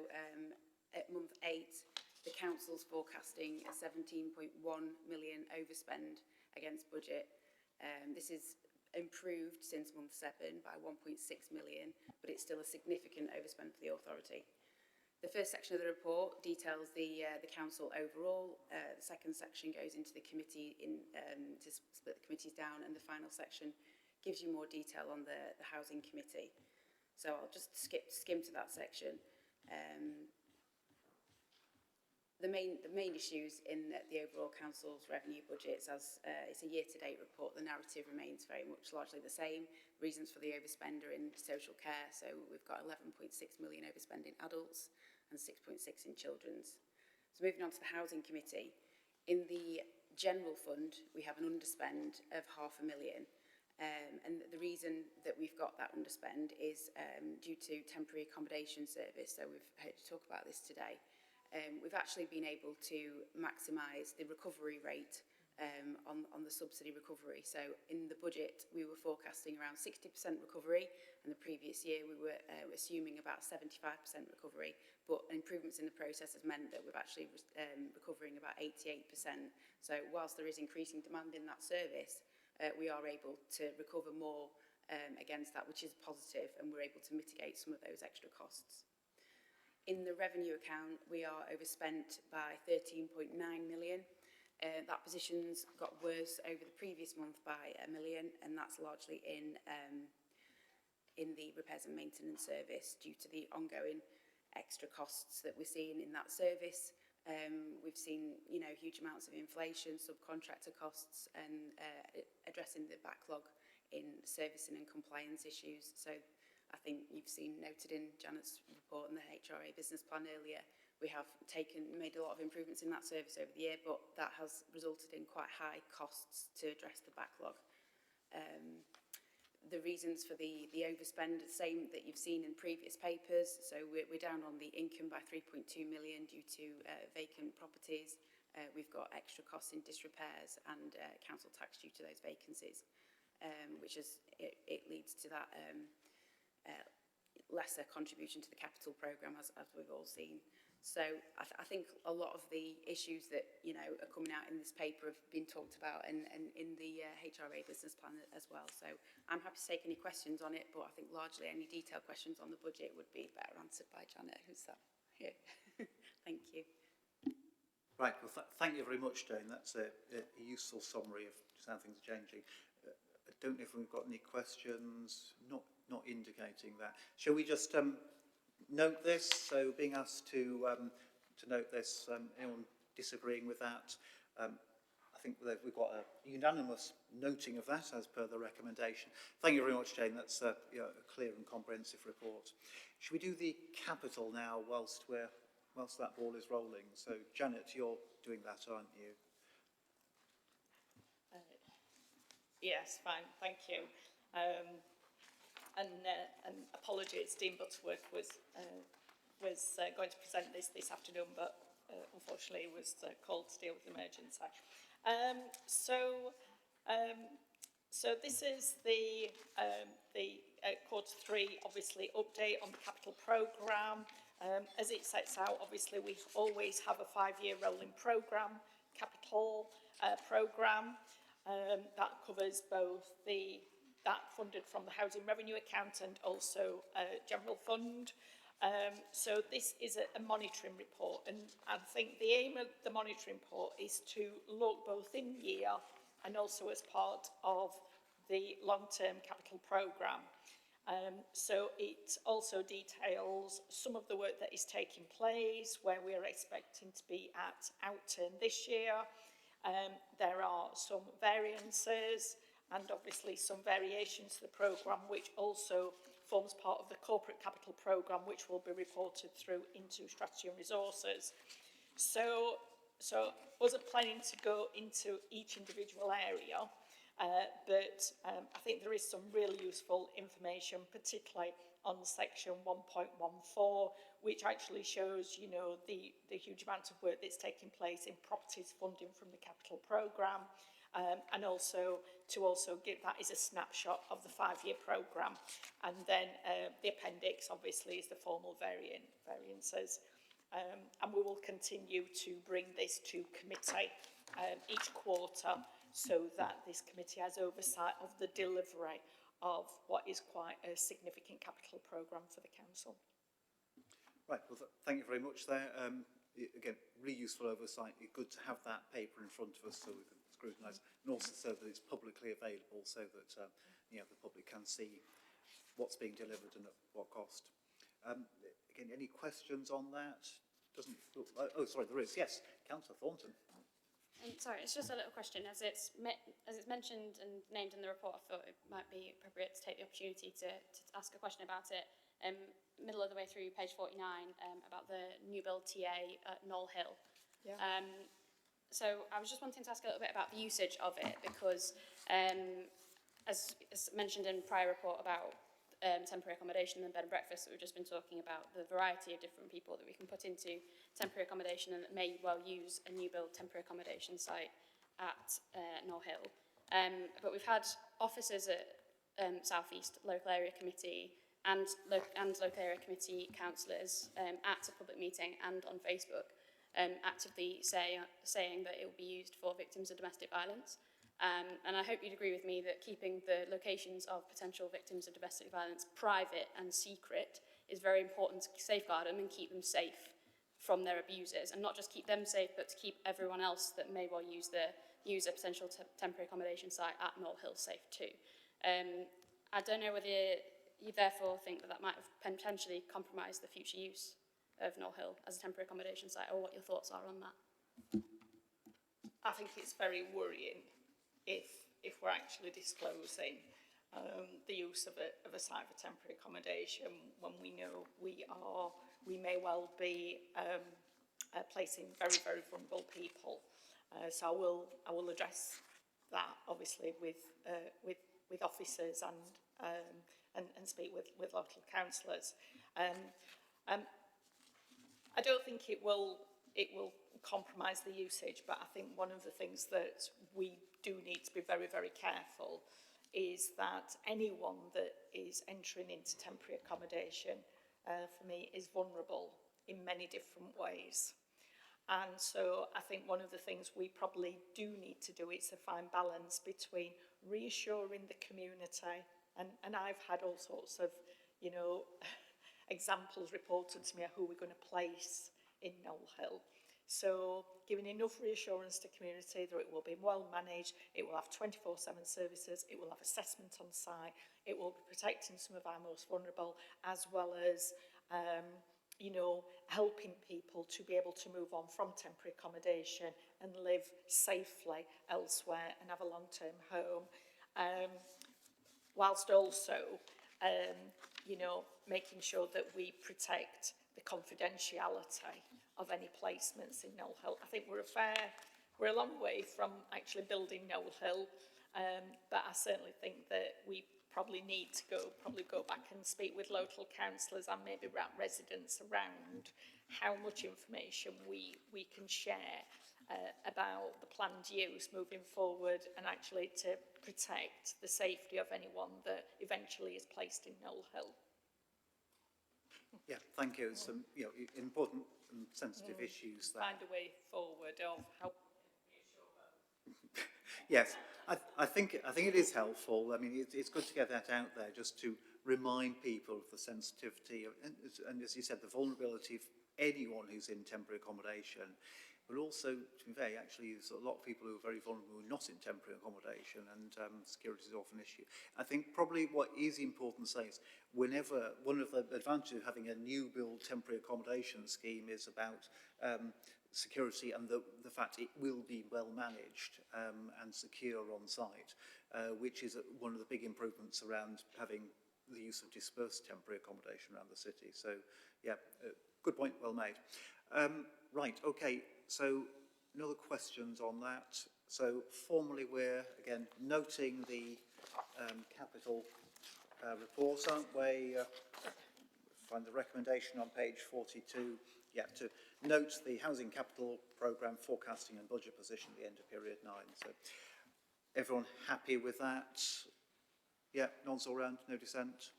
Speaker 14: at month 8, the council's forecasting a 17.1 million overspend against budget. This is improved since month 7 by 1.6 million, but it's still a significant overspend for the authority. The first section of the report details the council overall. The second section goes into the committee to split the committees down, and the final section gives you more detail on the housing committee. So I'll just skim to that section. The main issues in the overall council's revenue budgets, as it's a year-to-date report, the narrative remains very much largely the same. Reasons for the overspend are in social care, so we've got 11.6 million overspend in adults and 6.6 in children's. So moving on to the housing committee, in the general fund we have an underspend of £500,000, and the reason that we've got that underspend is due to temporary accommodation service. So we've heard you talk about this today. We've actually been able to maximise the recovery rate on the subsidy recovery. So in the budget, we were forecasting around 60% recovery, and the previous year we were assuming about 75% recovery, but improvements in the process has meant that we've actually recovering about 88%. So whilst there is increasing demand in that service, we are able to recover more against that, which is positive, and we're able to mitigate some of those extra costs. In the revenue account, we are overspent by 13.9 million. That position's got worse over the previous month by £1 million, and that's largely in the repairs and maintenance service due to the ongoing extra costs that we're seeing in that service. We've seen, huge amounts of inflation, subcontractor costs, and addressing the backlog in servicing and compliance issues. So I think you've seen noted in Janet's report and the HRA business plan earlier, We have made a lot of improvements in that service over the year, but that has resulted in quite high costs to address the backlog. The reasons for the overspend are the same that you've seen in previous papers. So we're down on the income by 3.2 million due to vacant properties. We've got extra costs in disrepairs and council tax due to those vacancies, which is, it leads to that lesser contribution to the capital programme, as we've all seen. So I think a lot of the issues that, you know, are coming out in this paper have been talked about and in the HRA business plan as well. So I'm happy to take any questions on it, but I think largely any detailed questions on the budget would be better answered by Janet, who's sat here. Thank you.
Speaker 1: Right, well, thank you very much, Jane. That's a useful summary of just how things are changing. I don't know if we've got any questions, not indicating that. Shall we just note this? So being asked to note this, anyone disagreeing with that? I think that we've got a unanimous noting of that as per the recommendation. Thank you very much, Jane. That's a clear and comprehensive report. Should we do the capital now whilst that ball is rolling? So Janet, you're doing that, aren't you?
Speaker 10: Yes, fine, thank you. And apologies, Dean Butterworth was going to present this afternoon, but unfortunately was called to deal with emergency. So this is the Q3, obviously, update on the capital programme. As it sets out, obviously, we always have a 5-year rolling programme, capital programme, that covers both that funded from the housing revenue account and also general fund. So this is a monitoring report, and I think the aim of the monitoring report is to look both in year and also as part of the long-term capital programme. So it also details some of the work that is taking place, where we are expecting to be at outturn this year. There are some variances and obviously some variations to the programme, which also forms part of the corporate capital programme, which will be reported through into strategy and resources. So wasn't planning to go into each individual area, but I think there is some really useful information, particularly on section 1.14, which actually shows, you know, the huge amount of work that's taking place in properties funding from the capital programme, and also to give that as a snapshot of the 5-year programme. And then the appendix, obviously, is the formal variances. And we will continue to bring this to committee each quarter, so that this committee has oversight of the delivery of what is quite a significant capital programme for the council.
Speaker 1: Right, well, thank you very much there. Again, really useful oversight. It's good to have that paper in front of us so we can scrutinise, and also so that it's publicly available, so that the public can see what's being delivered and at what cost. Again, any questions on that? Doesn't look like, oh, sorry, there is. Yes, Councillor Thornton.
Speaker 8: Sorry, it's just a little question. As it's mentioned and named in the report, I thought it might be appropriate to take the opportunity to ask a question about it. Middle of the way through page 49, about the new build TA at Knoll Hill. Yeah. So I was just wanting to ask a little bit about the usage of it, because as mentioned in prior report about temporary accommodation and bed and breakfast that we've just been talking about, the variety of different people that we can put into temporary accommodation and that may well use a new build temporary accommodation site at Knoll Hill. But we've had officers at South East Local Area Committee and Local Area Committee councillors at a public meeting and on Facebook actively saying that it will be used for victims of domestic violence. And I hope you'd agree with me that keeping the locations of potential victims of domestic violence private and secret is very important to safeguard them and keep them safe from their abusers, and not just keep them safe, but to keep everyone else that may well use a potential temporary accommodation site at Knoll Hill safe too. I don't know whether you therefore think that might have potentially compromised the future use of Knoll Hill as a temporary accommodation site, or what your thoughts are on that.
Speaker 10: I think it's very worrying if we're actually disclosing the use of a site for temporary accommodation when we know we may well be placing very, very vulnerable people. So I will address that obviously with officers and speak with local councillors. I don't think it will compromise the usage, but I think one of the things that we do need to be very, very careful is that anyone that is entering into temporary accommodation, for me, is vulnerable in many different ways. And so I think one of the things we probably do need to do is to find balance between reassuring the community, and I've had all sorts of, you know, examples reported to me of who we're going to place in Knoll Hill. So giving enough reassurance to community that it will be well managed, it will have 24/7 services, it will have assessment on site, it will be protecting some of our most vulnerable, as well as you know, helping people to be able to move on from temporary accommodation and live safely elsewhere and have a long-term home, whilst also you know, making sure that we protect the confidentiality of any placements in Knoll Hill. I think we're a long way from actually building Knoll Hill, but I certainly think that we probably need to go back and speak with local councillors and maybe residents around how much information we can share about the planned use moving forward, and actually to protect the safety of anyone that eventually is placed in Knoll Hill.
Speaker 1: Yeah, thank you. Some you know, important and sensitive issues there.
Speaker 10: Find a way forward of how.
Speaker 1: Yes, I think it is helpful. I mean, it's good to get that out there, just to remind people of the sensitivity of, and as you said, the vulnerability of anyone who's in temporary accommodation. But also, to be fair, actually, there's a lot of people who are very vulnerable who are not in temporary accommodation, and security is often an issue. I think probably what is important to say is, whenever one of the advantages of having a new build temporary accommodation scheme is about security and the fact it will be well managed and secure on site, which is one of the big improvements around having the use of dispersed temporary accommodation around the city. So, yeah, good point, well made. Right, okay, so no other questions on that. So formally we're, again, noting the capital report, aren't we? Find the recommendation on page 42, yeah, to note the Housing Capital Programme forecasting and budget position at the end of period 9. So everyone happy with that? Yeah, nods all round, no dissent?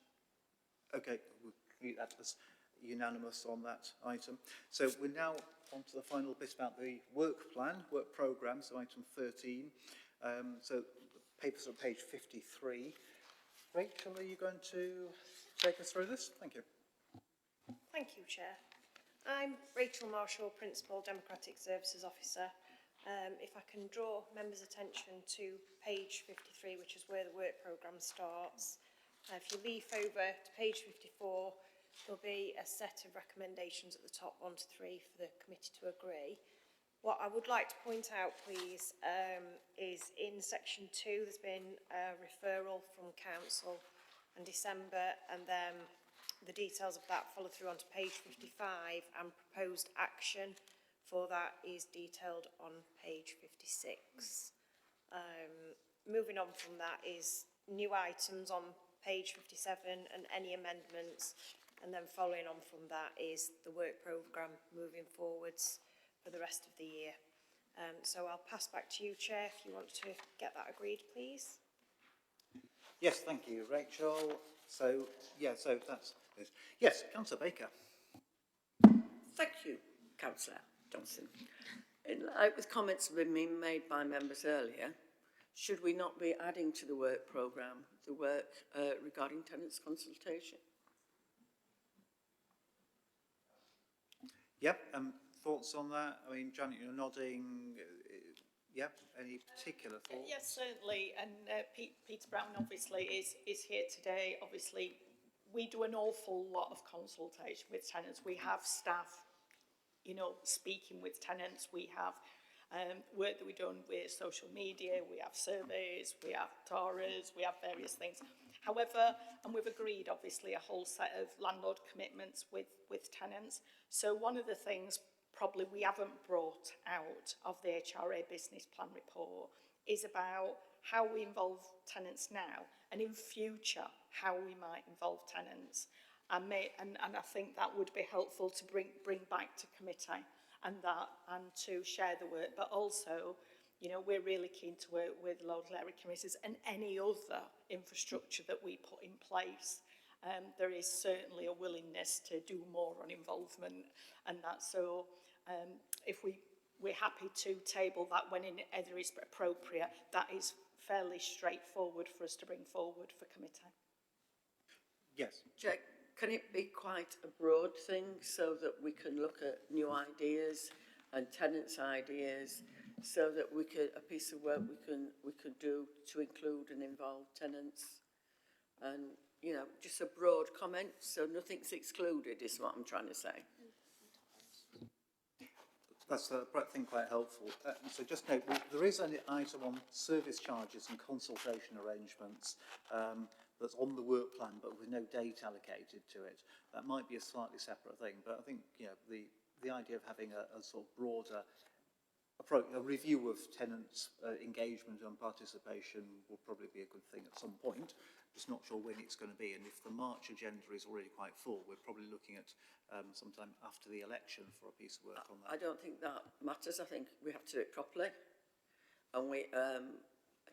Speaker 1: Okay, we'll keep that as unanimous on that item. So we're now on to the final bit about the work plan, work programme, so item 13. So the paper's on page 53. Rachel, are you going to take us through this? Thank you.
Speaker 15: Thank you, Chair. I'm Rachel Marshall, Principal Democratic Services Officer. If I can draw members' attention to page 53, which is where the work programme starts. If you leaf over to page 54, there'll be a set of recommendations at the top, 1 to 3, for the committee to agree. What I would like to point out, please, is in section 2, there's been a referral from council in December, and then the details of that follow through onto page 55, and proposed action for that is detailed on page 56. Moving on from that is new items on page 57 and any amendments, and then following on from that is the work programme moving forwards for the rest of the year. So I'll pass back to you, Chair, if you want to get that agreed, please.
Speaker 1: Yes, thank you, Rachel. So, yeah, so that's it. Yes, Councillor Baker.
Speaker 7: Thank you, Councillor Johnson. In line with comments that have been made by members earlier, should we not be adding to the work programme the work regarding tenants' consultation?
Speaker 1: Yep, thoughts on that? I mean, Janet, you're nodding. Yep, any particular thoughts?
Speaker 10: Yes, certainly, and Peter Brown obviously is here today. Obviously, we do an awful lot of consultation with tenants. We have staff, you know, speaking with tenants. We have work that we've done with social media, we have surveys, we have TARAs, we have various things. However, and we've agreed obviously a whole set of landlord commitments with tenants. So one of the things probably we haven't brought out of the HRA business plan report is about how we involve tenants now, and in future how we might involve tenants. And I think that would be helpful to bring back to committee and to share the work. But also, you know, we're really keen to work with local area committees and any other infrastructure that we put in place. There is certainly a willingness to do more on involvement, and that's so. If we're happy to table that when either is appropriate, that is fairly straightforward for us to bring forward for committee.
Speaker 1: Yes.
Speaker 7: Jack, can it be quite a broad thing so that we can look at new ideas and tenants' ideas, so that we could, a piece of work we could do to include and involve tenants, and you know, just a broad comment, so nothing's excluded is what I'm trying to say.
Speaker 1: That's, I think, quite helpful. So just note, there is an item on service charges and consultation arrangements that's on the work plan, but with no date allocated to it. That might be a slightly separate thing, but I think, you know, the idea of having a sort of broader approach, a review of tenants' engagement and participation will probably be a good thing at some point. Just not sure when it's going to be, and if the March agenda is already quite full, we're probably looking at sometime after the election for a piece of work on that.
Speaker 7: I don't think that matters. I think we have to do it properly, and we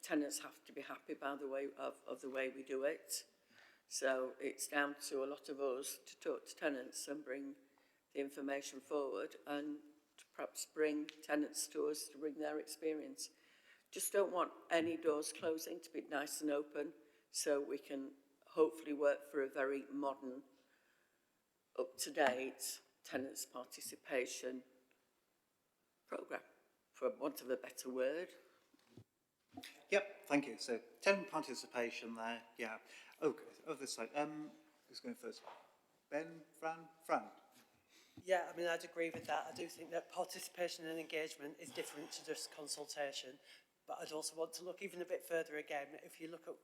Speaker 7: tenants have to be happy by the way of the way we do it. So it's down to a lot of us to talk to tenants and bring the information forward, and to perhaps bring tenants to us to bring their experience. Just don't want any doors closing, to be nice and open, so we can hopefully work for a very modern, up-to-date tenants' participation programme, for want of a better word.
Speaker 1: Yep, thank you. So tenant participation there, yeah. Okay, over this side. Who's going first? Ben, Fran?
Speaker 4: Yeah, I mean, I'd agree with that. I do think that participation and engagement is different to just consultation, but I'd also want to look even a bit further again. If you look at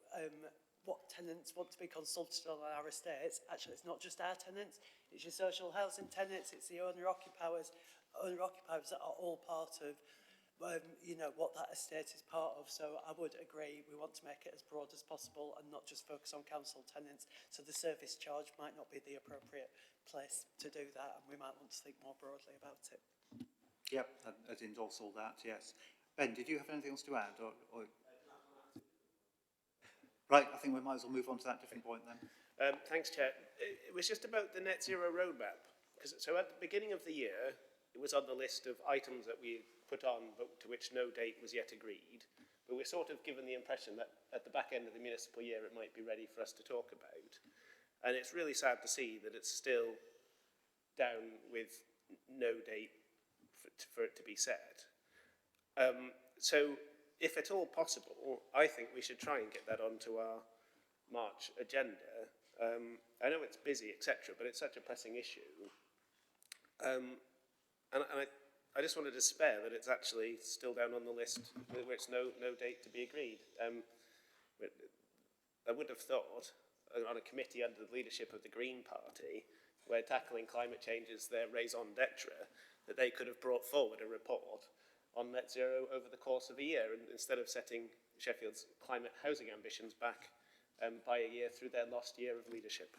Speaker 4: what tenants want to be consulted on our estates, actually it's not just our tenants, it's your social housing tenants, it's the owner-occupiers that are all part of you know, what that estate is part of. So I would agree, we want to make it as broad as possible and not just focus on council tenants. So the service charge might not be the appropriate place to do that, and we might want to think more broadly about it.
Speaker 1: Yep, I'd endorse all that, yes. Ben, did you have anything else to add? Or... Right, I think we might as well move on to that different point then.
Speaker 3: Thanks, Chair. It was just about the net zero roadmap. So at the beginning of the year, it was on the list of items that we put on, but to which no date was yet agreed. But we're sort of given the impression that at the back end of the municipal year, it might be ready for us to talk about. And it's really sad to see that it's still down with no date for it to be set. So if at all possible, I think we should try and get that onto our March agenda. I know it's busy, etc., but it's such a pressing issue. And I just wanted to spare that it's actually still down on the list where it's no date to be agreed. I would have thought on a committee under the leadership of the Green Party, where tackling climate change is their raison d'etre, that they could have brought forward a report on net zero over the course of a year, and instead of setting Sheffield's climate housing ambitions back by a year through their lost year of leadership.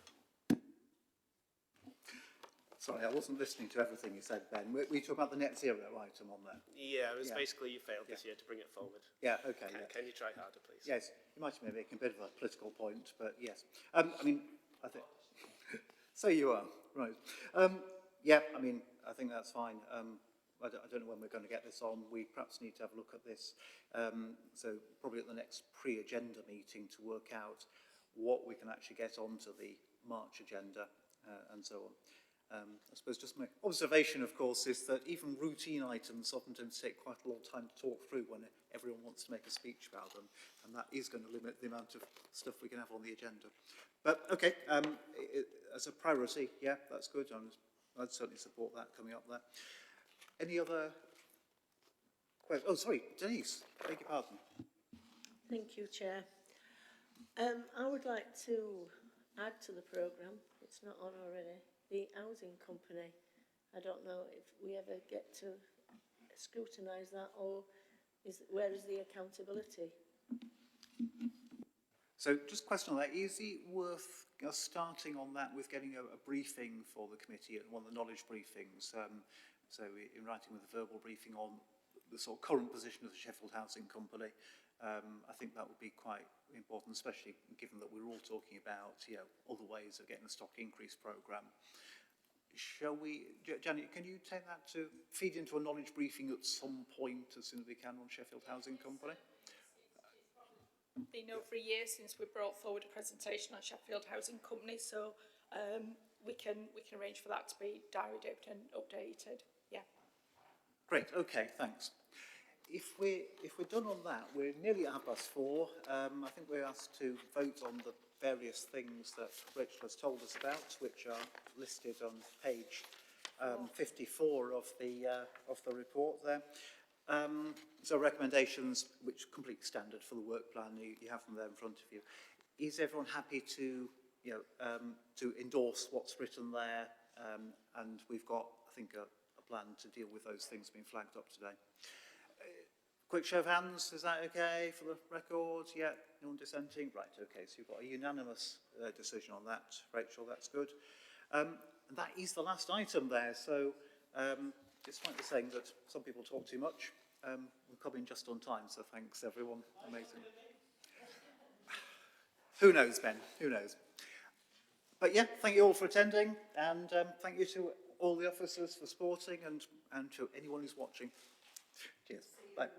Speaker 1: Sorry, I wasn't listening to everything you said, Ben. We talk about the net zero item on there.
Speaker 3: Yeah, it was basically you failed this year to bring it forward.
Speaker 1: Yeah, okay.
Speaker 3: Can you try harder, please?
Speaker 1: Yes, you might be making a bit of a political point, but yes. I mean, I think... So you are, right. Yeah, I mean, I think that's fine. I don't know when we're going to get this on. We perhaps need to have a look at this. So probably at the next pre-agenda meeting to work out what we can actually get onto the March agenda and so on. I suppose just my observation, of course, is that even routine items often don't take quite a long time to talk through when everyone wants to make a speech about them, and that is going to limit the amount of stuff we can have on the agenda. But, okay, as a priority, yeah, that's good. I'd certainly support that coming up there. Any other questions? Oh, sorry, Denise, beg your pardon.
Speaker 5: Thank you, Chair. I would like to add to the programme, it's not on already, the housing company. I don't know if we ever get to scrutinise that, or where is the accountability?
Speaker 1: So just a question on that, is it worth us starting on that with getting a briefing for the committee, one of the knowledge briefings, so in writing with a verbal briefing on the sort of current position of the Sheffield Housing Company? I think that would be quite important, especially given that we're all talking about, you know, other ways of getting the stock increase programme. Shall we, Janet, can you take that to feed into a knowledge briefing at some point as soon as we can on Sheffield Housing Company?
Speaker 10: Been over a year since we brought forward a presentation on Sheffield Housing Company, so we can arrange for that to be diaried out and updated. Yeah.
Speaker 1: Great. Okay. Thanks. If we're done on that, we're nearly at 4:30. I think we're asked to vote on the various things that Rachel has told us about, which are listed on page 54 of the report there. So recommendations, which are completely standard for the work plan, you have them there in front of you. Is everyone happy to, to endorse what's written there? And we've got, I think, a plan to deal with those things being flagged up today. Quick show of hands, is that okay for the record? Yeah, no one dissenting? Right, okay, so you've got a unanimous decision on that, Rachel, that's good. And that is the last item there, so despite the saying that some people talk too much, we're coming just on time, so thanks everyone, amazing. Who knows, Ben, who knows? But yeah, thank you all for attending, and thank you to all the officers for supporting, and to anyone who's watching. Cheers, bye.